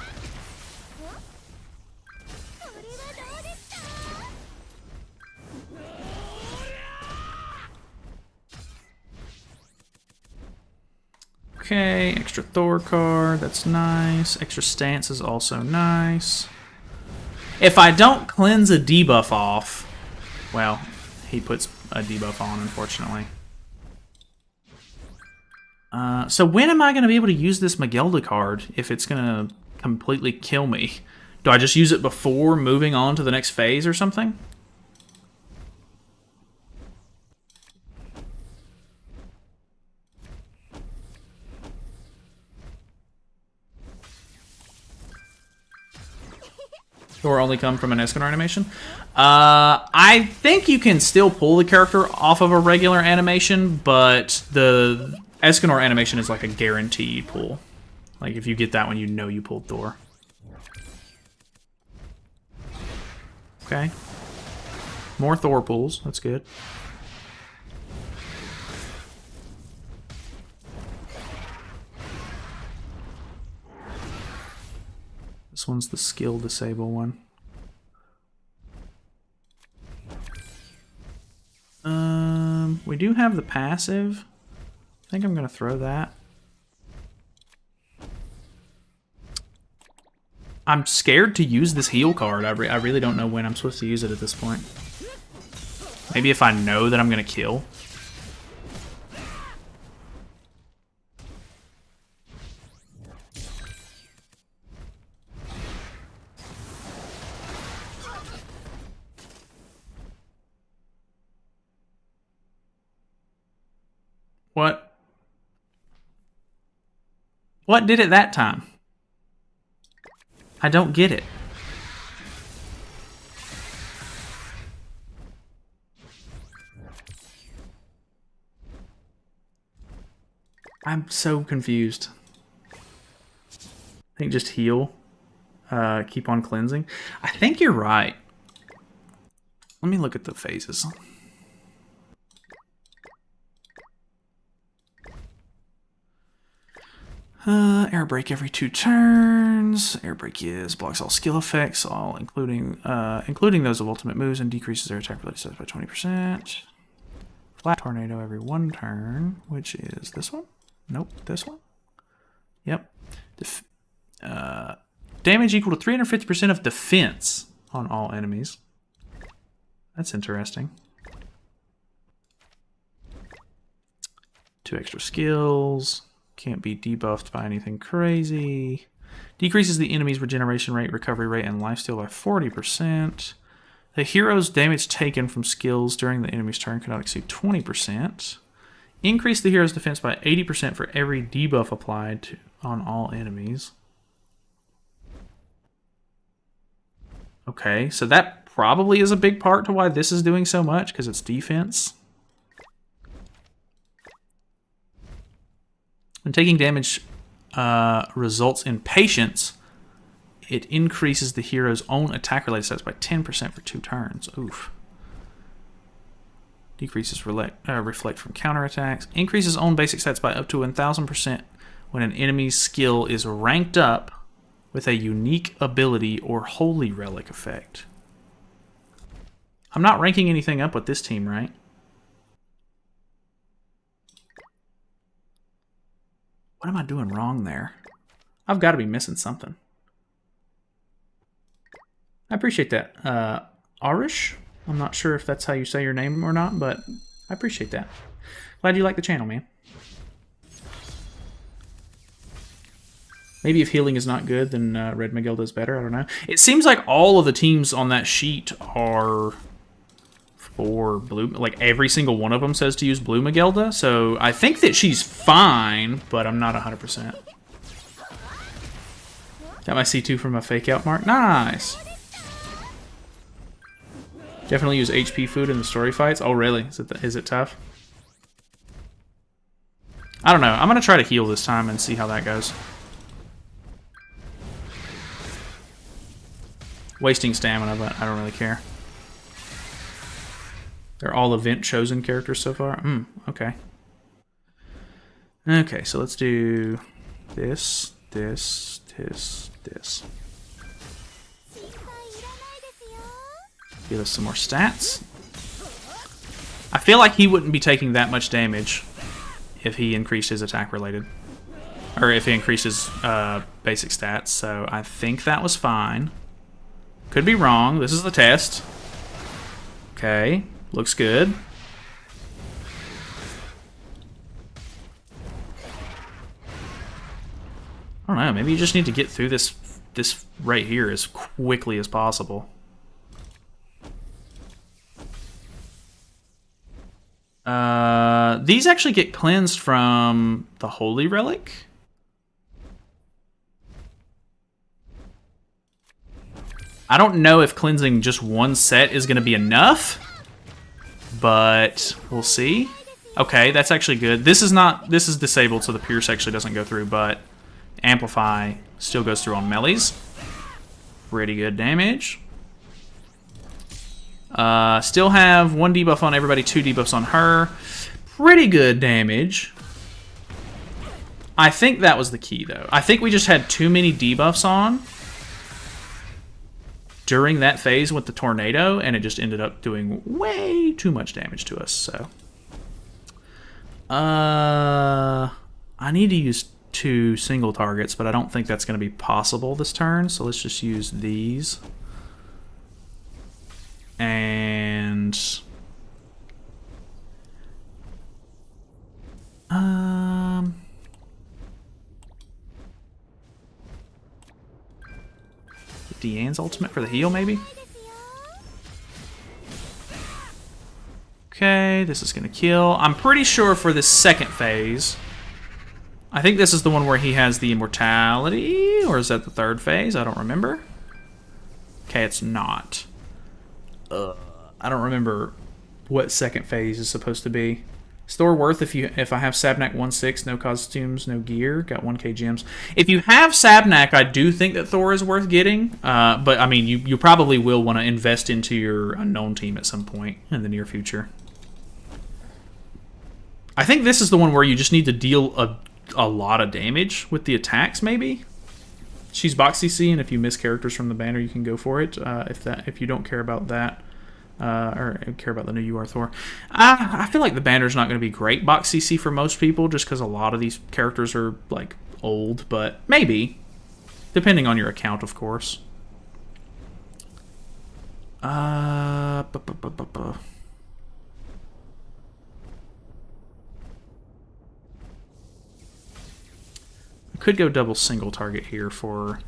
Okay, extra Thor card, that's nice. Extra stance is also nice. If I don't cleanse a debuff off, well, he puts a debuff on, unfortunately. So when am I going to be able to use this Miguelda card if it's going to completely kill me? Do I just use it before moving on to the next phase or something? Or only come from an Escanor animation? I think you can still pull the character off of a regular animation, but the Escanor animation is like a guaranteed pull. Like, if you get that one, you know you pulled Thor. Okay. More Thor pulls. That's good. This one's the skill disable one. We do have the passive. I think I'm going to throw that. I'm scared to use this heal card. I really don't know when I'm supposed to use it at this point. Maybe if I know that I'm going to kill. What? What did it that time? I don't get it. I'm so confused. I think just heal. Keep on cleansing. I think you're right. Let me look at the phases. Air break every 2 turns. Air break blocks all skill effects, all including those of ultimate moves, and decreases their attack related stats by 20%. Flat tornado every 1 turn, which is this one. Nope, this one. Yep. Damage equal to 350% of defense on all enemies. That's interesting. 2 extra skills. Can't be debuffed by anything crazy. Decreases the enemy's regeneration rate, recovery rate, and lifesteal by 40%. The hero's damage taken from skills during the enemy's turn cannot exceed 20%. Increase the hero's defense by 80% for every debuff applied on all enemies. Okay, so that probably is a big part to why this is doing so much, because it's defense. When taking damage results in patience, it increases the hero's own attack-related stats by 10% for 2 turns. Oof. Decreases reflect from counterattacks. Increases own basic stats by up to 1,000% when an enemy's skill is ranked up with a unique ability or holy relic effect. I'm not ranking anything up with this team, right? What am I doing wrong there? I've got to be missing something. I appreciate that. Arish? I'm not sure if that's how you say your name or not, but I appreciate that. Glad you like the channel, man. Maybe if healing is not good, then Red Miguel does better. I don't know. It seems like all of the teams on that sheet are for blue. Like every single one of them says to use blue Miguelda. So I think that she's fine, but I'm not 100%. Got my C2 from a fake out mark. Nice. Definitely use HP food in the story fights. Oh, really? Is it tough? I don't know. I'm going to try to heal this time and see how that goes. Wasting stamina, but I don't really care. They're all event chosen characters so far. Okay. Okay, so let's do this, this, this, this. Give us some more stats. I feel like he wouldn't be taking that much damage if he increased his attack related. Or if he increased his basic stats, so I think that was fine. Could be wrong. This is the test. Okay, looks good. I don't know, maybe you just need to get through this right here as quickly as possible. These actually get cleansed from the Holy Relic. I don't know if cleansing just one set is going to be enough, but we'll see. Okay, that's actually good. This is disabled, so the Pierce actually doesn't go through, but Amplify still goes through on melees. Pretty good damage. Still have 1 debuff on everybody, 2 debuffs on her. Pretty good damage. I think that was the key, though. I think we just had too many debuffs on. during that phase with the tornado, and it just ended up doing way too much damage to us. So, I need to use 2 single targets, but I don't think that's going to be possible this turn. So let's just use these. And Deanne's ultimate for the heal, maybe? Okay, this is going to kill. I'm pretty sure for the second phase, I think this is the one where he has the immortality, or is that the third phase? I don't remember. Okay, it's not. I don't remember what second phase is supposed to be. Is Thor worth if I have Sabnak 1/6, no costumes, no gear, got 1k gems? If you have Sabnak, I do think that Thor is worth getting. But I mean, you probably will want to invest into your unknown team at some point in the near future. I think this is the one where you just need to deal a lot of damage with the attacks, maybe. She's box CC, and if you miss characters from the banner, you can go for it. If you don't care about that. Or care about the new UR Thor. I feel like the banner's not going to be great box CC for most people, just because a lot of these characters are like old, but maybe, depending on your account, of course. I could go double single target here for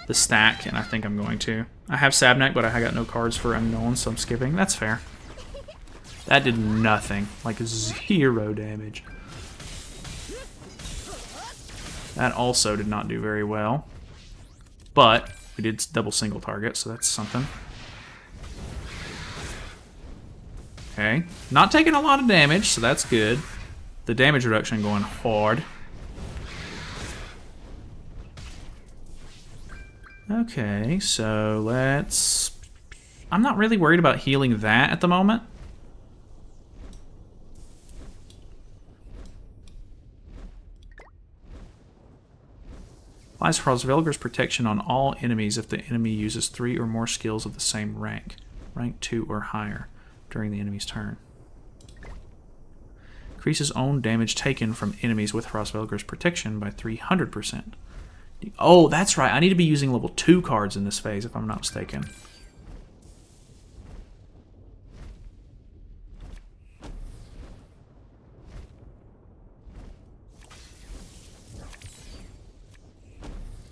the stack, and I think I'm going to. I have Sabnak, but I got no cards for Unknown, so I'm skipping. That's fair. That did nothing. Like 0 damage. That also did not do very well. But we did double single target, so that's something. Okay. Not taking a lot of damage, so that's good. The damage reduction going hard. Okay, so let's... I'm not really worried about healing that at the moment. Applies Hrosvelger's protection on all enemies if the enemy uses 3 or more skills of the same rank. Rank 2 or higher during the enemy's turn. Increases own damage taken from enemies with Hrosvelger's protection by 300%. Oh, that's right. I need to be using level 2 cards in this phase, if I'm not mistaken.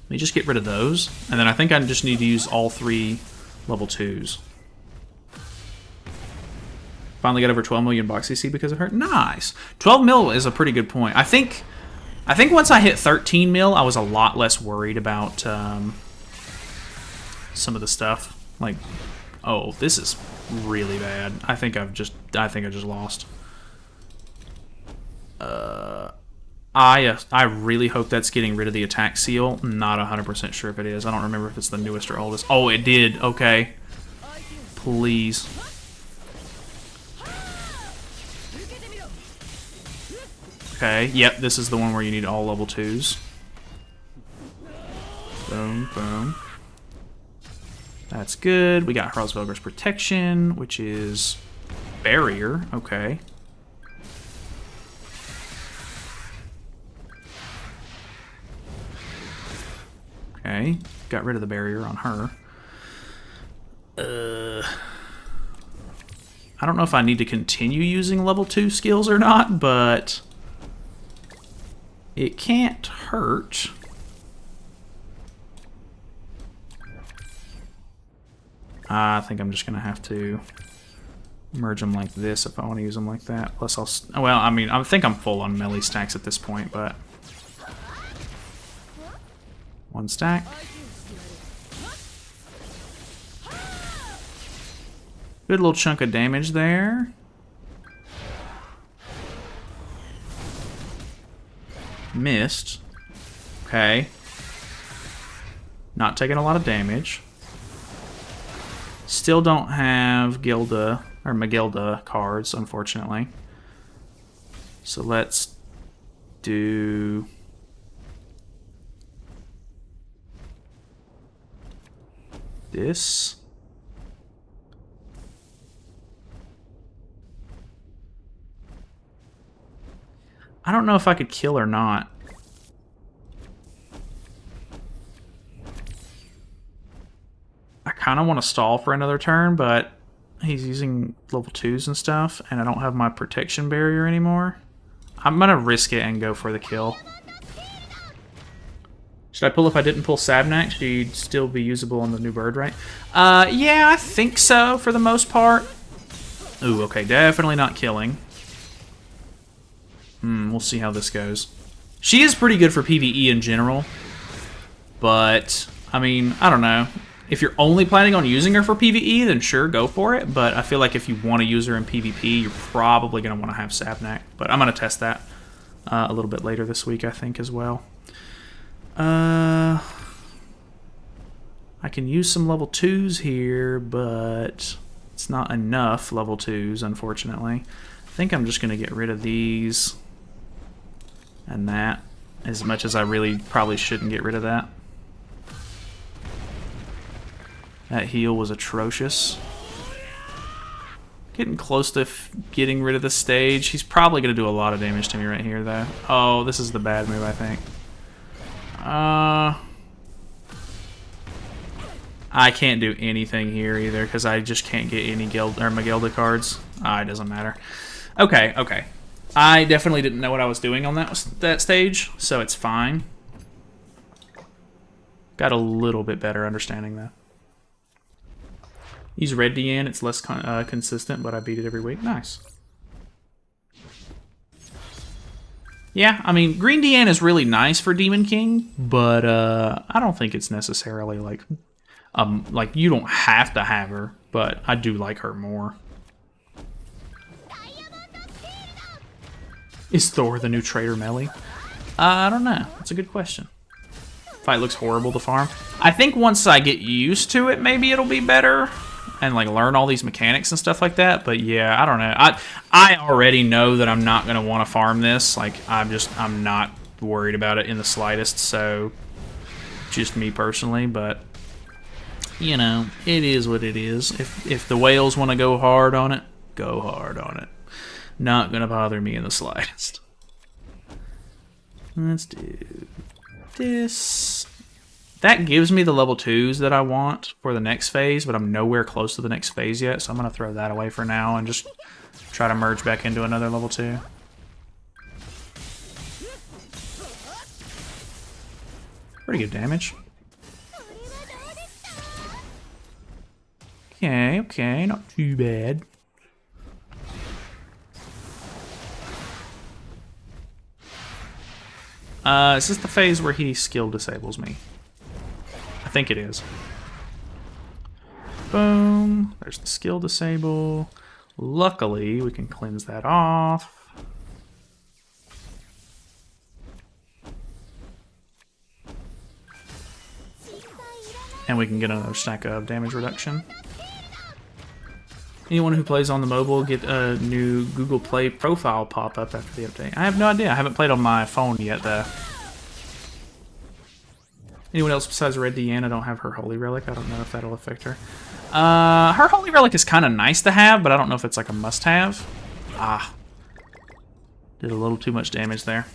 Let me just get rid of those, and then I think I just need to use all 3 level 2s. Finally got over 12 million box CC because of her. Nice! 12 mil is a pretty good point. I think once I hit 13 mil, I was a lot less worried about some of the stuff. Like, oh, this is really bad. I think I just lost. I really hope that's getting rid of the attack seal. Not 100% sure if it is. I don't remember if it's the newest or oldest. Oh, it did. Okay. Please. Okay, yep, this is the one where you need all level 2s. Boom, boom. That's good. We got Hrosvelger's protection, which is barrier. Okay. Okay, got rid of the barrier on her. I don't know if I need to continue using level 2 skills or not, but it can't hurt. I think I'm just going to have to merge them like this if I want to use them like that. Plus I'll... Well, I mean, I think I'm full on melee stacks at this point, but... 1 stack. Good little chunk of damage there. Missed. Okay. Not taking a lot of damage. Still don't have Gilda or Magilda cards, unfortunately. So let's do... this. I don't know if I could kill or not. I kind of want to stall for another turn, but he's using level 2s and stuff, and I don't have my protection barrier anymore. I'm going to risk it and go for the kill. Should I pull if I didn't pull Sabnak? She'd still be usable on the new bird, right? Yeah, I think so for the most part. Ooh, okay, definitely not killing. We'll see how this goes. She is pretty good for PvE in general, but, I mean, I don't know. If you're only planning on using her for PvE, then sure, go for it. But I feel like if you want to use her in PvP, you're probably going to want to have Sabnak. But I'm going to test that a little bit later this week, I think, as well. I can use some level 2s here, but it's not enough level 2s, unfortunately. I think I'm just going to get rid of these and that, as much as I really probably shouldn't get rid of that. That heal was atrocious. Getting close to getting rid of the stage. He's probably going to do a lot of damage to me right here, though. Oh, this is the bad move, I think. I can't do anything here either because I just can't get any Magilda cards. It doesn't matter. Okay, okay. I definitely didn't know what I was doing on that stage, so it's fine. Got a little bit better understanding though. Use red Deanne. It's less consistent, but I beat it every week. Nice. Yeah, I mean, green Deanne is really nice for Demon King, but I don't think it's necessarily like you don't have to have her, but I do like her more. Is Thor the new Trader Melee? I don't know. That's a good question. Fight looks horrible to farm. I think once I get used to it, maybe it'll be better and like learn all these mechanics and stuff like that. But yeah, I don't know. I already know that I'm not gonna want to farm this. Like I'm not worried about it in the slightest. So just me personally, but you know, it is what it is. If the whales want to go hard on it, go hard on it. Not gonna bother me in the slightest. Let's do this. That gives me the level 2s that I want for the next phase, but I'm nowhere close to the next phase yet, so I'm going to throw that away for now and just try to merge back into another level 2. Pretty good damage. Okay, okay, not too bad. Is this the phase where he skill disables me? I think it is. Boom. There's the skill disable. Luckily, we can cleanse that off. And we can get another stack of damage reduction. Anyone who plays on the mobile get a new Google Play profile pop-up after the update. I have no idea. I haven't played on my phone yet, though. Anyone else besides Red Deanne? I don't have her Holy Relic. I don't know if that'll affect her. Her Holy Relic is kind of nice to have, but I don't know if it's like a must-have. Did a little too much damage there.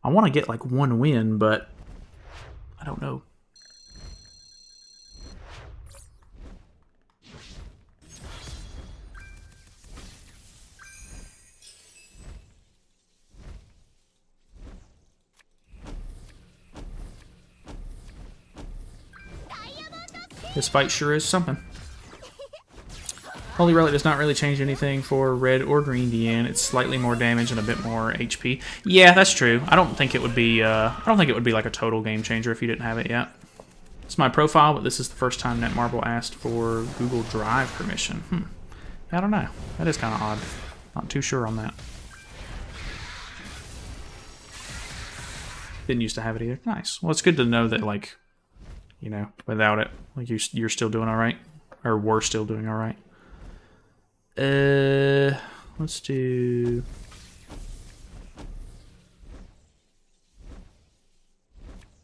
I want to get like one win, but I don't know. This fight sure is something. Holy Relic does not really change anything for red or green Deanne. It's slightly more damage and a bit more HP. Yeah, that's true. I don't think it would be. I don't think it would be like a total game changer if you didn't have it yet. It's my profile, but this is the first time Netmarble asked for Google Drive permission. I don't know. That is kind of odd. Not too sure on that. Didn't used to have it either. Nice. Well, it's good to know that, like, you know, without it, like you're still doing all right, or we're still doing all right. Let's do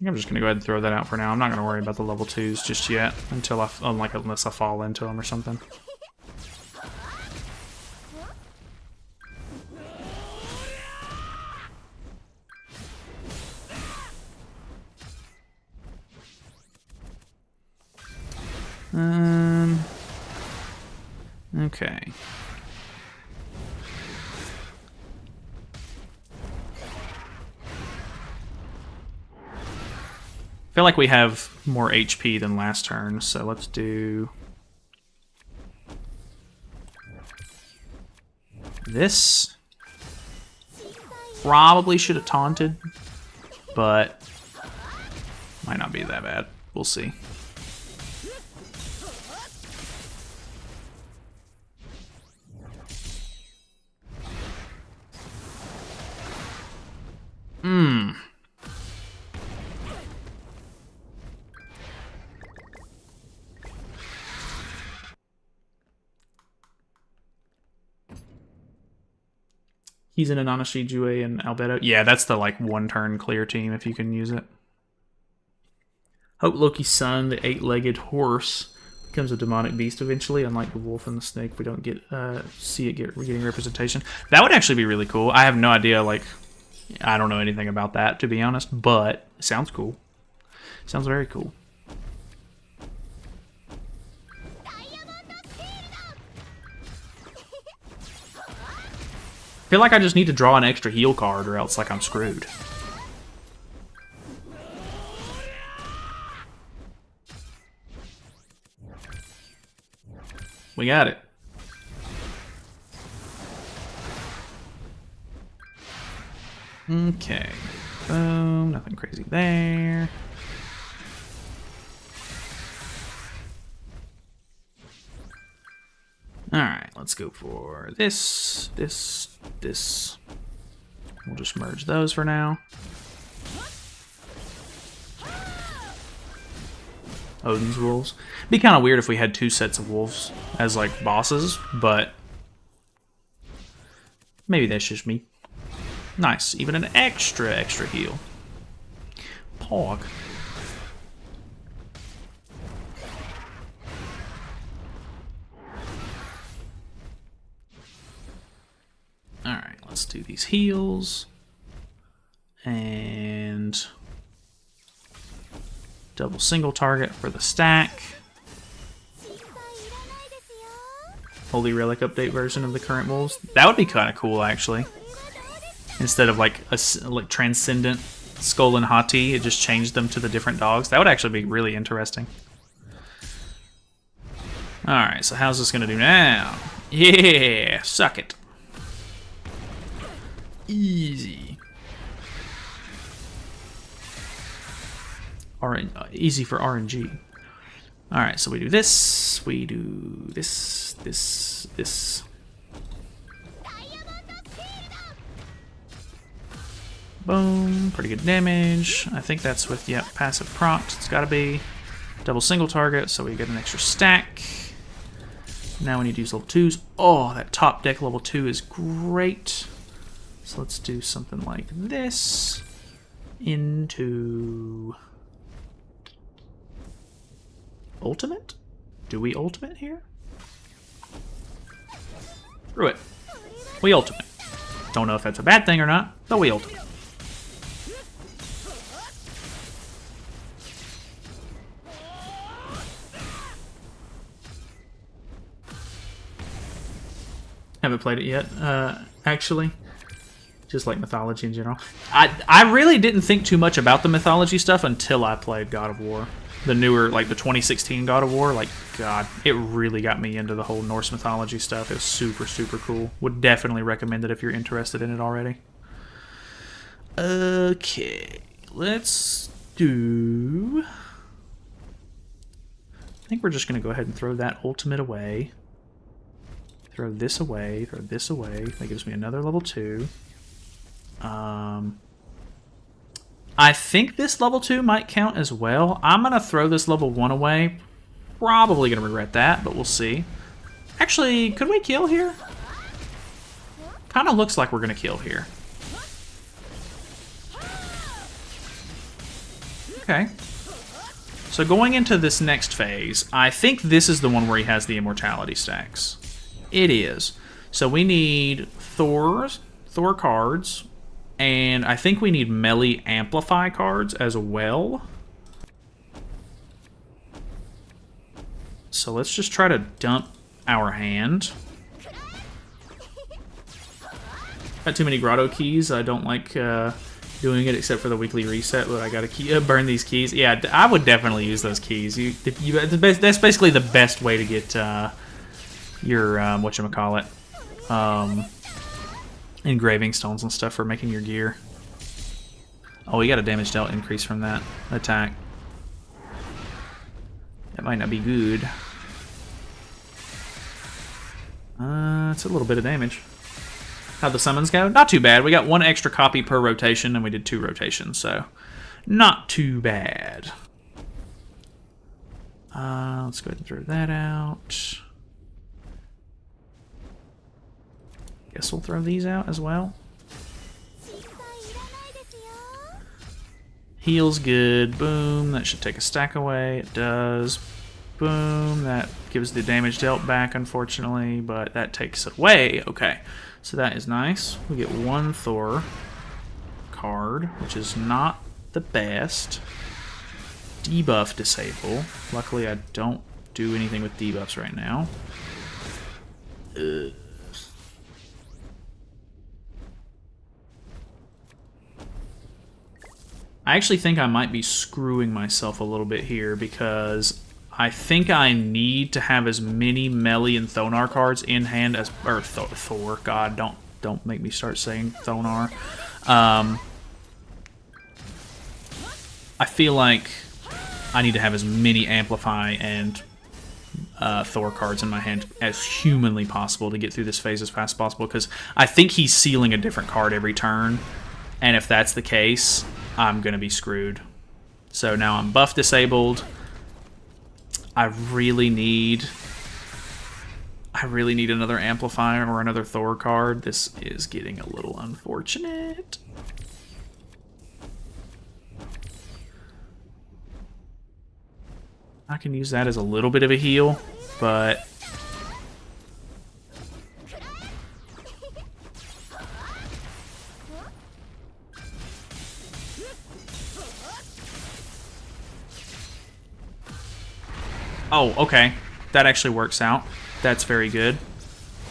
think I'm just gonna go ahead and throw that out for now. I'm not gonna worry about the level 2s just yet until unless I fall into them or something. Okay. I feel like we have more HP than last turn, so let's do this. Probably should have taunted, but might not be that bad. We'll see. He's in Ananashi, Jue, and Albedo. Yeah, that's the like one-turn clear team if you can use it. Hope Loki's son, the 8-legged horse, becomes a demonic beast eventually, unlike the wolf and the snake. We don't get see it getting representation. That would actually be really cool. I have no idea, like, I don't know anything about that, to be honest, but it sounds cool. Sounds very cool. I feel like I just need to draw an extra heal card or else like I'm screwed. We got it. Okay. Boom. Nothing crazy there. Alright, let's go for this. We'll just merge those for now. Odin's wolves. Be kind of weird if we had 2 sets of wolves as like bosses, but maybe that's just me. Nice, even an extra heal. Pog. Alright, let's do these heals. And double single target for the stack. Holy Relic update version of the current wolves. That would be kind of cool, actually. Instead of like a Transcendent Skull and Hati, it just changed them to the different dogs. That would actually be really interesting. Alright, so how's this going to do now? Yeah, suck it. Easy. Easy for RNG. Alright, so we do this, this. Boom, pretty good damage. I think that's with, yep, passive prompt. It's gotta be double single target, so we get an extra stack. Now we need to use level 2s. Oh, that top deck level 2 is great. So let's do something like this into ultimate? Do we ultimate here? Screw it. We ultimate. Don't know if that's a bad thing or not, but we ultimate. Haven't played it yet, actually. Just like mythology in general. I really didn't think too much about the mythology stuff until I played God of War. The newer, like the 2016 God of War, like, God, it really got me into the whole Norse mythology stuff. It was super, super cool. Would definitely recommend it if you're interested in it already. Okay, let's do... I think we're just going to go ahead and throw that ultimate away. Throw this away, throw this away. That gives me another level 2. I think this level 2 might count as well. I'm going to throw this level 1 away. Probably going to regret that, but we'll see. Actually, could we kill here? Kind of looks like we're going to kill here. Okay. So going into this next phase, I think this is the one where he has the immortality stacks. It is. So we need Thor cards, and I think we need melee amplify cards as well. So let's just try to dump our hand. Got too many grotto keys. I don't like doing it except for the weekly reset, but I gotta burn these keys. Yeah, I would definitely use those keys. That's basically the best way to get your whatchamacallit, engraving stones and stuff for making your gear. Oh, we got a damage dealt increase from that attack. That might not be good. It's a little bit of damage. How'd the summons go? Not too bad. We got 1 extra copy per rotation, and we did 2 rotations, so not too bad. Let's go ahead and throw that out. Guess we'll throw these out as well. Heal's good. Boom. That should take a stack away. It does. Boom. That gives the damage dealt back, unfortunately, but that takes it away. Okay. So that is nice. We get 1 Thor card, which is not the best. Debuff disable. Luckily, I don't do anything with debuffs right now. Ugh. I actually think I might be screwing myself a little bit here because I think I need to have as many melee and Thonar cards in hand as Thor. God, don't make me start saying Thonar. I feel like I need to have as many Amplify and Thor cards in my hand as humanly possible to get through this phase as fast as possible, because I think he's sealing a different card every turn, and if that's the case, I'm gonna be screwed. So now I'm buff disabled. I really need another amplifier or another Thor card. This is getting a little unfortunate. I can use that as a little bit of a heal, but oh, okay. That actually works out. That's very good.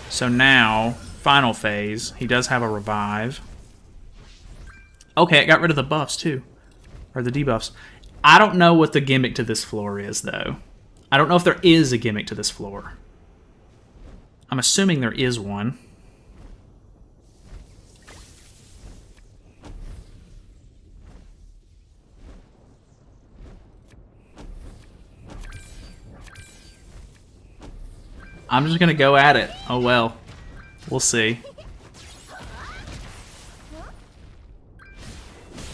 So now, final phase. He does have a revive. Okay, it got rid of the buffs too. Or the debuffs. I don't know what the gimmick to this floor is, though. I don't know if there is a gimmick to this floor. I'm assuming there is one. I'm just gonna go at it. Oh well. We'll see.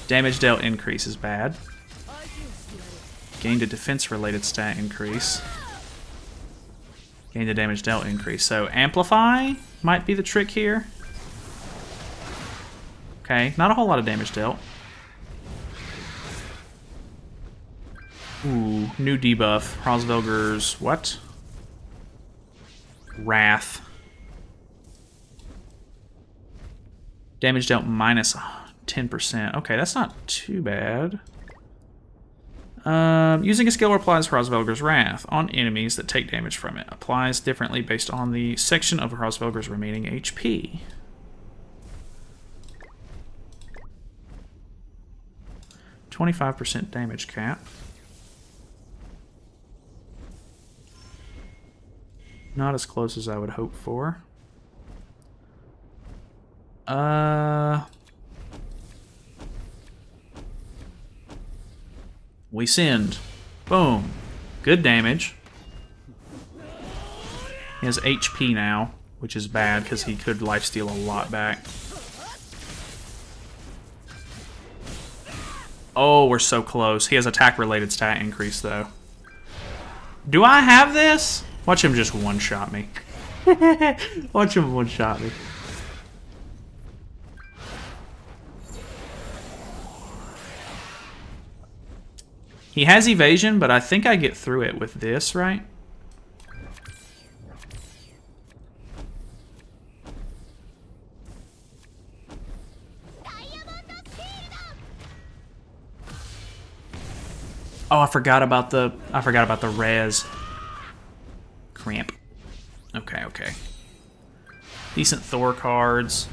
Damage dealt increase is bad. Gained a defense-related stat increase. Gained a damage dealt increase. So Amplify might be the trick here. Okay, not a whole lot of damage dealt. Ooh, new debuff. Hrosvelger's what? Wrath. Damage dealt minus 10%. Okay, that's not too bad. Using a skill applies Hrosvelger's Wrath on enemies that take damage from it. Applies differently based on the section of Hrosvelger's remaining HP. %25 damage cap. Not as close as I would hope for. We sinned. Boom. Good damage. He has HP now, which is bad because he could lifesteal a lot back. Oh, we're so close. He has attack-related stat increase, though. Do I have this? Watch him just one-shot me. Watch him one-shot me. He has evasion, but I think I get through it with this, right? Oh, I forgot about the res. Cramp. Okay, okay. Decent Thor cards.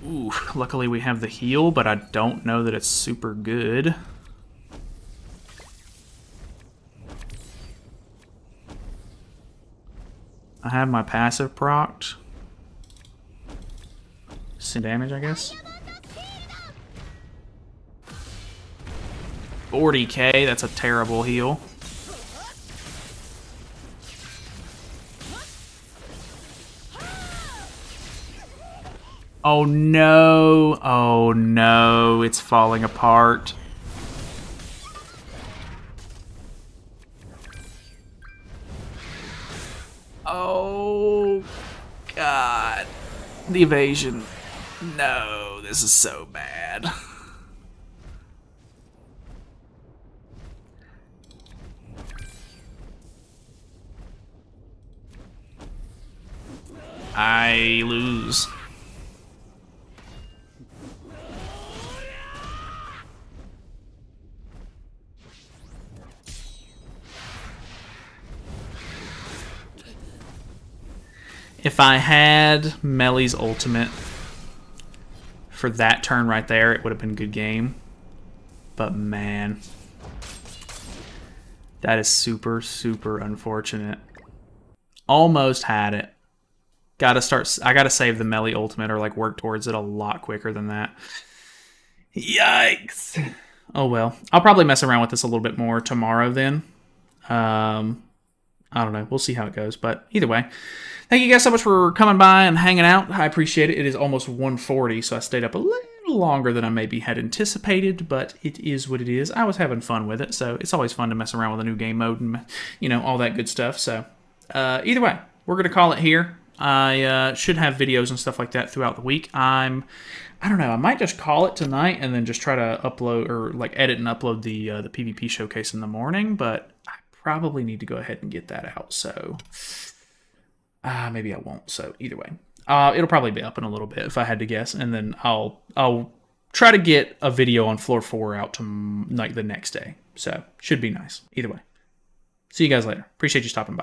Ooh, luckily we have the heal, but I don't know that it's super good. I have my passive procced. Some damage, I guess. 40k, that's a terrible heal. Oh no, oh no, it's falling apart. Oh god, the evasion. No, this is so bad. I lose. If I had Melly's ultimate for that turn right there, it would have been a good game. But man, that is super, super unfortunate. Almost had it. I gotta save the Melly ultimate or like work towards it a lot quicker than that. Yikes. Oh well. I'll probably mess around with this a little bit more tomorrow then. I don't know. We'll see how it goes. But either way, thank you guys so much for coming by and hanging out. I appreciate it. It is almost 1:40, so I stayed up a little longer than I maybe had anticipated, but it is what it is. I was having fun with it, so it's always fun to mess around with a new game mode and, you know, all that good stuff. So either way, we're going to call it here. I should have videos and stuff like that throughout the week. I don't know. I might just call it tonight and then just try to upload or like edit and upload the PvP showcase in the morning. But I probably need to go ahead and get that out. So maybe I won't. So either way, it'll probably be up in a little bit if I had to guess. And then I'll try to get a video on floor 4 out to like the next day. So should be nice. Either way. See you guys later. Appreciate you stopping by.